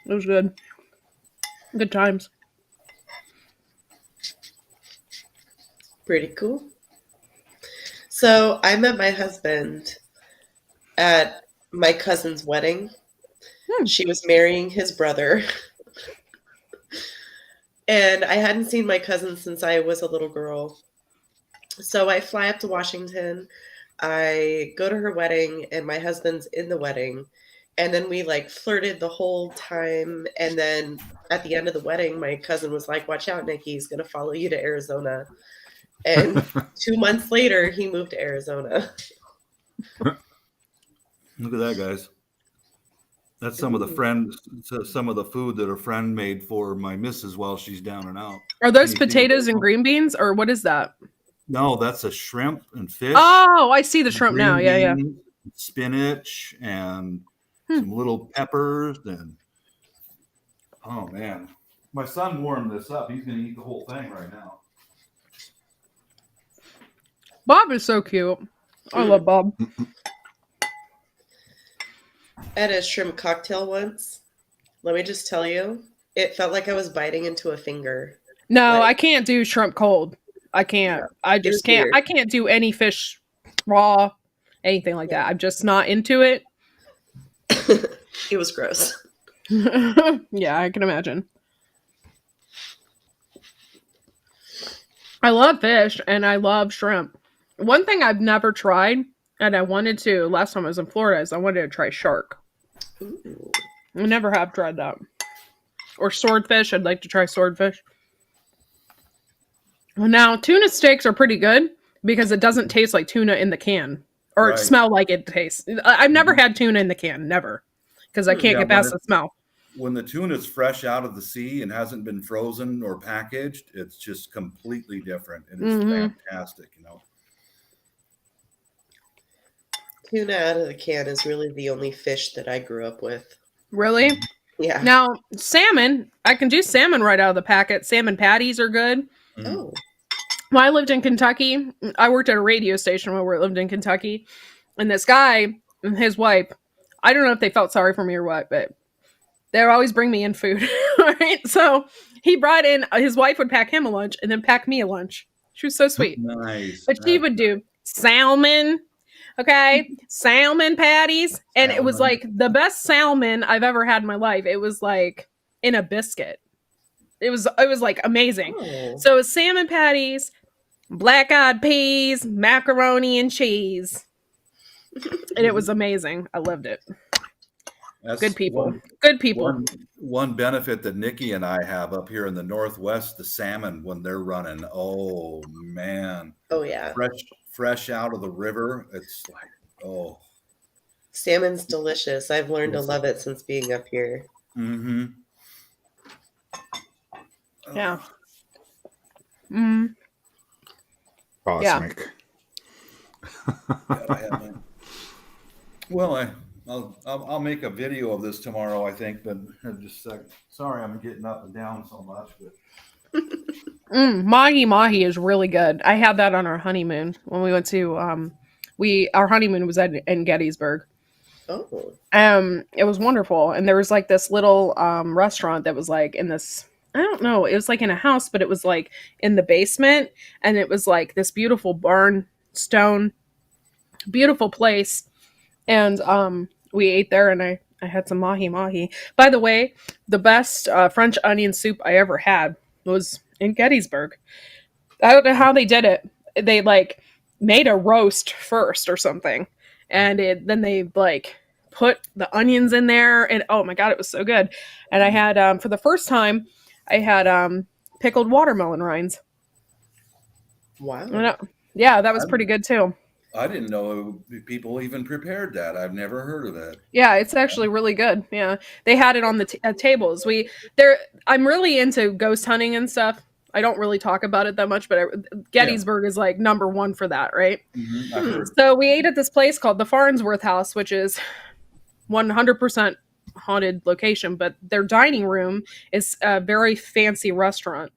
was good. Good times. Pretty cool. So I met my husband at my cousin's wedding. She was marrying his brother. And I hadn't seen my cousin since I was a little girl. So I fly up to Washington. I go to her wedding, and my husband's in the wedding. And then we like flirted the whole time. And then at the end of the wedding, my cousin was like, "Watch out, Nikki, he's going to follow you to Arizona." And 2 months later, he moved to Arizona. Look at that, guys. That's some of the food that a friend made for my missus while she's down and out. Are those potatoes and green beans, or what is that? No, that's a shrimp and fish. Oh, I see the shrimp now. Yeah. Spinach and some little peppers and oh man, my son warmed this up. He's gonna eat the whole thing right now. Bob is so cute. I love Bob. I had a shrimp cocktail once. Let me just tell you, it felt like I was biting into a finger. No, I can't do shrimp cold. I can't. I just can't. Weird. I can't do any fish raw, anything like that. I'm just not into it. It was gross. Yeah, I can imagine. I love fish and I love shrimp. One thing I've never tried, and I wanted to last time I was in Florida, is I wanted to try shark. Ooh. I never have tried that. Or swordfish. I'd like to try swordfish. Now, tuna steaks are pretty good because it doesn't taste like tuna in the can or smell like it tastes. I've never had tuna in the can, never, because I can't get past the smell. When the tuna's fresh out of the sea and hasn't been frozen or packaged, it's just completely different. And it's fantastic, you know. Tuna out of the can is really the only fish that I grew up with. Really? Yeah. Now, salmon, I can do salmon right out of the packet. Salmon patties are good. Oh. When I lived in Kentucky, I worked at a radio station when we lived in Kentucky. And this guy and his wife, I don't know if they felt sorry for me or what, but they would always bring me in food. Right? So he brought in, his wife would pack him a lunch and then pack me a lunch. She was so sweet. Nice. But she would do salmon. Okay, salmon patties, and it was like the best salmon I've ever had in my life. It was like in a biscuit. It was like amazing. Oh. So it was salmon patties, black-eyed peas, macaroni and cheese, and it was amazing. I loved it. That's good people. Good people. One benefit that Nikki and I have up here in the Northwest, the salmon when they're running. Oh man. Oh yeah. Fresh out of the river. It's like, oh. Salmon's delicious. I've learned to love it since being up here. Mm-hmm. Yeah. Cosmic. Yeah. Well, I'll make a video of this tomorrow, I think, but just a second. Sorry, I'm getting up and down so much, but mahi is really good. I had that on our honeymoon when we went to our honeymoon was in Gettysburg. Oh. It was wonderful. And there was like this little restaurant that was like in this, I don't know, it was like in a house, but it was like in the basement, and it was like this beautiful barn stone, beautiful place. And we ate there, and I had some mahi. By the way, the best French onion soup I ever had was in Gettysburg. I don't know how they did it. They like made a roast first or something, and then they like put the onions in there, and oh my god, it was so good. And I had for the first time, I had pickled watermelon rinds. Wow. Yeah, that was pretty good too. I didn't know people even prepared that. I've never heard of that. Yeah, it's actually really good. Yeah, they had it on the tables. I'm really into ghost hunting and stuff. I don't really talk about it that much, but Gettysburg is like number one for that, right? Mm-hmm. So we ate at this place called the Farnsworth House, which is 100% haunted location, but their dining room is a very fancy restaurant.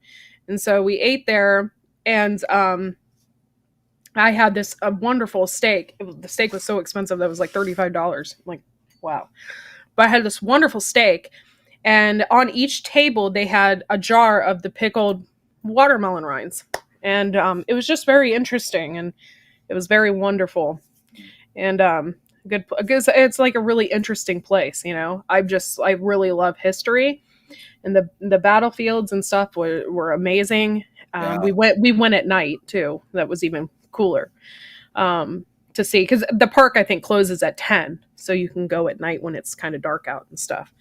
And so we ate there, and I had a wonderful steak. The steak was so expensive that it was like $35. I'm like, wow. But I had this wonderful steak, and on each table they had a jar of the pickled watermelon rinds. And it was just very interesting, and it was very wonderful. And good, because it's like a really interesting place, you know. I really love history, and the battlefields and stuff were amazing. We went at night too. That was even cooler to see, because the park I think closes at 10, so you can go at night when it's kind of dark out and stuff.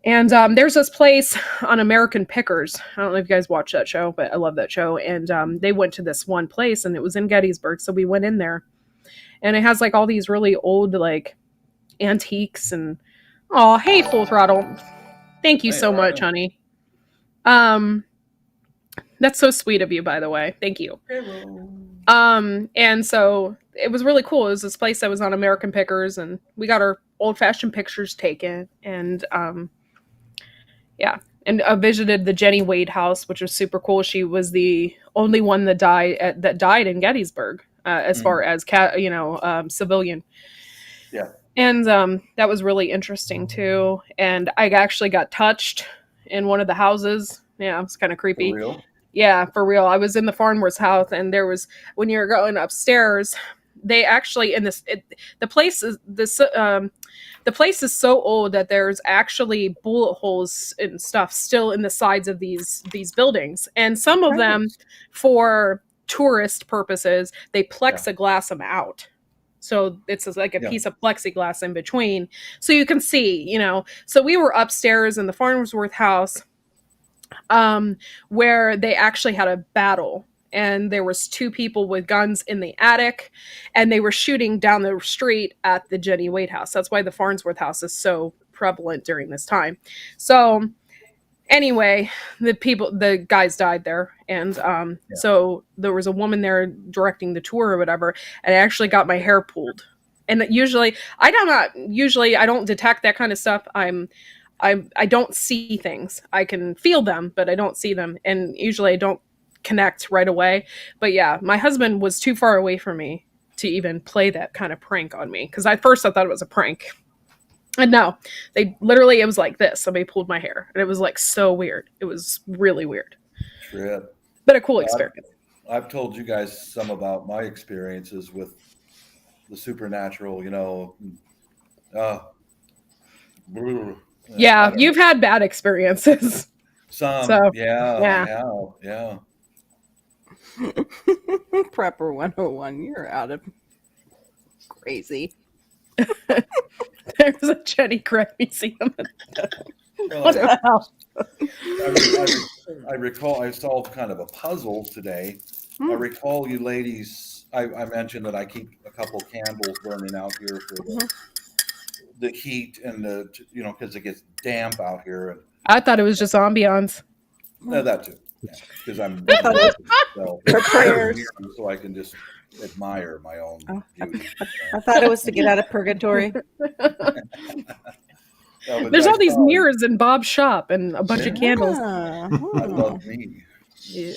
And there's this place on American Pickers. I don't know if you guys watch that show, but I love that show. And they went to this one place, and it was in Gettysburg, so we went in there. And it has like all these really old like antiques and hey, Full Throttle. Thank you so much, honey. That's so sweet of you, by the way. Thank you. And so it was really cool. It was this place that was on American Pickers, and we got our old-fashioned pictures taken. And and I visited the Jenny Wade house, which was super cool. She was the only one that died in Gettysburg, as far as civilian. Yeah. And that was really interesting too. And I actually got touched in one of the houses. Yeah, it was kind of creepy. For real? Yeah, for real. I was in the Farnworth house, and there was, when you're going upstairs, they actually the place is so old that there's actually bullet holes and stuff still in the sides of these buildings, and some of them, for tourist purposes, they plexiglass them out. So it's like a piece of plexiglass in between, so you can see, So we were upstairs in the Farnsworth house, where they actually had a battle, and there was 2 people with guns in the attic, and they were shooting down the street at the Jenny Wade house. That's why the Farnsworth house is so prevalent during this time. So anyway, the guys died there, and so there was a woman there directing the tour or whatever, and I actually got my hair pulled. And usually I don't detect that kind of stuff. I don't see things. I can feel them, but I don't see them, and usually I don't connect right away. But yeah, my husband was too far away from me to even play that kind of prank on me, because at first I thought it was a prank. And no, it was like this. Somebody pulled my hair, and it was like so weird. It was really weird. Trip. But a cool experience. I've told you guys some about my experiences with the supernatural, Yeah, you've had bad experiences. Some, so, yeah. Prepper 101, you're out of crazy. There's a Jenny Craig museum. What the hell? I recall I solved kind of a puzzle today. I recall you ladies, I mentioned that I keep a couple candles burning out here for the heat and because it gets damp out here. And I thought it was just ambiance. No, that too. Because I'm so I can just admire my own beauty. I thought it was to get out of purgatory. There's all these mirrors in Bob's shop and a bunch of candles. I love me. Yeah.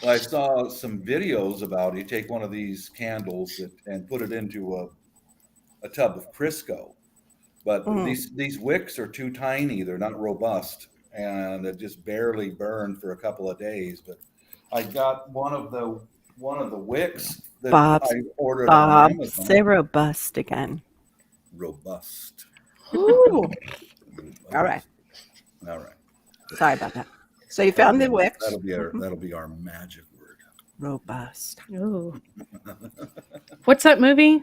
I saw some videos about you take one of these candles and put it into a tub of Crisco, but these wicks are too tiny. They're not robust, and it just barely burned for a couple of days. But I got one of the wicks that I ordered on Amazon. Say robust again. Robust. Ooh. All right. Sorry about that. So you found the wicks. That'll be our magic word. Robust. Ooh. What's that movie?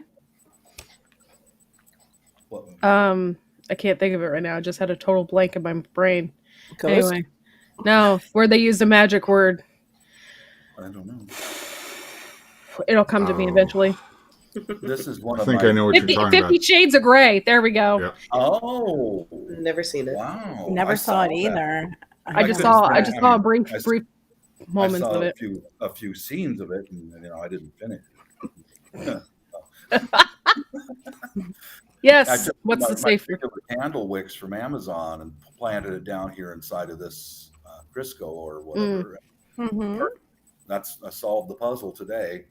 What movie? I can't think of it right now. I just had a total blank in my brain. Ghost? Anyway, no, where they used a magic word. I don't know. It'll come to me eventually. This is one of I think I know what you're talking 50 about. Shades of Grey. There we go. Yep. Oh, never seen it. Wow. Never saw it either. I just saw a brief moments I saw of it. a few scenes of it, and I didn't finish it. Yes. What's the safe? Candle wicks from Amazon and planted it down here inside of this Crisco or whatever. I solved the puzzle today,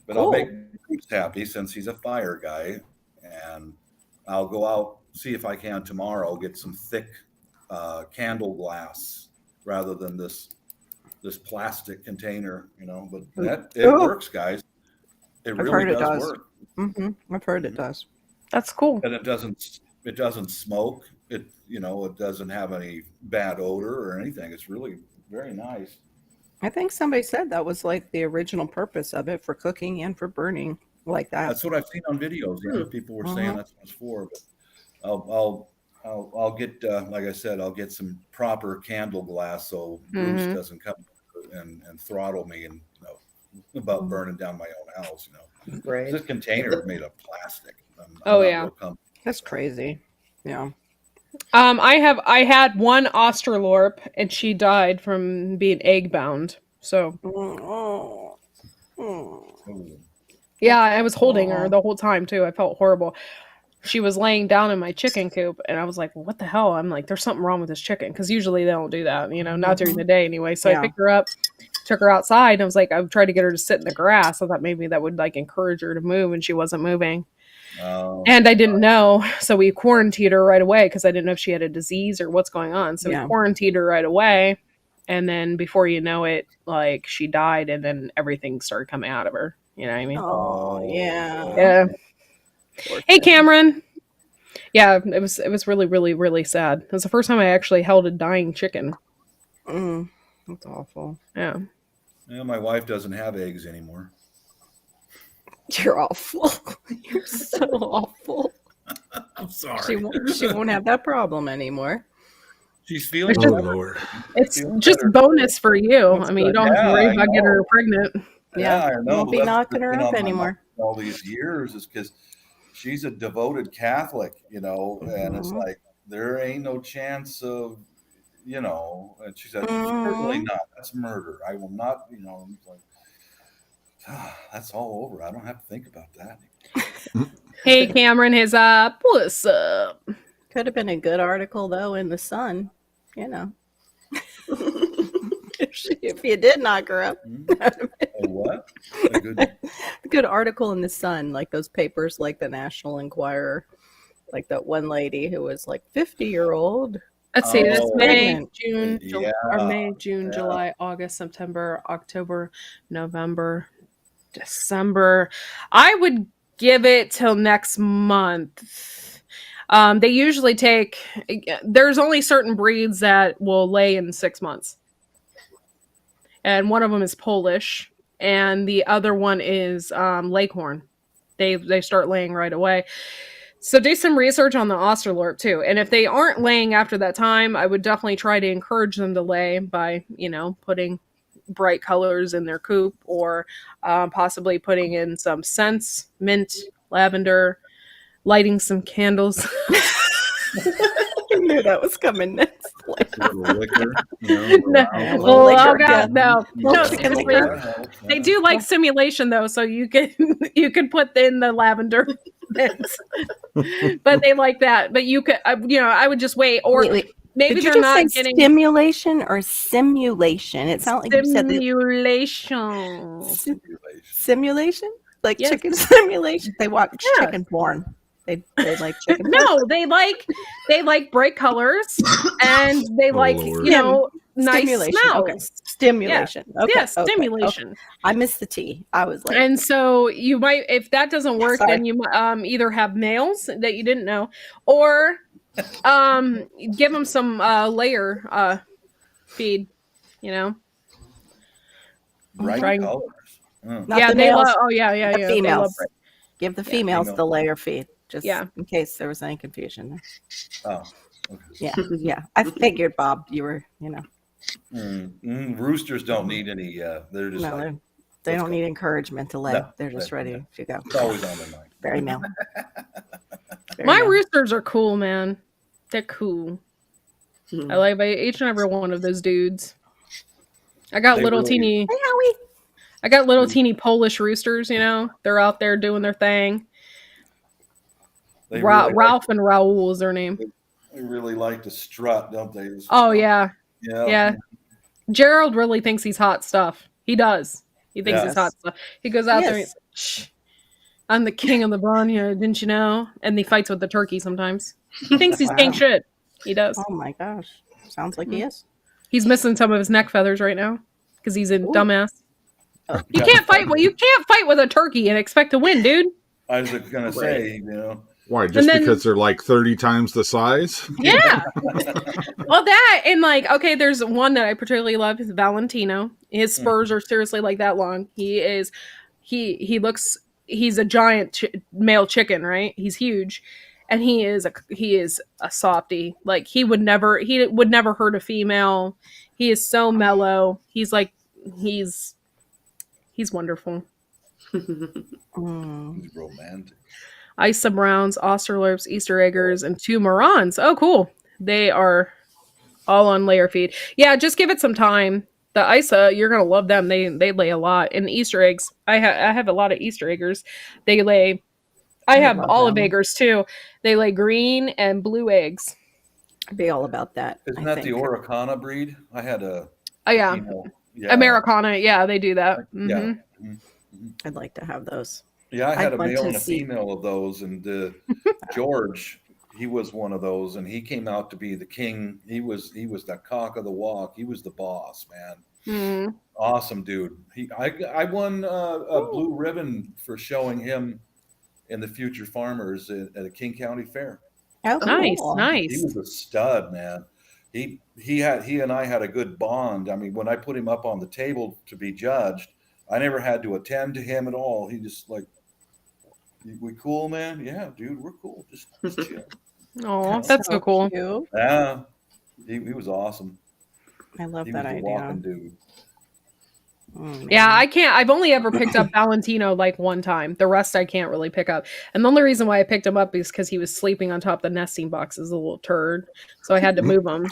but I'll make Bruce happy since he's a fire guy, and I'll go out see if I can tomorrow get some thick candle glass rather than this plastic container. But it works, guys. It really does work. I've heard it does. That's cool. And it doesn't smoke. it doesn't have any bad odor or anything. It's really very nice. I think somebody said that was like the original purpose of it, for cooking and for burning like that. That's what I've seen on videos. Yeah, people were saying that's what it's for. But I'll get like I said, I'll get some proper candle glass so Bruce doesn't come and throttle me and about burning down my own house. Right. This container is made of plastic. That's crazy. Yeah. I had one Australorp and she died from being egg bound. So yeah, I was holding her the whole time too. I felt horrible. She was laying down in my chicken coop and I was like, well, what the hell? I'm like, there's something wrong with this chicken, because usually they don't do that, not during the day anyway. So I picked her up, took her outside, and I was like, I tried to get her to sit in the grass. I thought maybe that would like encourage her to move, and she wasn't moving. And I didn't know, so we quarantined her right away because I didn't know if she had a disease or what's going on. So we quarantined her right away, and then before you know it, like she died, and then everything started coming out of her. You know what I mean? Oh yeah. Yeah. Hey Cameron. Yeah, it was really, really, really sad. It was the first time I actually held a dying chicken. That's awful. Yeah. Yeah, my wife doesn't have eggs anymore. You're awful. You're so awful. I'm sorry. She won't have that problem anymore. She's feeling Lord. It's just better. Bonus for you. That's you don't have to worry about getting her pregnant. Yeah, I know. Won't be knocking her up anymore. All these years is because she's a devoted Catholic, and it's like there ain't no chance of, and she said, certainly not. That's murder. I will not, like, that's all over. I don't have to think about that. Hey, Cameron, what's up? Could have been a good article though in the Sun, if you did knock her up. What? A good article in the Sun, like those papers, like the National Enquirer, like that one lady who was like 50-year-old. Let's see, that's May, June, July, August, September, October, November, December. I would give it till next month. They usually there's only certain breeds that will lay in 6 months. And one of them is Polish, and the other one is Leghorn. They start laying right away. So do some research on the Australorp too. And if they aren't laying after that time, I would definitely try to encourage them to lay by, putting bright colors in their coop, or possibly putting in some scents, mint, lavender, lighting some candles. I knew that was coming next. No. They do like simulation though, so you can put in the lavender bits. But they like that. But you could, I would just wait. Or wait. Maybe Did they're you not just say getting stimulation or simulation. It sounded like you said simulation, like chicken simulation. They watch chicken porn. They like chicken. No, they like bright colors, and they like Lord. Nice stimulation. smells. Okay. Stimulation. Yeah. Okay. Yes, stimulation. Okay. I missed the T. I was like, and so you might, if that doesn't work, then you either have males that you didn't know, or give them some layer feed. Bright colors. Yeah, they love. Oh yeah. The females. Give the females the layer feed. Just in case there was any confusion there. Oh, okay. Yeah. I figured, Bob, you were, Roosters don't need any. They're just they don't need encouragement to lay. No, they're just ready to go. It's always on their mind. Very male. My roosters are cool, man. They're cool. I like each and every one of those dudes. I got teeny. Hey, Howie. I got little teeny Polish roosters. They're out there doing their thing. Ralph and Raoul is their name. They really like to strut, don't they? Oh yeah. Gerald really thinks he's hot stuff. He does. He thinks he's hot stuff. He goes out there and he's, shh, I'm the king of the barnyard, didn't you know? And he fights with the turkey sometimes. He thinks he's king shit. He does. Oh my gosh. Sounds like he is. He's missing some of his neck feathers right now because he's a dumbass. Oh. You can't fight with a turkey and expect to win, dude. I was gonna say, Why? Just because they're like 30 times the size? Yeah. Well, that and like, okay, there's one that I particularly love is Valentino. His spurs are seriously like that long. He's a giant male chicken, right? He's huge, and he is a softie. Like he would never hurt a female. He is so mellow. He's wonderful. He's romantic. Isa Browns, Austerlorps, Easter Eggers, and 2 Morans. Oh, cool. They are all on layer feed. Yeah, just give it some time. The Isa, you're going to love them. They lay a lot. And the Easter eggs, I have a lot of Easter Eggers. They lay, I have olive eggers too. They lay green and blue eggs. I'd be all about that. Isn't that the Oricana breed? I had a... Oh, yeah. Americana. Yeah, they do that. Mm-hmm. Yeah. Mm-hmm. I'd like to have those. Yeah, I had a male and a female of those, and George, he was one of those, and he came out to be the king. He was the cock of the walk. He was the boss, man. Awesome dude. I won a blue ribbon for showing him in the Future Farmers at a King County Fair. Oh, nice. He was a stud, man. He and I had a good bond. I mean, when I put him up on the table to be judged, I never had to attend to him at all. He just like, we cool, man? Yeah, dude, we're cool. Just chill. Oh, that's so cool. Cute. Yeah, he was awesome. I love that idea. Walking dude. Yeah, I can't. I've only ever picked up Valentino like one time. The rest I can't really pick up. And the only reason why I picked him up is because he was sleeping on top of the nesting boxes, a little turd. So I had to move him.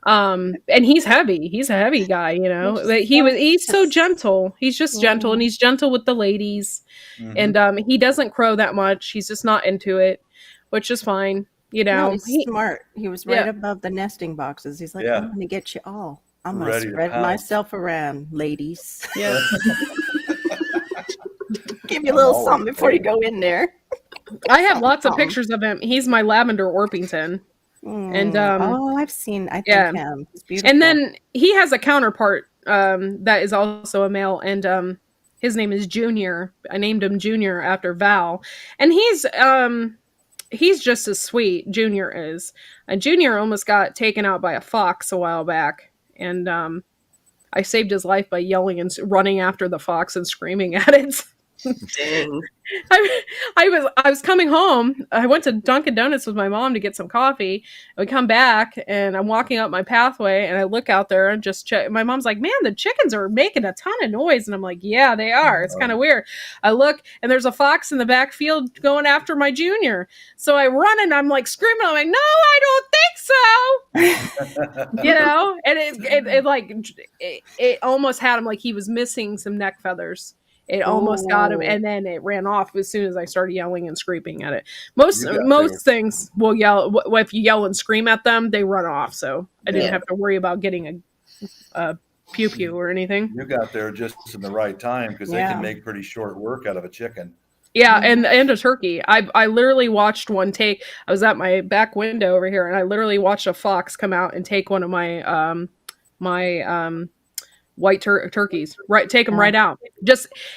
And he's heavy. He's a heavy guy, you know. He's so gentle. He's just gentle, and he's gentle with the ladies. And he doesn't crow that much. He's just not into it, which is fine. You know, no, he's smart. He was right above the nesting boxes. He's like, I'm gonna get you all. I'm gonna spread myself around, ladies. Yeah. Give you a little something before you go in there. I have lots of pictures of him. He's my Lavender Orpington. And I've seen him. It's beautiful. And then he has a counterpart that is also a male, and his name is Junior. I named him Junior after Val, and he's just as sweet. Junior is, and Junior almost got taken out by a fox a while back, and I saved his life by yelling and running after the fox and screaming at it. Dang. I was coming home. I went to Dunkin' Donuts with my mom to get some coffee. We come back, and I'm walking up my pathway, and I look out there and just check. My mom's like, "Man, the chickens are making a ton of noise," and I'm like, "Yeah, they are. It's kind of weird." I look, and there's a fox in the back field going after my Junior. So I run, and I'm like screaming. I'm like, "No, I don't think so!" You know, and it almost had him like he was missing some neck feathers. It almost got him, and then it ran off as soon as I started yelling and screaming at it. Most things will yell. If you yell and scream at them, they run off. So I didn't have to worry about getting a pew pew or anything. You got there just in the right time because they can make pretty short work out of a chicken. Yeah, and a turkey. I literally watched one take. I was at my back window over here, and I literally watched a fox come out and take one of my white turkeys, right? Take them right out.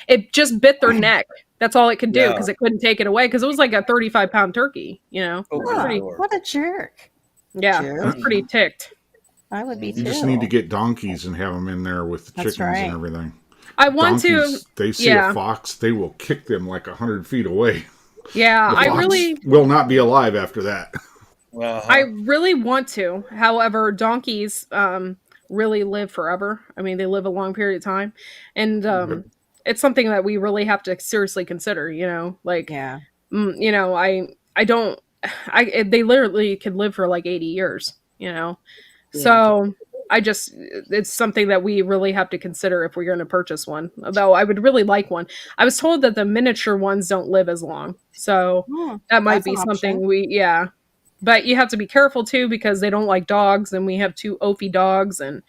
It just bit their neck. That's all it could do because it couldn't take it away because it was like a 35-pound turkey. You know, what a jerk! Yeah, I was pretty ticked. I would be too. You just need to get donkeys and have them in there with the chickens and everything. I want donkeys, they see a fox, they will kick them like 100 feet away. Yeah, I really will not be alive after that. I really want to. However, donkeys really live forever. I mean, they live a long period of time, and it's something that we really have to seriously consider. You know, like you know, they literally could live for like 80 years. You know, so it's something that we really have to consider if we're going to purchase one. Although I would really like one. I was told that the miniature ones don't live as long, so that might be something But you have to be careful too because they don't like dogs, and we have 2 Opie dogs, and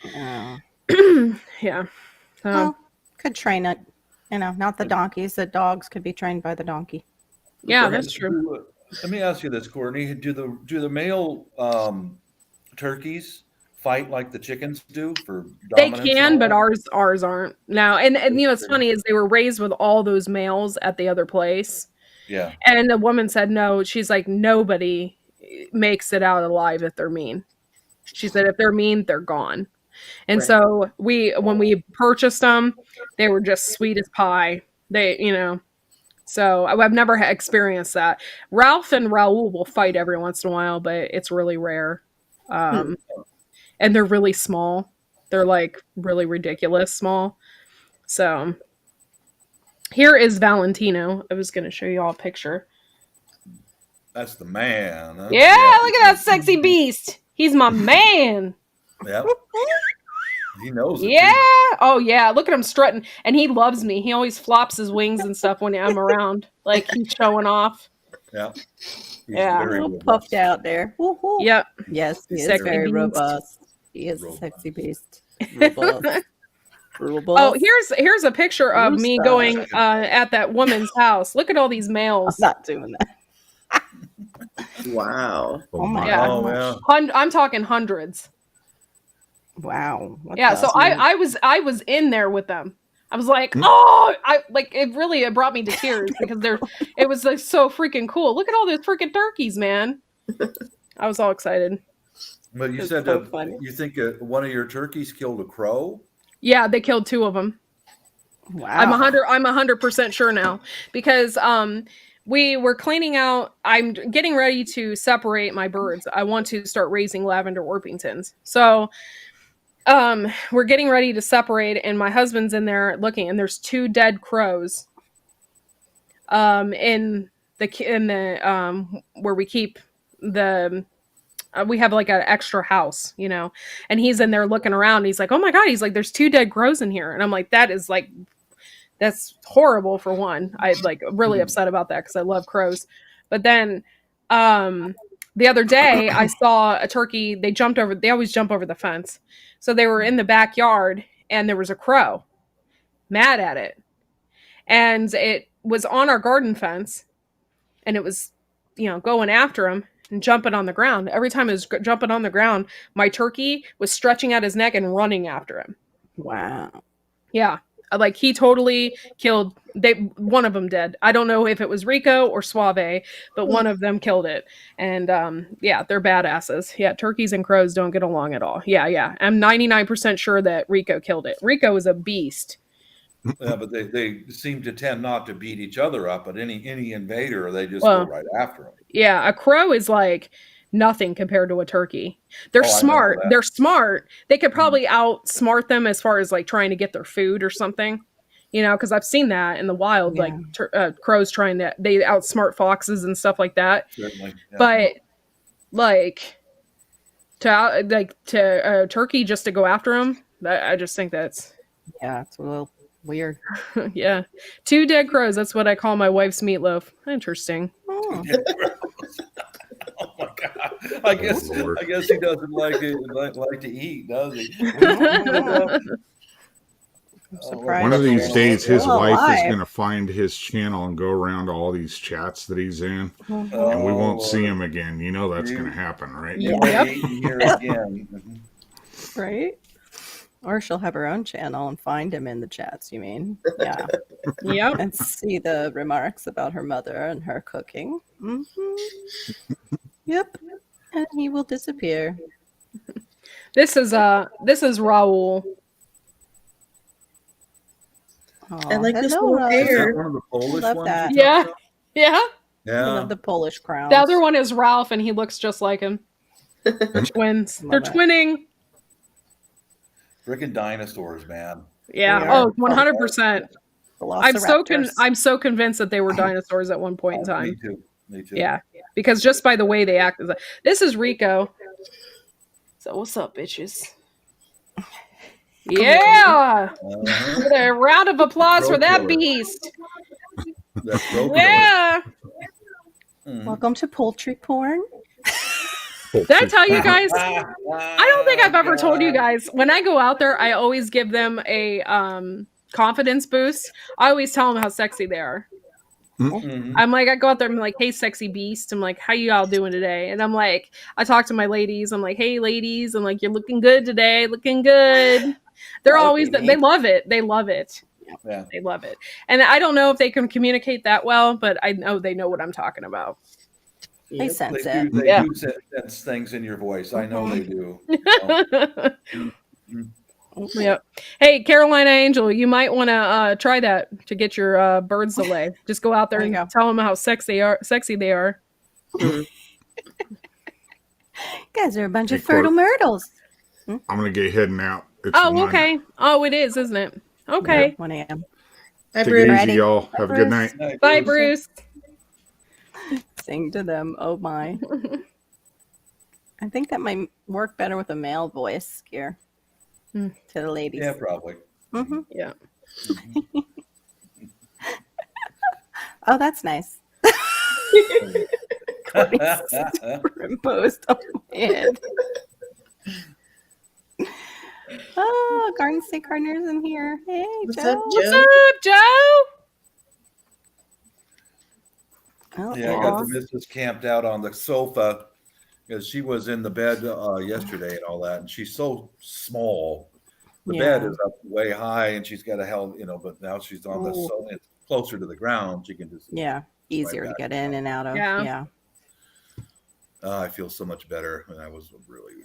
well, could train it. You know, not the donkeys. The dogs could be trained by the donkey. Yeah, that's true. Let me ask you this, Courtney: Do the male turkeys fight like the chickens do for dominance? They can, but ours aren't now. And you know, it's funny is they were raised with all those males at the other place. Yeah. And the woman said no. She's like, nobody makes it out alive if they're mean. She said if they're mean, they're gone. And so when we purchased them, they were just sweet as pie. They, so I've never experienced that. Ralph and Raoul will fight every once in a while, but it's really rare. And they're really small. They're like really ridiculous small. So here is Valentino. I was going to show you all a picture. That's the man. Huh? Yeah, look at that sexy beast. He's my man. Yep. He knows it. Yeah. Too. Oh, yeah. Look at him strutting. And he loves me. He always flops his wings and stuff when I'm around. Like he's showing off. Yeah. Yeah. All puffed out there. Woo-hoo. Yep. Yes, he is Sexy very beast. robust. He is a sexy beast. Robust. Oh, here's a picture of me going at that woman's house. Look at all these males. I'm not doing that. Wow. Oh my Yeah. gosh. I'm talking hundreds. Wow. What Yeah, the- so I was in there with them. I was like, it brought me to tears because it was like so freaking cool. Look at all those freaking turkeys, man. I was all excited. But you That's said so funny. you think one of your turkeys killed a crow? Yeah, they killed 2 of them. Wow. I'm 100% sure now because we were cleaning out. I'm getting ready to separate my birds. I want to start raising lavender Orpingtons. So we're getting ready to separate, and my husband's in there looking, and there's 2 dead crows in the where we keep the we have like an extra house, and he's in there looking around, and he's like, oh my god, he's like, there's 2 dead crows in here. And I'm like, that's horrible. For one, I'm like really upset about that because I love crows. But then the other day I saw a turkey. They always jump over the fence. So they were in the backyard and there was a crow mad at it. And it was on our garden fence and it was, going after him and jumping on the ground. Every time it was jumping on the ground, my turkey was stretching out his neck and running after him. Wow. Yeah. Like he totally killed one of them dead. I don't know if it was Rico or Suave, but one of them killed it. And they're badasses. Yeah, turkeys and crows don't get along at all. Yeah. I'm 99% sure that Rico killed it. Rico was a beast. Yeah, but they seem to tend not to beat each other up, but any invader, they just go right after them. Yeah, a crow is like nothing compared to a turkey. They're smart. They're smart. They could probably outsmart them as far as like trying to get their food or something, because I've seen that in the wild, like crows they outsmart foxes and stuff like that. Certainly, yeah. But like to a turkey just to go after them, I just think that's it's a little weird. Yeah, 2 dead crows. That's what I call my wife's meatloaf. Interesting. Oh. Oh my god! I guess he doesn't like to eat, does he? One of these days, his wife is going to find his channel and go around to all these chats that he's in, and we won't see him again. That's going to happen, right? Yep. Here again. Right? Or she'll have her own channel and find him in the chats, you mean? Yeah. Yep. And see the remarks about her mother and her cooking. Mm-hmm. Yep. And he will disappear. This is Raoul. Oh, I like this hello, little Raoul. Is hair. that one of the Polish Love ones? that. Yeah. Yeah. I Yeah. love the Polish crown. The other one is Ralph, and he looks just like him. Twins. They're it. twinning. Freaking dinosaurs, man. Yeah. They are. Oh, 100%. Velociraptors. I'm so convinced that they were dinosaurs at one point in time. Me too. Yeah. Because just by the way they act. This is Rico. So what's up, bitches? Yeah. A round of applause for that beast. Yeah. Welcome to poultry porn. Did I tell you guys? I don't think I've ever told you guys. When I go out there, I always give them a confidence boost. I always tell them how sexy they are. Mm-hmm. I'm like, I go out there and I'm like, hey, sexy beast. I'm like, how you all doing today? And I'm like, I talk to my ladies. I'm like, hey, ladies. I'm like, you're looking good today. Looking good. They're always, they love it. They love it. Yeah. They love it. And I don't know if they can communicate that well, but I know they know what I'm talking about. They sense They it. do sense things in your voice. I know they do. Yep. Hey, Carolina Angel, you might want to try that to get your birds away. Just go out there and tell them how sexy they are. You guys are a bunch of fertile myrtles. I'm gonna get heading out. It's okay. Oh, it is, isn't it? Okay. 1 a.m. Take it easy, y'all. Have a good night. Bye, Bruce. Sing to them. Oh my. I think that might work better with a male voice here to the ladies. Yeah, probably. Mm-hmm. Yeah. Oh, that's nice. Superimposed on my head. Oh, Garden State Gardener's in here. Hey, What's Joe. up, What's up, Joe? Oh, Yeah, I got the missus camped out on the sofa because she was in the bed yesterday and all that, and she's so small. The bed is up way high, and she's got a but now she's on the sofa. It's closer to the ground. She can just easier to get in and out of. Yeah. I feel so much better, and I was really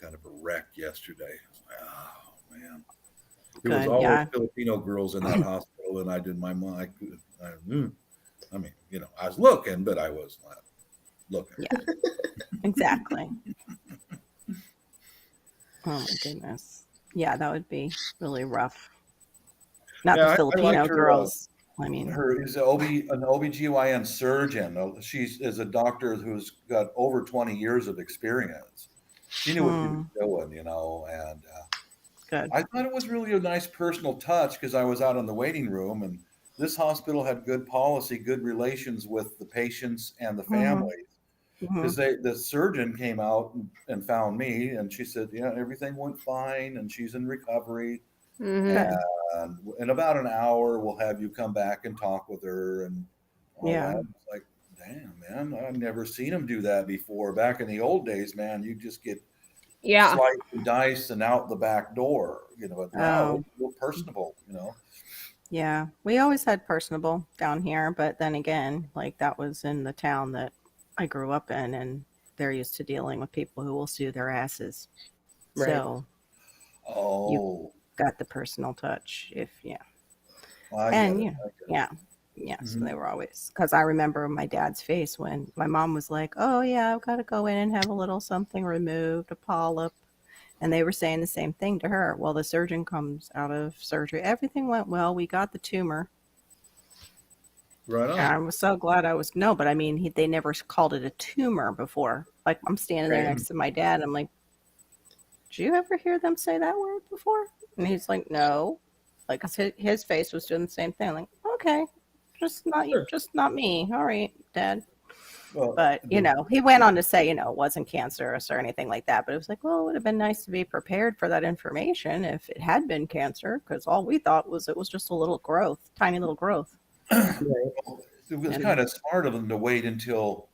kind of a wreck yesterday. Oh man, there was all Filipino girls in that hospital, and I did my mind. I mean, I was looking, but I was not looking. Yeah, exactly. Oh my goodness. Yeah, that would be really rough. Not the Filipino girls. I mean, her is an OBGYN surgeon. She is a doctor who's got over 20 years of experience. She knew what she was doing, and good. I thought it was really a nice personal touch because I was out in the waiting room, and this hospital had good policy, good relations with the patients and the families. Because the surgeon came out and found me, and she said, everything went fine, and she's in recovery. And in about an hour, we'll have you come back and talk with her. And all that. It's like, damn, man, I've never seen him do that before. Back in the old days, man, you just get sliced and diced and out the back door. But now it's real personable. Yeah, we always had personable down here, but then again, like that was in the town that I grew up in, and they're used to dealing with people who will sue their asses. Right. So, you got the personal touch, So they were always, because I remember my dad's face when my mom was like, "Oh yeah, I've got to go in and have a little something removed, a polyp." And they were saying the same thing to her. Well, the surgeon comes out of surgery. Everything went well. We got the tumor. Right on. And I was so glad but I mean, they never called it a tumor before. Like, I'm standing there next to my dad. And I'm like, did you ever hear them say that word before? And he's like, no. Like, his face was doing the same thing. I'm like, okay, just not me. All right, Dad. Well, but, he went on to say, it wasn't cancerous or anything like that. But it was like, well, it would have been nice to be prepared for that information if it had been cancer, because all we thought was it was just a little growth, tiny little growth. It was kind of smart of them to wait until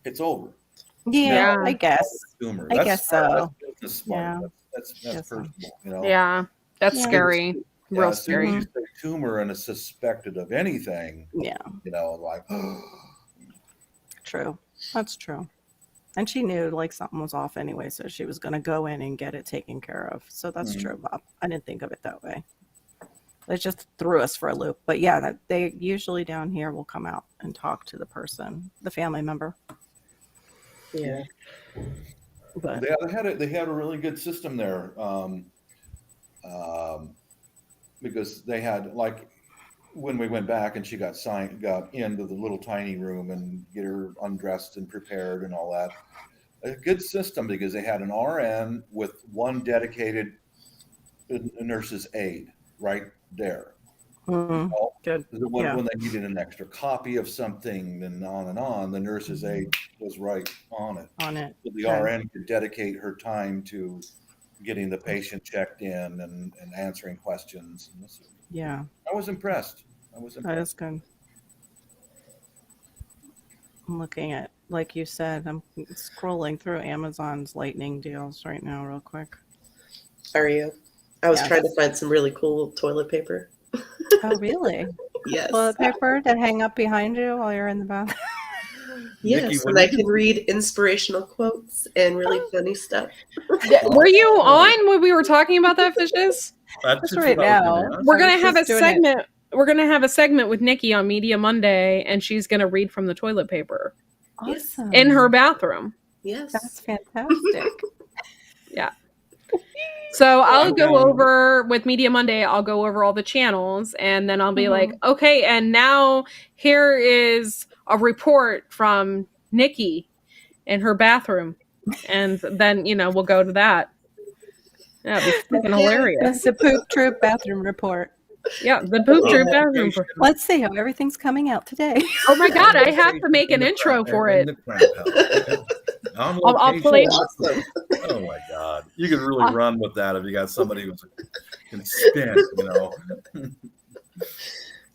it's over. Yeah, I guess. I guess so. That's smart. That's personal. Yeah, that's scary. Real scary. If you say tumor and is suspected of anything. Yeah. Like. True. That's true. And she knew like something was off anyway, so she was going to go in and get it taken care of. So that's true, Bob. I didn't think of it that way. It just threw us for a loop. But yeah, they usually down here will come out and talk to the person, the family member. Yeah. But they had a really good system there, because they had, like, when we went back and she got into the little tiny room and get her undressed and prepared and all that. A good system because they had an RN with one dedicated nurse's aide right there. Good. When they needed an extra copy of something and on, the nurse's aide was right on it. So the RN could dedicate her time to getting the patient checked in and answering questions. Yeah. I was impressed. That is good. I'm looking at, like you said, I'm scrolling through Amazon's lightning deals right now real quick. Are you? I was trying to find some really cool toilet paper. Oh, really? Yes. Toilet paper to hang up behind you while you're in the bathroom? Yes, and I can read inspirational quotes and really funny stuff. Were you on when we were talking about that, Fishes? That's right now. We're gonna have a segment. We're gonna have a segment with Nikki on Media Monday, and she's gonna read from the toilet paper. Awesome. In her bathroom. Yes, that's fantastic. Yeah. So I'll go over with Media Monday. I'll go over all the channels, and then I'll be like, okay, and now here is a report from Nikki in her bathroom, and then we'll go to that. Yeah, it'd be freaking hilarious. The Poop Troop bathroom report. Yeah, the Poop Troop bathroom report. Let's see how everything's coming out today. Oh my God, I have to make an intro for it. I'll play. Awesome. Oh my God, you could really run with that if you got somebody who can spin,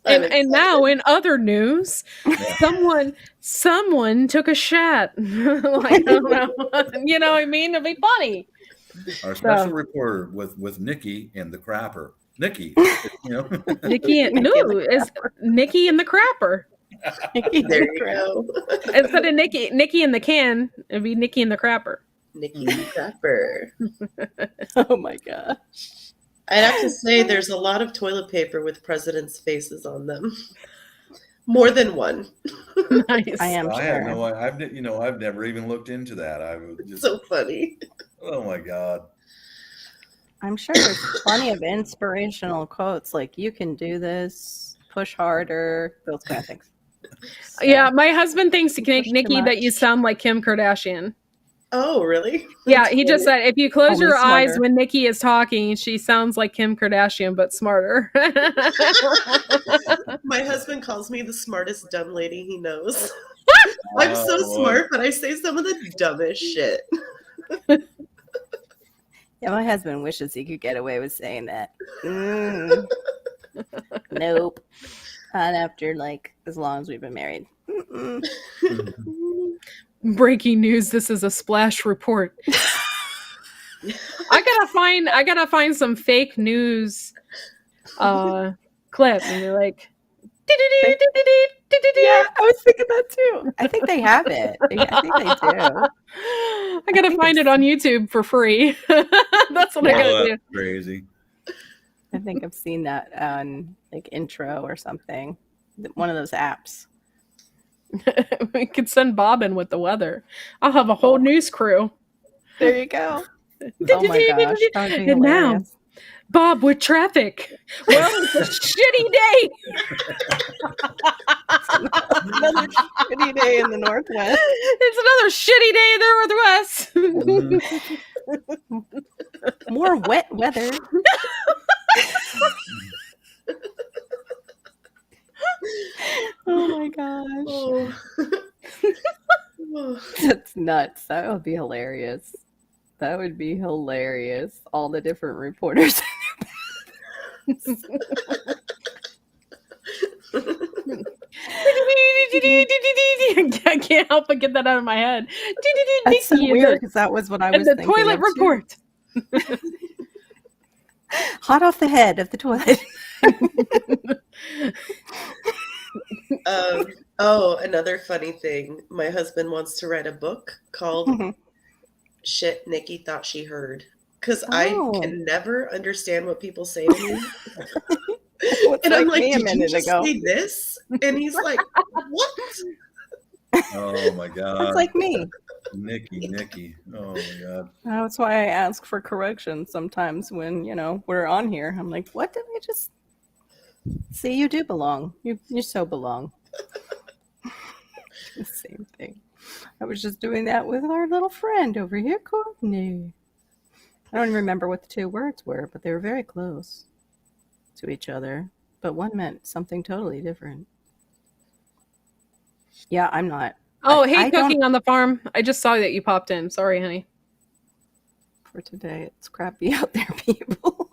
And now in other news, someone took a shat. Like, I don't know. You know what I mean? It'd be funny. Our special reporter with Nikki and the Crapper. Nikki, Nikki and Nikki and the Crapper. There you go. Instead of Nikki in the can, it'd be Nikki and the Crapper. Nikki and the Crapper. Oh my gosh. I'd have to say there's a lot of toilet paper with presidents' faces on them. More than one. Nice. I am sure. I have no idea. I've never even looked into that. I was just so funny. Oh my God. I'm sure there's plenty of inspirational quotes like "You can do this," "Push harder," those kind of things. So, yeah, my husband thinks, Nikki, that you sound like Kim Kardashian. Oh, really? Yeah, he just said if you close your eyes when Nikki is talking, she sounds like Kim Kardashian, but smarter. My husband calls me the smartest dumb lady he knows. I'm so smart, but I say some of the dumbest shit. Yeah, my husband wishes he could get away with saying that. Nope. Not after as long as we've been married. Breaking news, this is a splash report. I gotta find some fake news clip and you're like yeah, I was thinking that too. I think they have it. I think they do. I gotta find it on YouTube for free. That's what I gotta do. Crazy. I think I've seen that on Intro or something. One of those apps. We could send Bob in with the weather. I'll have a whole news crew. There you go. Oh my gosh. And now, Bob with traffic. Well, it's a shitty day. Another shitty day in the Northwest. It's another shitty day in the Northwest. More wet weather. Oh my gosh. Oh. That's nuts. That would be hilarious. That would be hilarious. All the different reporters. I can't help but get that out of my head. That's so weird because that was what I was thinking. The toilet report. Hot off the head of the toilet. Another funny thing. My husband wants to write a book called Shit Nikki Thought She Heard. Because I can never understand what people say to me. And I'm like, did you just say this? And he's like, what? Oh my God. It's like me. Nikki. Oh my God. That's why I ask for corrections sometimes when, we're on here. I'm like, what did I just see? You do belong. You so belong. The same thing. I was just doing that with our little friend over here, Courtney. I don't even remember what the two words were, but they were very close to each other. But one meant something totally different. Yeah, I'm not. Oh, hey, Cooking on the Farm. I just saw that you popped in. Sorry, honey. For today, it's crappy out there, people.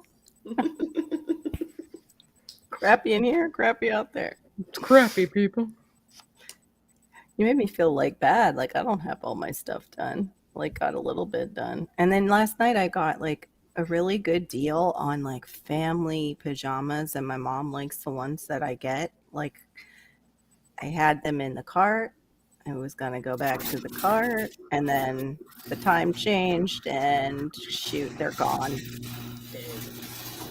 Crappy in here, crappy out there. It's crappy, people. You made me feel bad. I don't have all my stuff done. Got a little bit done. And then last night I got a really good deal on like family pajamas, and my mom likes the ones that I get. Like, I had them in the cart. I was gonna go back to the cart, and then the time changed, and shoot, they're gone.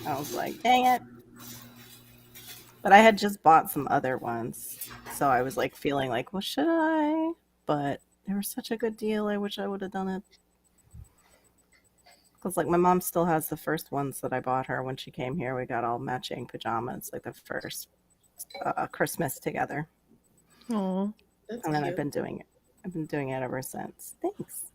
I was like, dang it. But I had just bought some other ones, so I was like feeling like, well, should I? But they were such a good deal. I wish I would have done it. Because like my mom still has the first ones that I bought her when she came here. We got all matching pajamas, like the first Christmas together. Oh, and then I've been doing it. I've been doing it ever since. Thanks.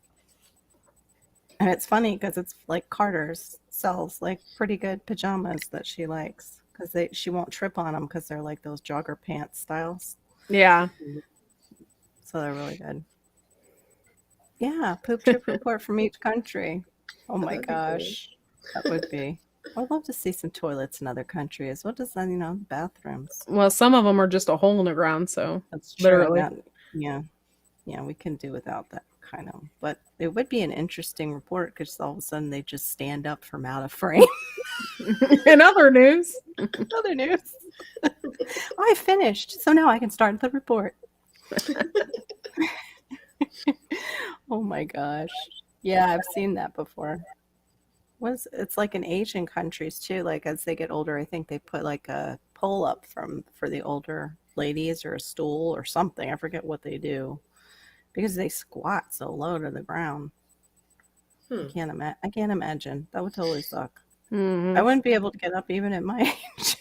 And it's funny because it's like Carter's sells like pretty good pajamas that she likes, because she won't trip on them because they're like those jogger pants styles. yeah. So they're really good. Yeah, poop trip report from each country. Oh my gosh, that would be. I'd love to see some toilets in other countries. What does that, bathrooms? Well, some of them are just a hole in the ground, so That's true. literally. Yeah, we can do without that kind of. But it would be an interesting report because all of a sudden they just stand up from out of frame. In other news, I finished, so now I can start the report. Oh my gosh. Yeah, I've seen that before. It's like in Asian countries too, like as they get older, I think they put like a pole up for the older ladies, or a stool or something. I forget what they do, because they squat so low to the ground. I can't imagine. That would totally suck. Mm-hmm. I wouldn't be able to get up even at my age.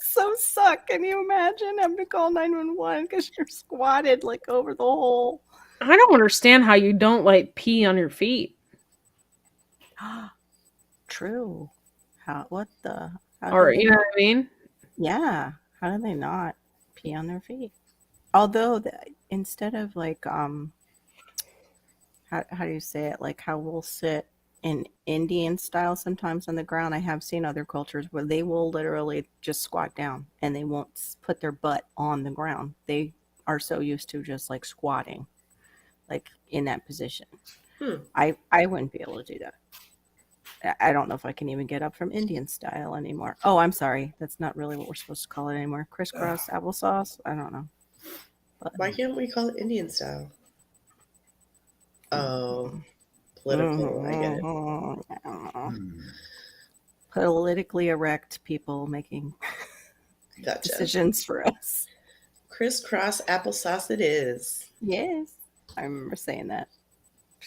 So suck. Can you imagine having to call 911 because you're squatted like over the hole? I don't understand how you don't like pee on your feet. True. How you know what I mean? Yeah. How do they not pee on their feet? Although instead of like how do you say it? Like how we'll sit in Indian style sometimes on the ground. I have seen other cultures where they will literally just squat down and they won't put their butt on the ground. They are so used to just like squatting, like in that position. I wouldn't be able to do that. I don't know if I can even get up from Indian style anymore. Oh, I'm sorry. That's not really what we're supposed to call it anymore. Crisscross applesauce? I don't know. But, why can't we call it Indian style? Oh, political. I get it. Politically erect people making decisions for us. Crisscross applesauce it is. Yes. I remember saying that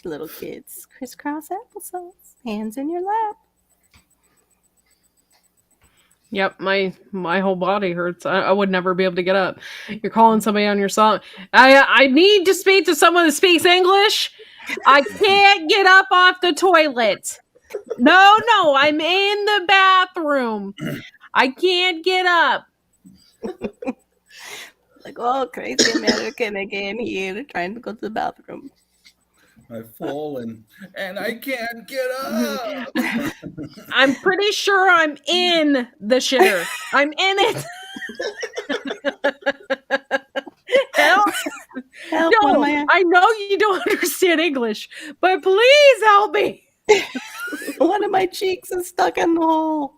to little kids. Crisscross applesauce. Hands in your lap. Yep, my whole body hurts. I would never be able to get up. You're calling somebody on your song. I need to speak to someone that speaks English. I can't get up off the toilet. No, I'm in the bathroom. I can't get up. Like, oh, crazy American again here, trying to go to the bathroom. I've fallen and I can't get up. I'm pretty sure I'm in the shitter. I'm in it. Help. No, I know you don't understand English, but please help me. One of my cheeks is stuck in the hole.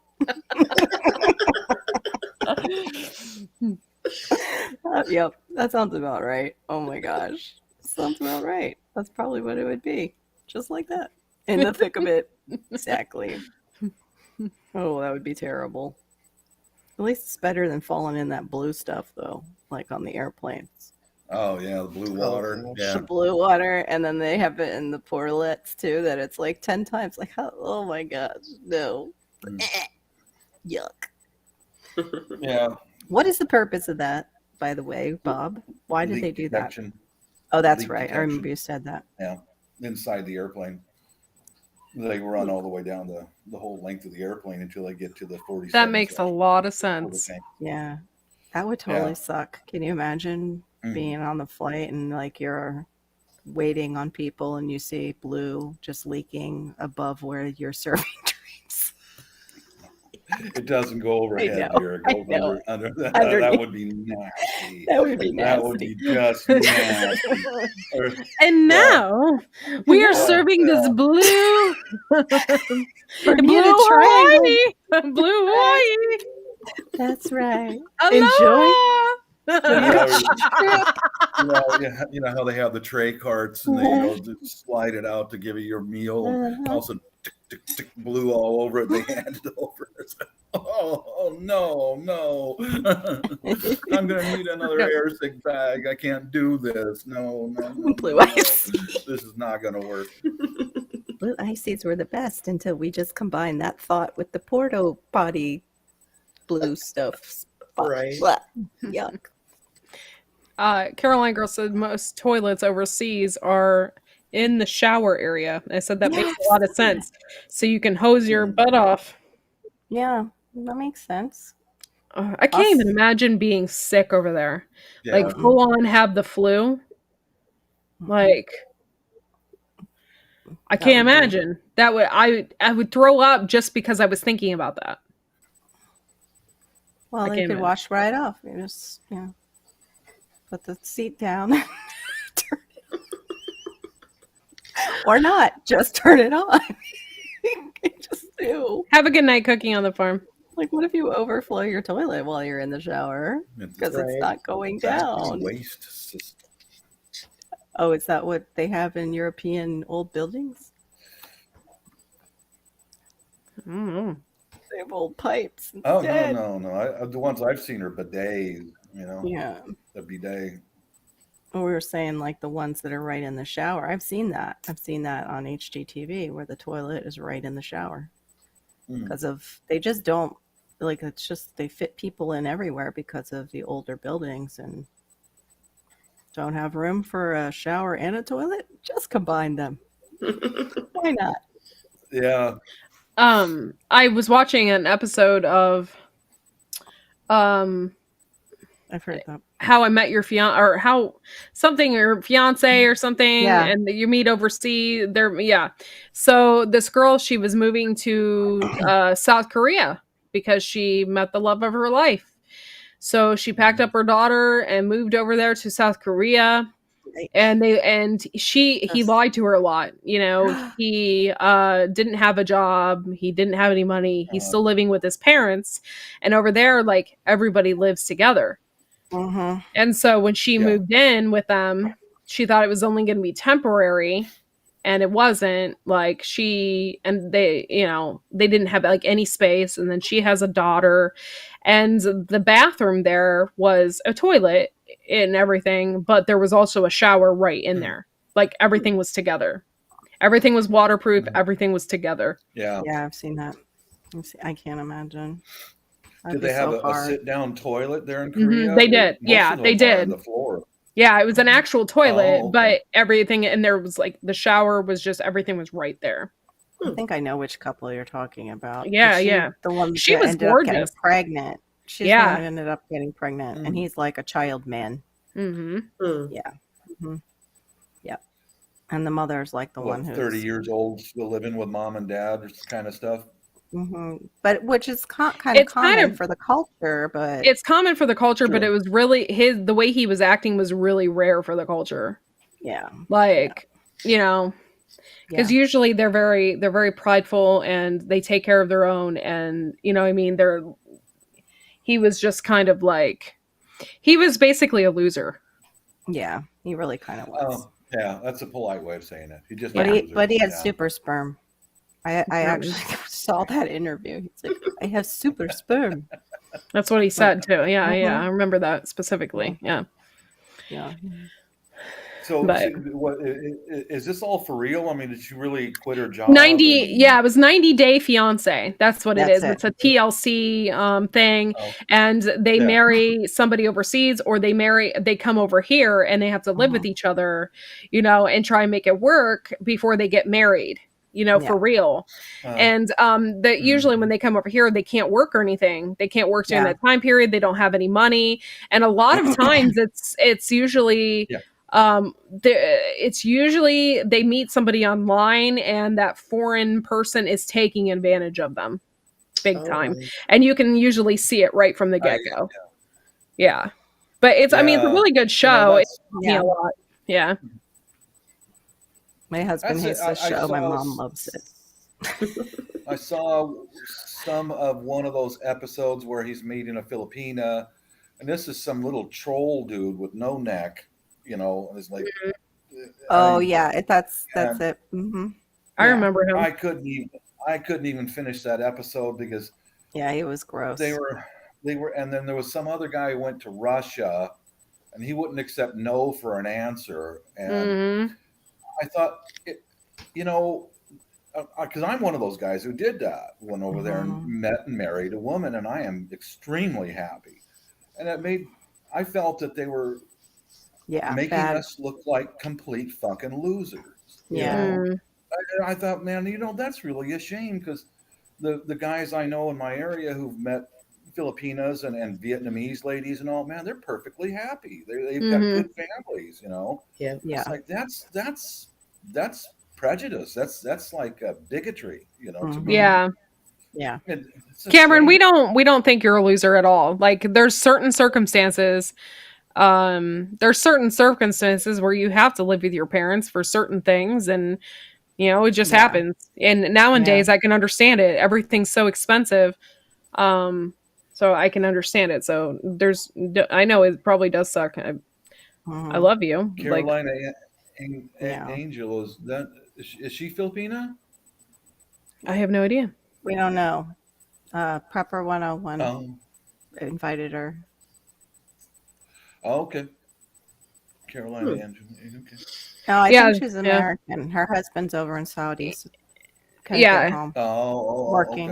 Yep, that sounds about right. Oh my gosh. Sounds about right. That's probably what it would be. Just like that. In the thick of it. Exactly. Oh, that would be terrible. At least it's better than falling in that blue stuff, though, like on the airplanes. Oh, yeah, the blue water. The blue water, and then they have it in the portlets, too, that it's like 10 times. Like, oh my gosh, no. Yuck. Yeah. What is the purpose of that, by the way, Bob? Why did they do that? Oh, that's right. I remember you said that. Yeah, inside the airplane. They run all the way down the whole length of the airplane until they get to the 47. That makes a lot of sense. Yeah, that would totally suck. Can you imagine being on the flight and like you're waiting on people and you see blue just leaking above where you're serving drinks? It doesn't go overhead here. It goes under that. Underneath. That would be nasty. That would be nasty. That would be just nasty. And now we are serving this blue Bermuda Triangle. Blue Hawaii. That's right. Aloha. You know how they have the tray carts and they just slide it out to give you your meal. And also, tick, tick, tick, blue all over it. They hand it over. Oh no! I'm gonna need another airstick bag. I can't do this. No. Blue ice. This is not gonna work. Blue ices were the best until we just combined that thought with the porta potty blue stuff. Right. Blah. Yuck. Caroline Girl said most toilets overseas are in the shower area. I said that makes a lot of sense. So you can hose your butt off. Yeah, that makes sense. I can't even imagine being sick over there. Yeah. Like full on have the flu. Like I can't imagine. That would I would throw up just because I was thinking about that. Well, they could wash right off. You just put the seat down. Or not. Just turn it on. Just do. Have a good night cooking on the farm. Like, what if you overflow your toilet while you're in the shower? Because it's not going down. Waste system. Oh, is that what they have in European old buildings? Mm-hmm. They have old pipes. Oh, no. The ones I've seen are bidets, Yeah. The bidet. We were saying like the ones that are right in the shower. I've seen that on HGTV where the toilet is right in the shower. Because they just don't, like, it's just, they fit people in everywhere because of the older buildings and don't have room for a shower and a toilet. Just combine them. Why not? Yeah. I was watching an episode of I've heard that. How I Met Your Fiance, or how something, your fiance or something, and you meet overseas. So this girl, she was moving to South Korea because she met the love of her life. So she packed up her daughter and moved over there to South Korea. And he lied to her a lot. He didn't have a job. He didn't have any money. He's still living with his parents. And over there, like, everybody lives together. Mm-hmm. And so when she moved in with them, she thought it was only going to be temporary. And it wasn't. Like, they didn't have like any space. And then she has a daughter, and the bathroom there was a toilet and everything, but there was also a shower right in there. Like, everything was together. Everything was waterproof. Everything was together. Yeah. Yeah, I've seen that. I can't imagine. Did they have a sit-down toilet there in Korea? They did. They did. The floor. Yeah, it was an actual toilet, but everything, and there was like the shower was just, everything was right there. I think I know which couple you're talking about. Yeah. The one she was ended gorgeous. Up getting pregnant. She's the one who ended up getting pregnant, and he's like a child man. Mm-hmm. Yeah. Mm-hmm. Yep. And the mother's like the one who's 30 years old, still living with mom and dad, kind of stuff. Mm-hmm. But which is kind of common for the culture, but it's common for the culture, but it was really the way he was acting was really rare for the culture. Yeah. Like, because usually they're very prideful and they take care of their own, and he was just kind of like, he was basically a loser. Yeah, he really kind of was. Yeah, that's a polite way of saying it. He just but he had super sperm. I actually saw that interview. He's like, I have super sperm. That's what he said too. Yeah, I remember that specifically. Yeah. So, what is this all for real? I mean, did she really quit her job? 90, it was 90 Day Fiance. That's what it is. It's a TLC thing, and they marry somebody overseas, or they come over here and they have to live with each other, and try and make it work before they get married. For real. And usually when they come over here, they can't work or anything. They can't work during that time period. They don't have any money, and a lot of times it's usually. It's usually they meet somebody online, and that foreign person is taking advantage of them. big time, and you can usually see it right from the get-go. Yeah. But it's, I mean, it's a really good show. It's a lot. Yeah. My husband hates this show. My mom loves it. I saw some of one of those episodes where he's meeting a Filipina, and this is some little troll dude with no neck, you know, and it's like, oh yeah, that's it. Mm-hmm. I remember him. I couldn't even finish that episode because he was gross. They were, and then there was some other guy who went to Russia, and he wouldn't accept no for an answer, and I thought, you know, because I'm one of those guys who did that, went over there and met and married a woman, and I am extremely happy. And I felt that they were making us look like complete fucking losers. Yeah. I thought, man, you know, that's really a shame, because the guys I know in my area who've met Filipinas and Vietnamese ladies and all, man, they're perfectly happy. They've got good families, you know. Yeah. It's like that's prejudice. That's like a bigotry, you know. To me. Yeah. Yeah. Cameron, we don't think you're a loser at all. Like, there's certain circumstances. There's certain circumstances where you have to live with your parents for certain things, and you know, it just happens. And nowadays I can understand it. Everything's so expensive. So I can understand it. So I know it probably does suck. I love you. Carolina Angel, is she Filipina? I have no idea. We don't know. Prepper 101 invited her. Oh, okay. Carolina Angel. Okay. No, I think she's American. Her husband's over in Saudi. So home. Working.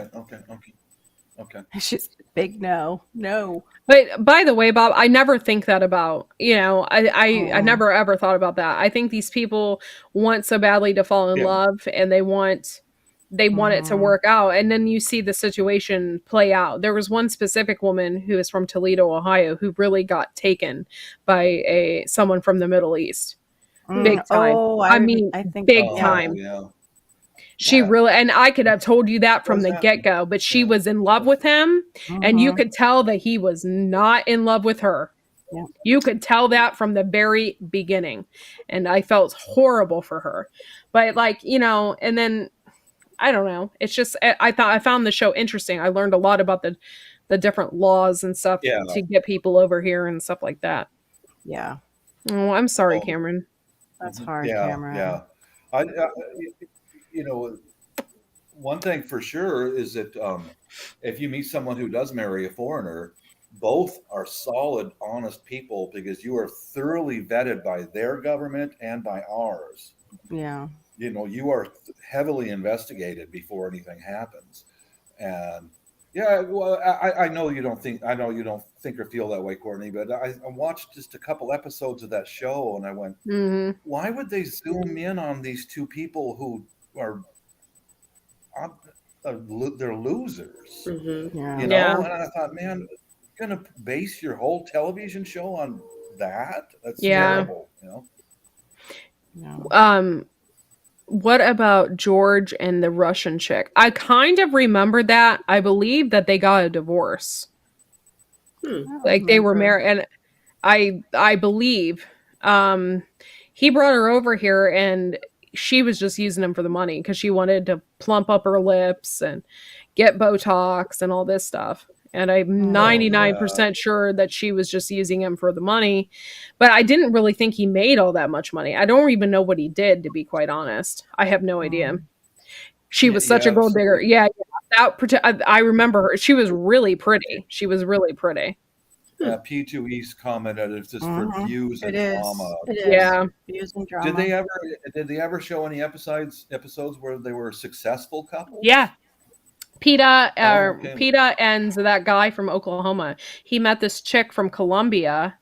Okay. She's big no. But by the way, Bob, I never think that about, you know, I never ever thought about that. I think these people want so badly to fall in love, and they want it to work out. And then you see the situation play out. There was one specific woman who is from Toledo, Ohio, who really got taken by someone from the Middle East. Big time. I think big time. Yeah. She really, and I could have told you that from the get-go, but she was in love with him, and you could tell that he was not in love with her. Yeah. You could tell that from the very beginning, and I felt horrible for her. But like, you know, and then I don't know. It's just I found the show interesting. I learned a lot about the different laws and stuff to get people over here and stuff like that. Yeah. Oh, I'm sorry, Cameron. That's hard, Cameron. Yeah. You know, one thing for sure is that if you meet someone who does marry a foreigner, both are solid, honest people, because you are thoroughly vetted by their government and by ours. Yeah. You know, you are heavily investigated before anything happens. And well, I know you don't think or feel that way, Courtney, but I watched just a couple episodes of that show, and I went, why would they zoom in on these two people who they're losers? You know, and I thought, man, you're gonna base your whole television show on that? That's terrible, you know. No. What about George and the Russian chick? I kind of remember that. I believe that they got a divorce. Like they were married, and I believe he brought her over here, and she was just using him for the money because she wanted to plump up her lips and get Botox and all this stuff. And I'm 99% sure that she was just using him for the money. But I didn't really think he made all that much money. I don't even know what he did, to be quite honest. I have no idea. She was such a gold digger. Yeah. I remember her. She was really pretty. P2 East commented, "It's just for views and drama." Yeah, views and drama. Did they ever show any episodes where they were a successful couple? Yeah. PETA and that guy from Oklahoma, he met this chick from Colombia,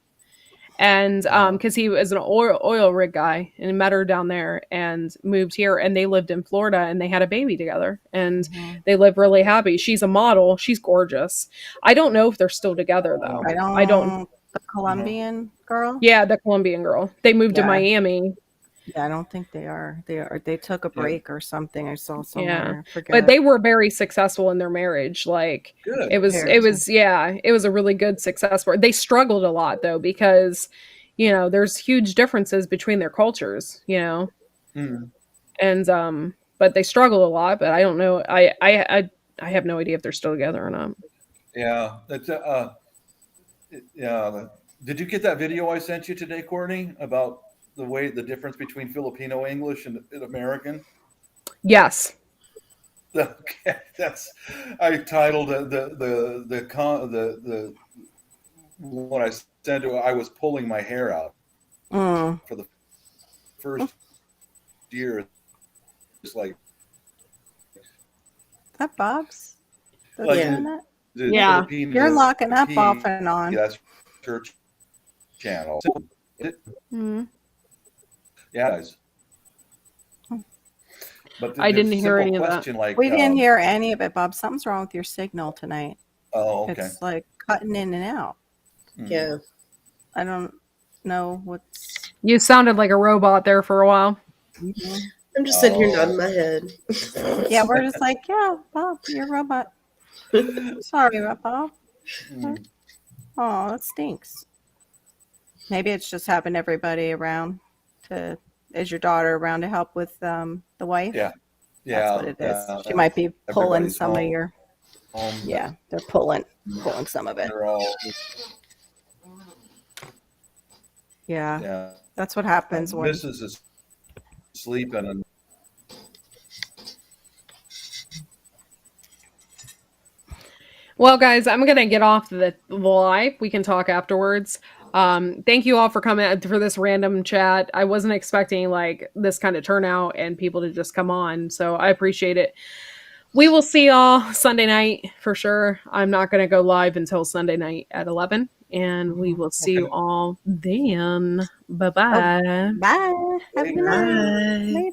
and because he was an oil rig guy, and he met her down there and moved here, and they lived in Florida, and they had a baby together, and they live really happy. She's a model. She's gorgeous. I don't know if they're still together though. I don't. The Colombian girl? Yeah, the Colombian girl. They moved to Miami. Yeah, I don't think they are. They took a break or something. I saw somewhere. I forget. But they were very successful in their marriage. Like Good. it was a really good success for. They struggled a lot though because, there's huge differences between their cultures, and but they struggled a lot. But I don't know. I have no idea if they're still together or not. Yeah, that's yeah. Did you get that video I sent you today, Courtney, about the difference between Filipino English and American? Yes. Okay, I titled the what I said to I was pulling my hair out for the first year. It's like that Bob's. Yeah, you're locking up off and on. That's church channel. Mm-hmm. Yeah, guys. But I didn't hear any of that. Like, we didn't hear any of it, Bob. Something's wrong with your signal tonight. Oh, okay. It's like cutting in and out. Yeah. I don't know what's. You sounded like a robot there for a while. Mm-hmm. I'm just sitting here nodding my head. Yeah, we're just like, yeah, Bob, you're a robot. Sorry about Bob. Oh, that stinks. Maybe it's just having everybody around is your daughter around to help with the wife? Yeah. That's what it is. She might be pulling some of your. Yeah, they're pulling some of it. Yeah, that's what happens when Mrs. is sleeping and. Well, guys, I'm going to get off the live. We can talk afterwards. Thank you all for coming for this random chat. I wasn't expecting like this kind of turnout and people to just come on. So I appreciate it. We will see y'all Sunday night for sure. I'm not going to go live until Sunday night at 11 and we will see you all then. Bye-bye. Bye. Have a good night.